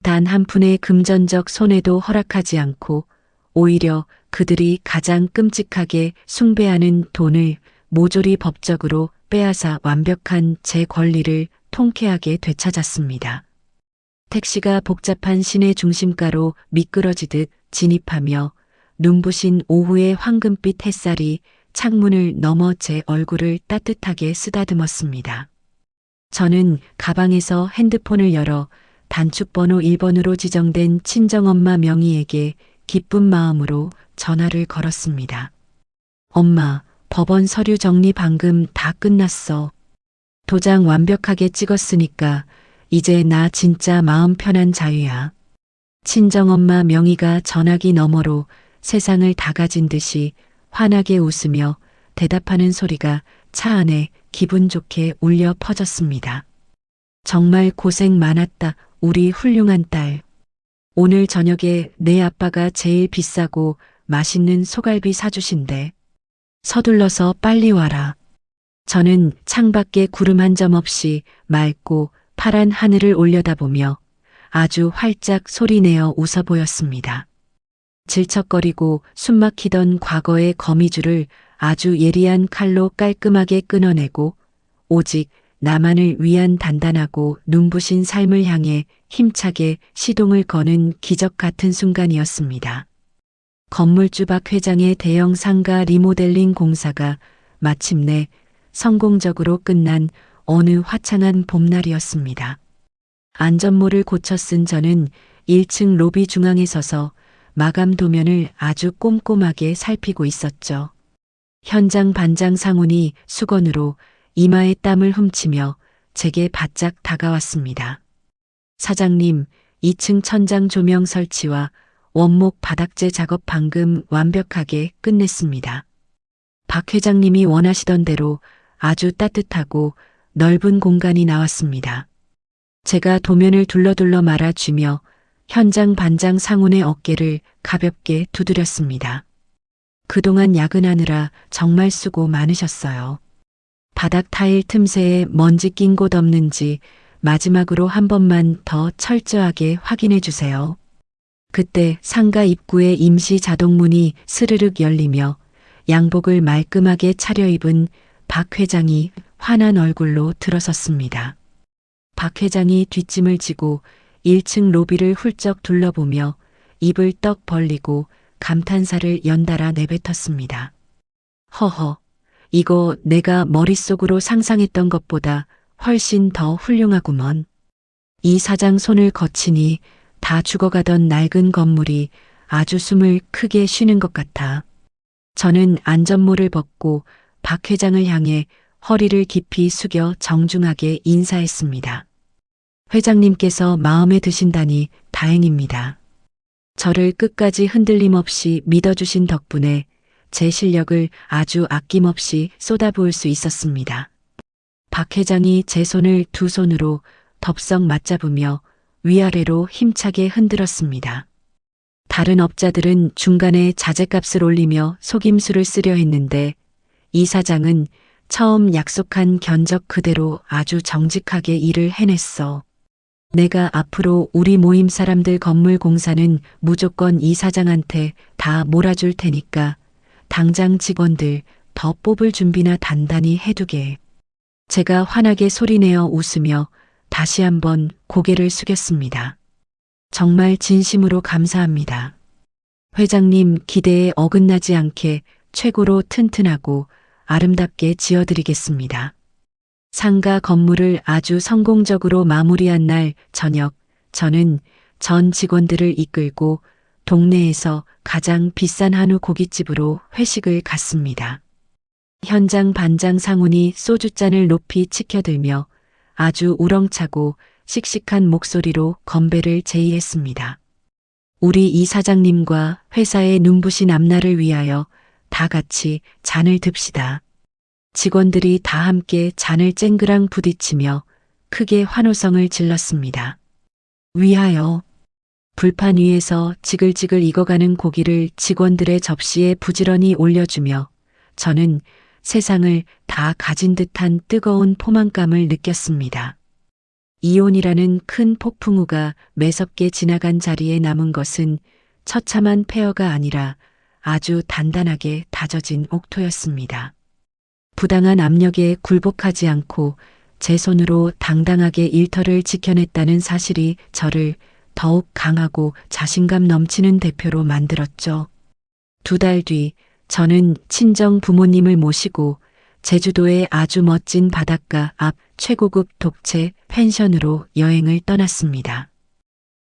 단 한 푼의 금전적 손해도 허락하지 않고 오히려 그들이 가장 끔찍하게 숭배하는 돈을 모조리 법적으로 빼앗아 완벽한 제 권리를 통쾌하게 되찾았습니다. 택시가 복잡한 시내 중심가로 미끄러지듯 진입하며 눈부신 오후의 황금빛 햇살이 창문을 넘어 제 얼굴을 따뜻하게 쓰다듬었습니다. 저는 가방에서 핸드폰을 열어 단축번호 1번으로 지정된 친정엄마 명의에게 기쁜 마음으로 전화를 걸었습니다. 엄마, 법원 서류 정리 방금 다 끝났어. 도장 완벽하게 찍었으니까 이제 나 진짜 마음 편한 자유야. 친정엄마 명의가 전화기 너머로 세상을 다 가진 듯이 환하게 웃으며 대답하는 소리가 차 안에 기분 좋게 울려 퍼졌습니다. 정말 고생 많았다, 우리 훌륭한 딸. 오늘 저녁에 내 아빠가 제일 비싸고 맛있는 소갈비 사주신대. 서둘러서 빨리 와라. 저는 창밖에 구름 한 점 없이 맑고 파란 하늘을 올려다보며 아주 활짝 소리내어 웃어 보였습니다. 질척거리고 숨막히던 과거의 거미줄을 아주 예리한 칼로 깔끔하게 끊어내고 오직 나만을 위한 단단하고 눈부신 삶을 향해 힘차게 시동을 거는 기적 같은 순간이었습니다. 건물주박 회장의 대형 상가 리모델링 공사가 마침내 성공적으로 끝난 어느 화창한 봄날이었습니다. 안전모를 고쳐 쓴 저는 1층 로비 중앙에 서서 마감 도면을 아주 꼼꼼하게 살피고 있었죠. 현장 반장 상훈이 수건으로 이마에 땀을 훔치며 제게 바짝 다가왔습니다. 사장님, 2층 천장 조명 설치와 원목 바닥재 작업 방금 완벽하게 끝냈습니다. 박 회장님이 원하시던 대로 아주 따뜻하고 넓은 공간이 나왔습니다. 제가 도면을 둘러둘러 말아주며 현장 반장 상훈의 어깨를 가볍게 두드렸습니다. 그동안 야근하느라 정말 수고 많으셨어요. 바닥 타일 틈새에 먼지 낀 곳 없는지 마지막으로 한 번만 더 철저하게 확인해 주세요. 그때 상가 입구의 임시 자동문이 스르륵 열리며 양복을 말끔하게 차려입은 박 회장이 환한 얼굴로 들어섰습니다. 박 회장이 뒷짐을 지고 1층 로비를 훌쩍 둘러보며 입을 떡 벌리고 감탄사를 연달아 내뱉었습니다. 허허, 이거 내가 머릿속으로 상상했던 것보다 훨씬 더 훌륭하구먼. 이 사장 손을 거치니 다 죽어가던 낡은 건물이 아주 숨을 크게 쉬는 것 같아. 저는 안전모를 벗고 박 회장을 향해 허리를 깊이 숙여 정중하게 인사했습니다. 회장님께서 마음에 드신다니 다행입니다. 저를 끝까지 흔들림 없이 믿어주신 덕분에 제 실력을 아주 아낌없이 쏟아부을 수 있었습니다. 박 회장이 제 손을 두 손으로 덥석 맞잡으며 위아래로 힘차게 흔들었습니다. 다른 업자들은 중간에 자재값을 올리며 속임수를 쓰려 했는데 이 사장은 처음 약속한 견적 그대로 아주 정직하게 일을 해냈어. 내가 앞으로 우리 모임 사람들 건물 공사는 무조건 이 사장한테 다 몰아줄 테니까 당장 직원들 더 뽑을 준비나 단단히 해두게. 제가 환하게 소리내어 웃으며 다시 한번 고개를 숙였습니다. 정말 진심으로 감사합니다. 회장님 기대에 어긋나지 않게 최고로 튼튼하고 아름답게 지어드리겠습니다. 상가 건물을 아주 성공적으로 마무리한 날 저녁, 저는 전 직원들을 이끌고 동네에서 가장 비싼 한우 고깃집으로 회식을 갔습니다. 현장 반장 상훈이 소주잔을 높이 치켜들며 아주 우렁차고 씩씩한 목소리로 건배를 제의했습니다. 우리 이 사장님과 회사의 눈부신 앞날을 위하여 다 같이 잔을 듭시다. 직원들이 다 함께 잔을 쨍그랑 부딪히며 크게 환호성을 질렀습니다. 위하여. 불판 위에서 지글지글 익어가는 고기를 직원들의 접시에 부지런히 올려주며 저는 세상을 다 가진 듯한 뜨거운 포만감을 느꼈습니다. 이온이라는 큰 폭풍우가 매섭게 지나간 자리에 남은 것은 처참한 폐허가 아니라 아주 단단하게 다져진 옥토였습니다. 부당한 압력에 굴복하지 않고 제 손으로 당당하게 일터를 지켜냈다는 사실이 저를 더욱 강하고 자신감 넘치는 대표로 만들었죠. 2달 뒤 저는 친정 부모님을 모시고 제주도의 아주 멋진 바닷가 앞 최고급 독채 펜션으로 여행을 떠났습니다.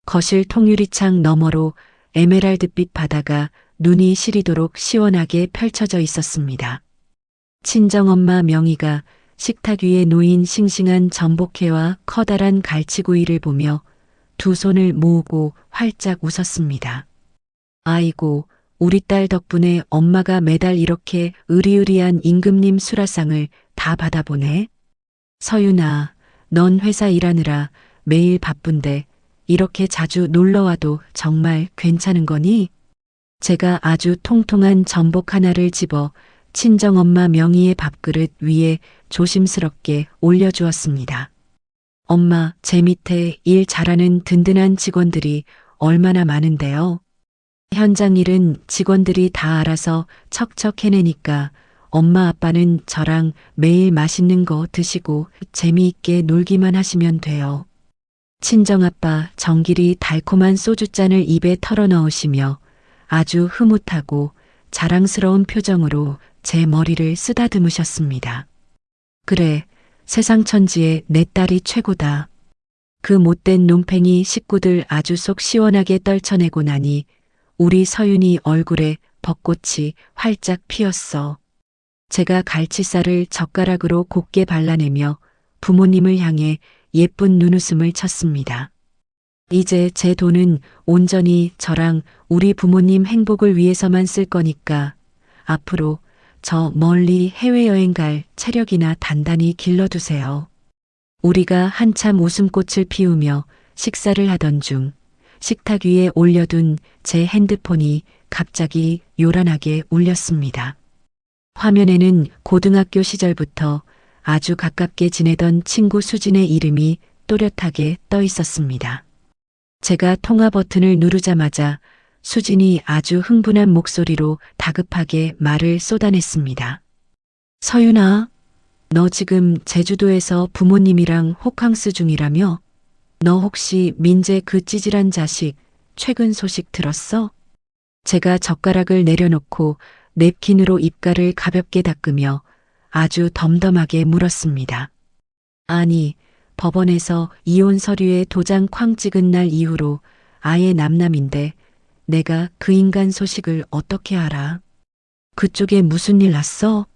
거실 통유리창 너머로 에메랄드빛 바다가 눈이 시리도록 시원하게 펼쳐져 있었습니다. 친정엄마 명희가 식탁 위에 놓인 싱싱한 전복회와 커다란 갈치구이를 보며 두 손을 모으고 활짝 웃었습니다. 아이고, 우리 딸 덕분에 엄마가 매달 이렇게 으리으리한 임금님 수라상을 다 받아보네. 서윤아, 넌 회사 일하느라 매일 바쁜데 이렇게 자주 놀러와도 정말 괜찮은 거니? 제가 아주 통통한 전복 하나를 집어 친정엄마 명희의 밥그릇 위에 조심스럽게 올려주었습니다. 엄마, 제 밑에 일 잘하는 든든한 직원들이 얼마나 많은데요. 현장 일은 직원들이 다 알아서 척척 해내니까 엄마 아빠는 저랑 매일 맛있는 거 드시고 재미있게 놀기만 하시면 돼요. 친정아빠 정길이 달콤한 소주잔을 입에 털어넣으시며 아주 흐뭇하고 자랑스러운 표정으로 제 머리를 쓰다듬으셨습니다. 그래, 세상 천지에 내 딸이 최고다. 그 못된 놈팽이 식구들 아주 속 시원하게 떨쳐내고 나니 우리 서윤이 얼굴에 벚꽃이 활짝 피었어. 제가 갈치살을 젓가락으로 곱게 발라내며 부모님을 향해 예쁜 눈웃음을 쳤습니다. 이제 제 돈은 온전히 저랑 우리 부모님 행복을 위해서만 쓸 거니까 앞으로 저 멀리 해외여행 갈 체력이나 단단히 길러두세요. 우리가 한참 웃음꽃을 피우며 식사를 하던 중 식탁 위에 올려둔 제 핸드폰이 갑자기 요란하게 울렸습니다. 화면에는 고등학교 시절부터 아주 가깝게 지내던 친구 수진의 이름이 또렷하게 떠 있었습니다. 제가 통화 버튼을 누르자마자 수진이 아주 흥분한 목소리로 다급하게 말을 쏟아냈습니다. 서윤아, 너 지금 제주도에서 부모님이랑 호캉스 중이라며? 너 혹시 민재 그 찌질한 자식 최근 소식 들었어? 제가 젓가락을 내려놓고 냅킨으로 입가를 가볍게 닦으며 아주 덤덤하게 물었습니다. 아니, 법원에서 이혼 서류에 도장 쾅 찍은 날 이후로 아예 남남인데 내가 그 인간 소식을 어떻게 알아? 그쪽에 무슨 일 났어?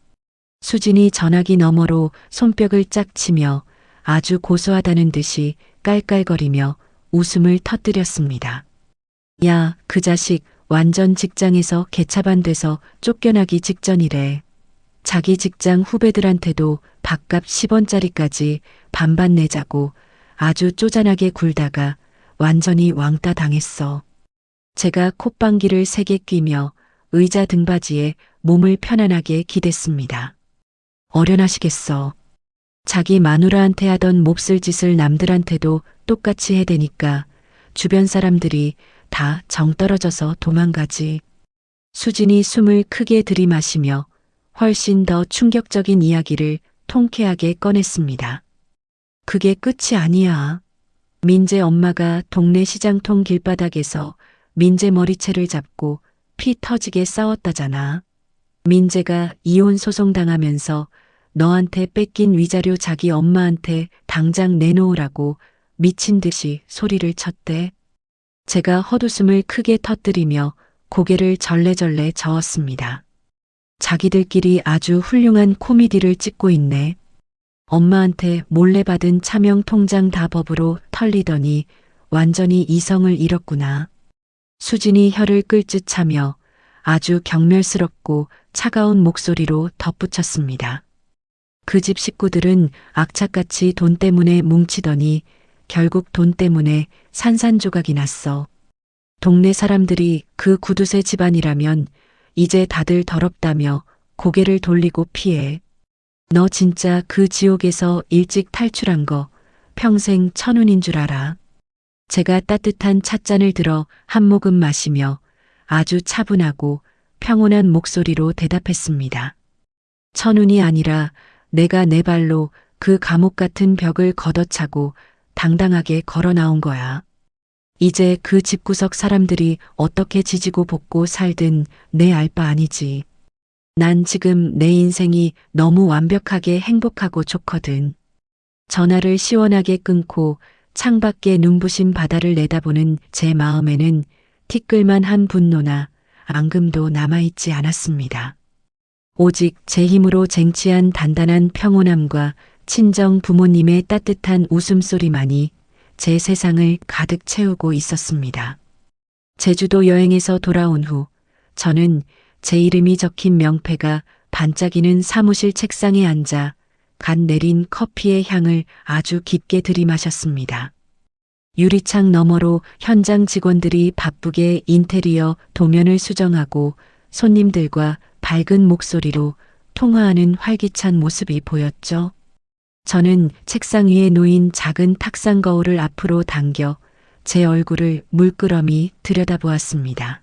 수진이 전화기 너머로 손뼉을 짝 치며 아주 고소하다는 듯이 깔깔거리며 웃음을 터뜨렸습니다. 야, 그 자식 완전 직장에서 개차반 돼서 쫓겨나기 직전이래. 자기 직장 후배들한테도 밥값 10원짜리까지 반반 내자고 아주 쪼잔하게 굴다가 완전히 왕따 당했어. 제가 콧방귀를 세게 뀌며 의자 등받이에 몸을 편안하게 기댔습니다. 어련하시겠어. 자기 마누라한테 하던 몹쓸 짓을 남들한테도 똑같이 해대니까 주변 사람들이 다 정 떨어져서 도망가지. 수진이 숨을 크게 들이마시며 훨씬 더 충격적인 이야기를 통쾌하게 꺼냈습니다. 그게 끝이 아니야. 민재 엄마가 동네 시장통 길바닥에서 민재 머리채를 잡고 피 터지게 싸웠다잖아. 민재가 이혼 소송 당하면서 너한테 뺏긴 위자료 자기 엄마한테 당장 내놓으라고 미친 듯이 소리를 쳤대. 제가 헛웃음을 크게 터뜨리며 고개를 절레절레 저었습니다. 자기들끼리 아주 훌륭한 코미디를 찍고 있네. 엄마한테 몰래 받은 차명 통장 다 법으로 털리더니 완전히 이성을 잃었구나. 수진이 혀를 끌듯 차며 아주 경멸스럽고 차가운 목소리로 덧붙였습니다. 그 집 식구들은 악착같이 돈 때문에 뭉치더니 결국 돈 때문에 산산조각이 났어. 동네 사람들이 그 구두쇠 집안이라면 이제 다들 더럽다며 고개를 돌리고 피해. 너 진짜 그 지옥에서 일찍 탈출한 거 평생 천운인 줄 알아. 제가 따뜻한 찻잔을 들어 한 모금 마시며 아주 차분하고 평온한 목소리로 대답했습니다. 천운이 아니라 내가 내 발로 그 감옥 같은 벽을 걷어차고 당당하게 걸어 나온 거야. 이제 그 집구석 사람들이 어떻게 지지고 볶고 살든 내 알 바 아니지. 난 지금 내 인생이 너무 완벽하게 행복하고 좋거든. 전화를 시원하게 끊고 창밖에 눈부신 바다를 내다보는 제 마음에는 티끌만한 분노나 앙금도 남아있지 않았습니다. 오직 제 힘으로 쟁취한 단단한 평온함과 친정 부모님의 따뜻한 웃음소리만이 제 세상을 가득 채우고 있었습니다. 제주도 여행에서 돌아온 후 저는 제 이름이 적힌 명패가 반짝이는 사무실 책상에 앉아 갓 내린 커피의 향을 아주 깊게 들이마셨습니다. 유리창 너머로 현장 직원들이 바쁘게 인테리어 도면을 수정하고 손님들과 밝은 목소리로 통화하는 활기찬 모습이 보였죠. 저는 책상 위에 놓인 작은 탁상 거울을 앞으로 당겨 제 얼굴을 물끄러미 들여다보았습니다.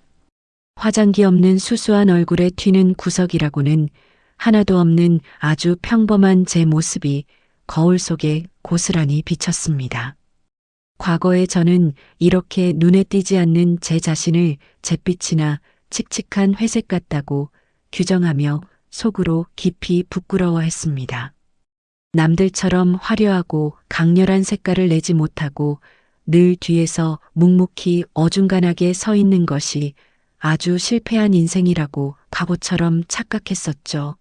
화장기 없는 수수한 얼굴에 튀는 구석이라고는 하나도 없는 아주 평범한 제 모습이 거울 속에 고스란히 비쳤습니다. 과거에 저는 이렇게 눈에 띄지 않는 제 자신을 잿빛이나 칙칙한 회색 같다고 규정하며 속으로 깊이 부끄러워했습니다. 남들처럼 화려하고 강렬한 색깔을 내지 못하고 늘 뒤에서 묵묵히 어중간하게 서 있는 것이 아주 실패한 인생이라고 바보처럼 착각했었죠.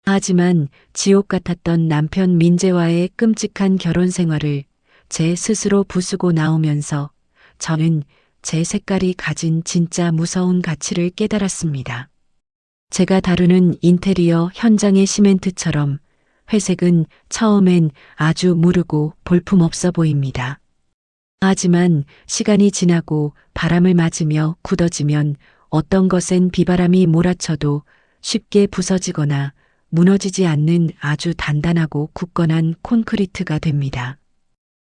하지만 지옥 같았던 남편 민재와의 끔찍한 결혼 생활을 제 스스로 부수고 나오면서 저는 제 색깔이 가진 진짜 무서운 가치를 깨달았습니다. 제가 다루는 인테리어 현장의 시멘트처럼 회색은 처음엔 아주 무르고 볼품없어 보입니다. 하지만 시간이 지나고 바람을 맞으며 굳어지면 어떤 것엔 비바람이 몰아쳐도 쉽게 부서지거나 무너지지 않는 아주 단단하고 굳건한 콘크리트가 됩니다.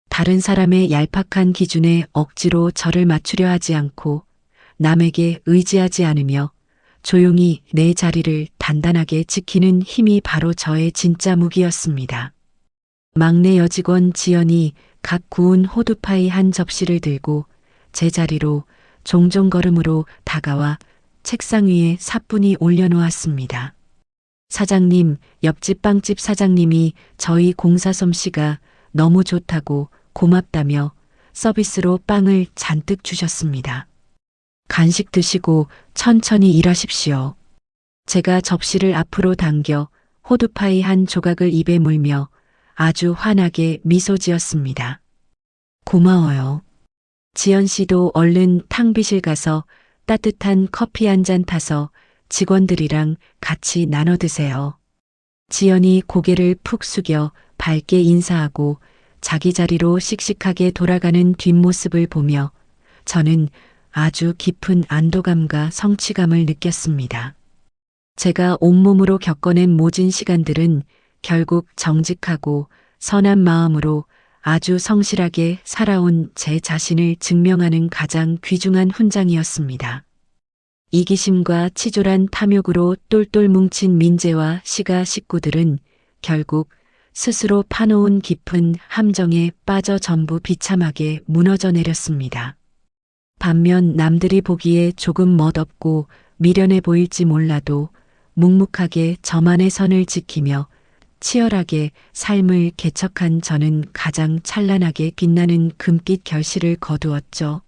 다른 사람의 얄팍한 기준에 억지로 저를 맞추려 하지 않고 남에게 의지하지 않으며 조용히 내 자리를 단단하게 지키는 힘이 바로 저의 진짜 무기였습니다. 막내 여직원 지연이 갓 구운 호두파이 한 접시를 들고 제 자리로 종종 걸음으로 다가와 책상 위에 사뿐히 올려놓았습니다. 사장님, 옆집 빵집 사장님이 저희 공사 솜씨가 너무 좋다고 고맙다며 서비스로 빵을 잔뜩 주셨습니다. 간식 드시고 천천히 일하십시오. 제가 접시를 앞으로 당겨 호두파이 한 조각을 입에 물며 아주 환하게 미소 지었습니다. 고마워요. 지연 씨도 얼른 탕비실 가서 따뜻한 커피 한 잔 타서 직원들이랑 같이 나눠 드세요. 지연이 고개를 푹 숙여 밝게 인사하고 자기 자리로 씩씩하게 돌아가는 뒷모습을 보며 저는 아주 깊은 안도감과 성취감을 느꼈습니다. 제가 온몸으로 겪어낸 모진 시간들은 결국 정직하고 선한 마음으로 아주 성실하게 살아온 제 자신을 증명하는 가장 귀중한 훈장이었습니다. 이기심과 치졸한 탐욕으로 똘똘 뭉친 민재와 시가 식구들은 결국 스스로 파놓은 깊은 함정에 빠져 전부 비참하게 무너져 내렸습니다. 반면 남들이 보기에 조금 멋없고 미련해 보일지 몰라도 묵묵하게 저만의 선을 지키며 치열하게 삶을 개척한 저는 가장 찬란하게 빛나는 금빛 결실을 거두었죠.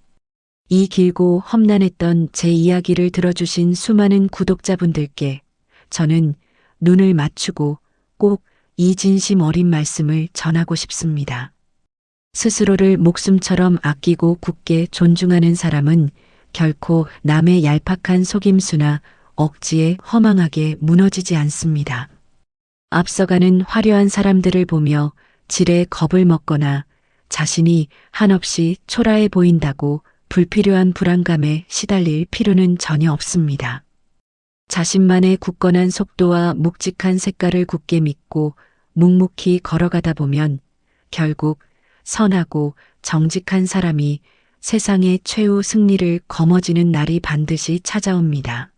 이 길고 험난했던 제 이야기를 들어주신 수많은 구독자분들께 저는 눈을 맞추고 꼭 이 진심 어린 말씀을 전하고 싶습니다. 스스로를 목숨처럼 아끼고 굳게 존중하는 사람은 결코 남의 얄팍한 속임수나 억지에 허망하게 무너지지 않습니다. 앞서가는 화려한 사람들을 보며 지레 겁을 먹거나 자신이 한없이 초라해 보인다고 불필요한 불안감에 시달릴 필요는 전혀 없습니다. 자신만의 굳건한 속도와 묵직한 색깔을 굳게 믿고 묵묵히 걸어가다 보면 결국 선하고 정직한 사람이 세상의 최후 승리를 거머쥐는 날이 반드시 찾아옵니다.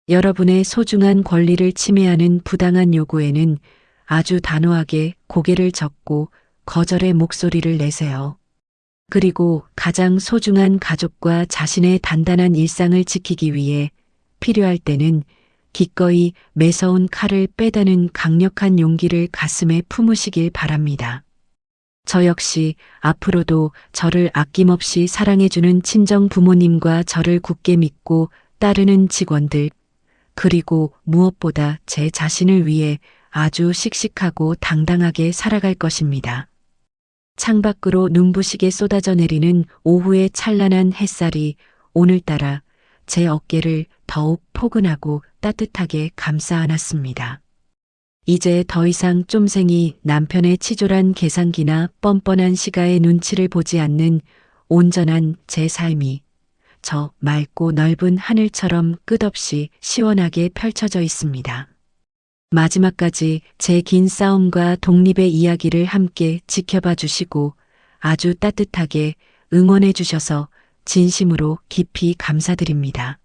여러분의 소중한 권리를 침해하는 부당한 요구에는 아주 단호하게 고개를 젓고 거절의 목소리를 내세요. 그리고 가장 소중한 가족과 자신의 단단한 일상을 지키기 위해 필요할 때는 기꺼이 매서운 칼을 빼다는 강력한 용기를 가슴에 품으시길 바랍니다. 저 역시 앞으로도 저를 아낌없이 사랑해주는 친정 부모님과 저를 굳게 믿고 따르는 직원들, 그리고 무엇보다 제 자신을 위해 아주 씩씩하고 당당하게 살아갈 것입니다. 창밖으로 눈부시게 쏟아져 내리는 오후의 찬란한 햇살이 오늘따라 제 어깨를 더욱 포근하고 따뜻하게 감싸 안았습니다. 이제 더 이상 쫌생이 남편의 치졸한 계산기나 뻔뻔한 시가의 눈치를 보지 않는 온전한 제 삶이 저 맑고 넓은 하늘처럼 끝없이 시원하게 펼쳐져 있습니다. 마지막까지 제 긴 싸움과 독립의 이야기를 함께 지켜봐 주시고 아주 따뜻하게 응원해 주셔서 진심으로 깊이 감사드립니다.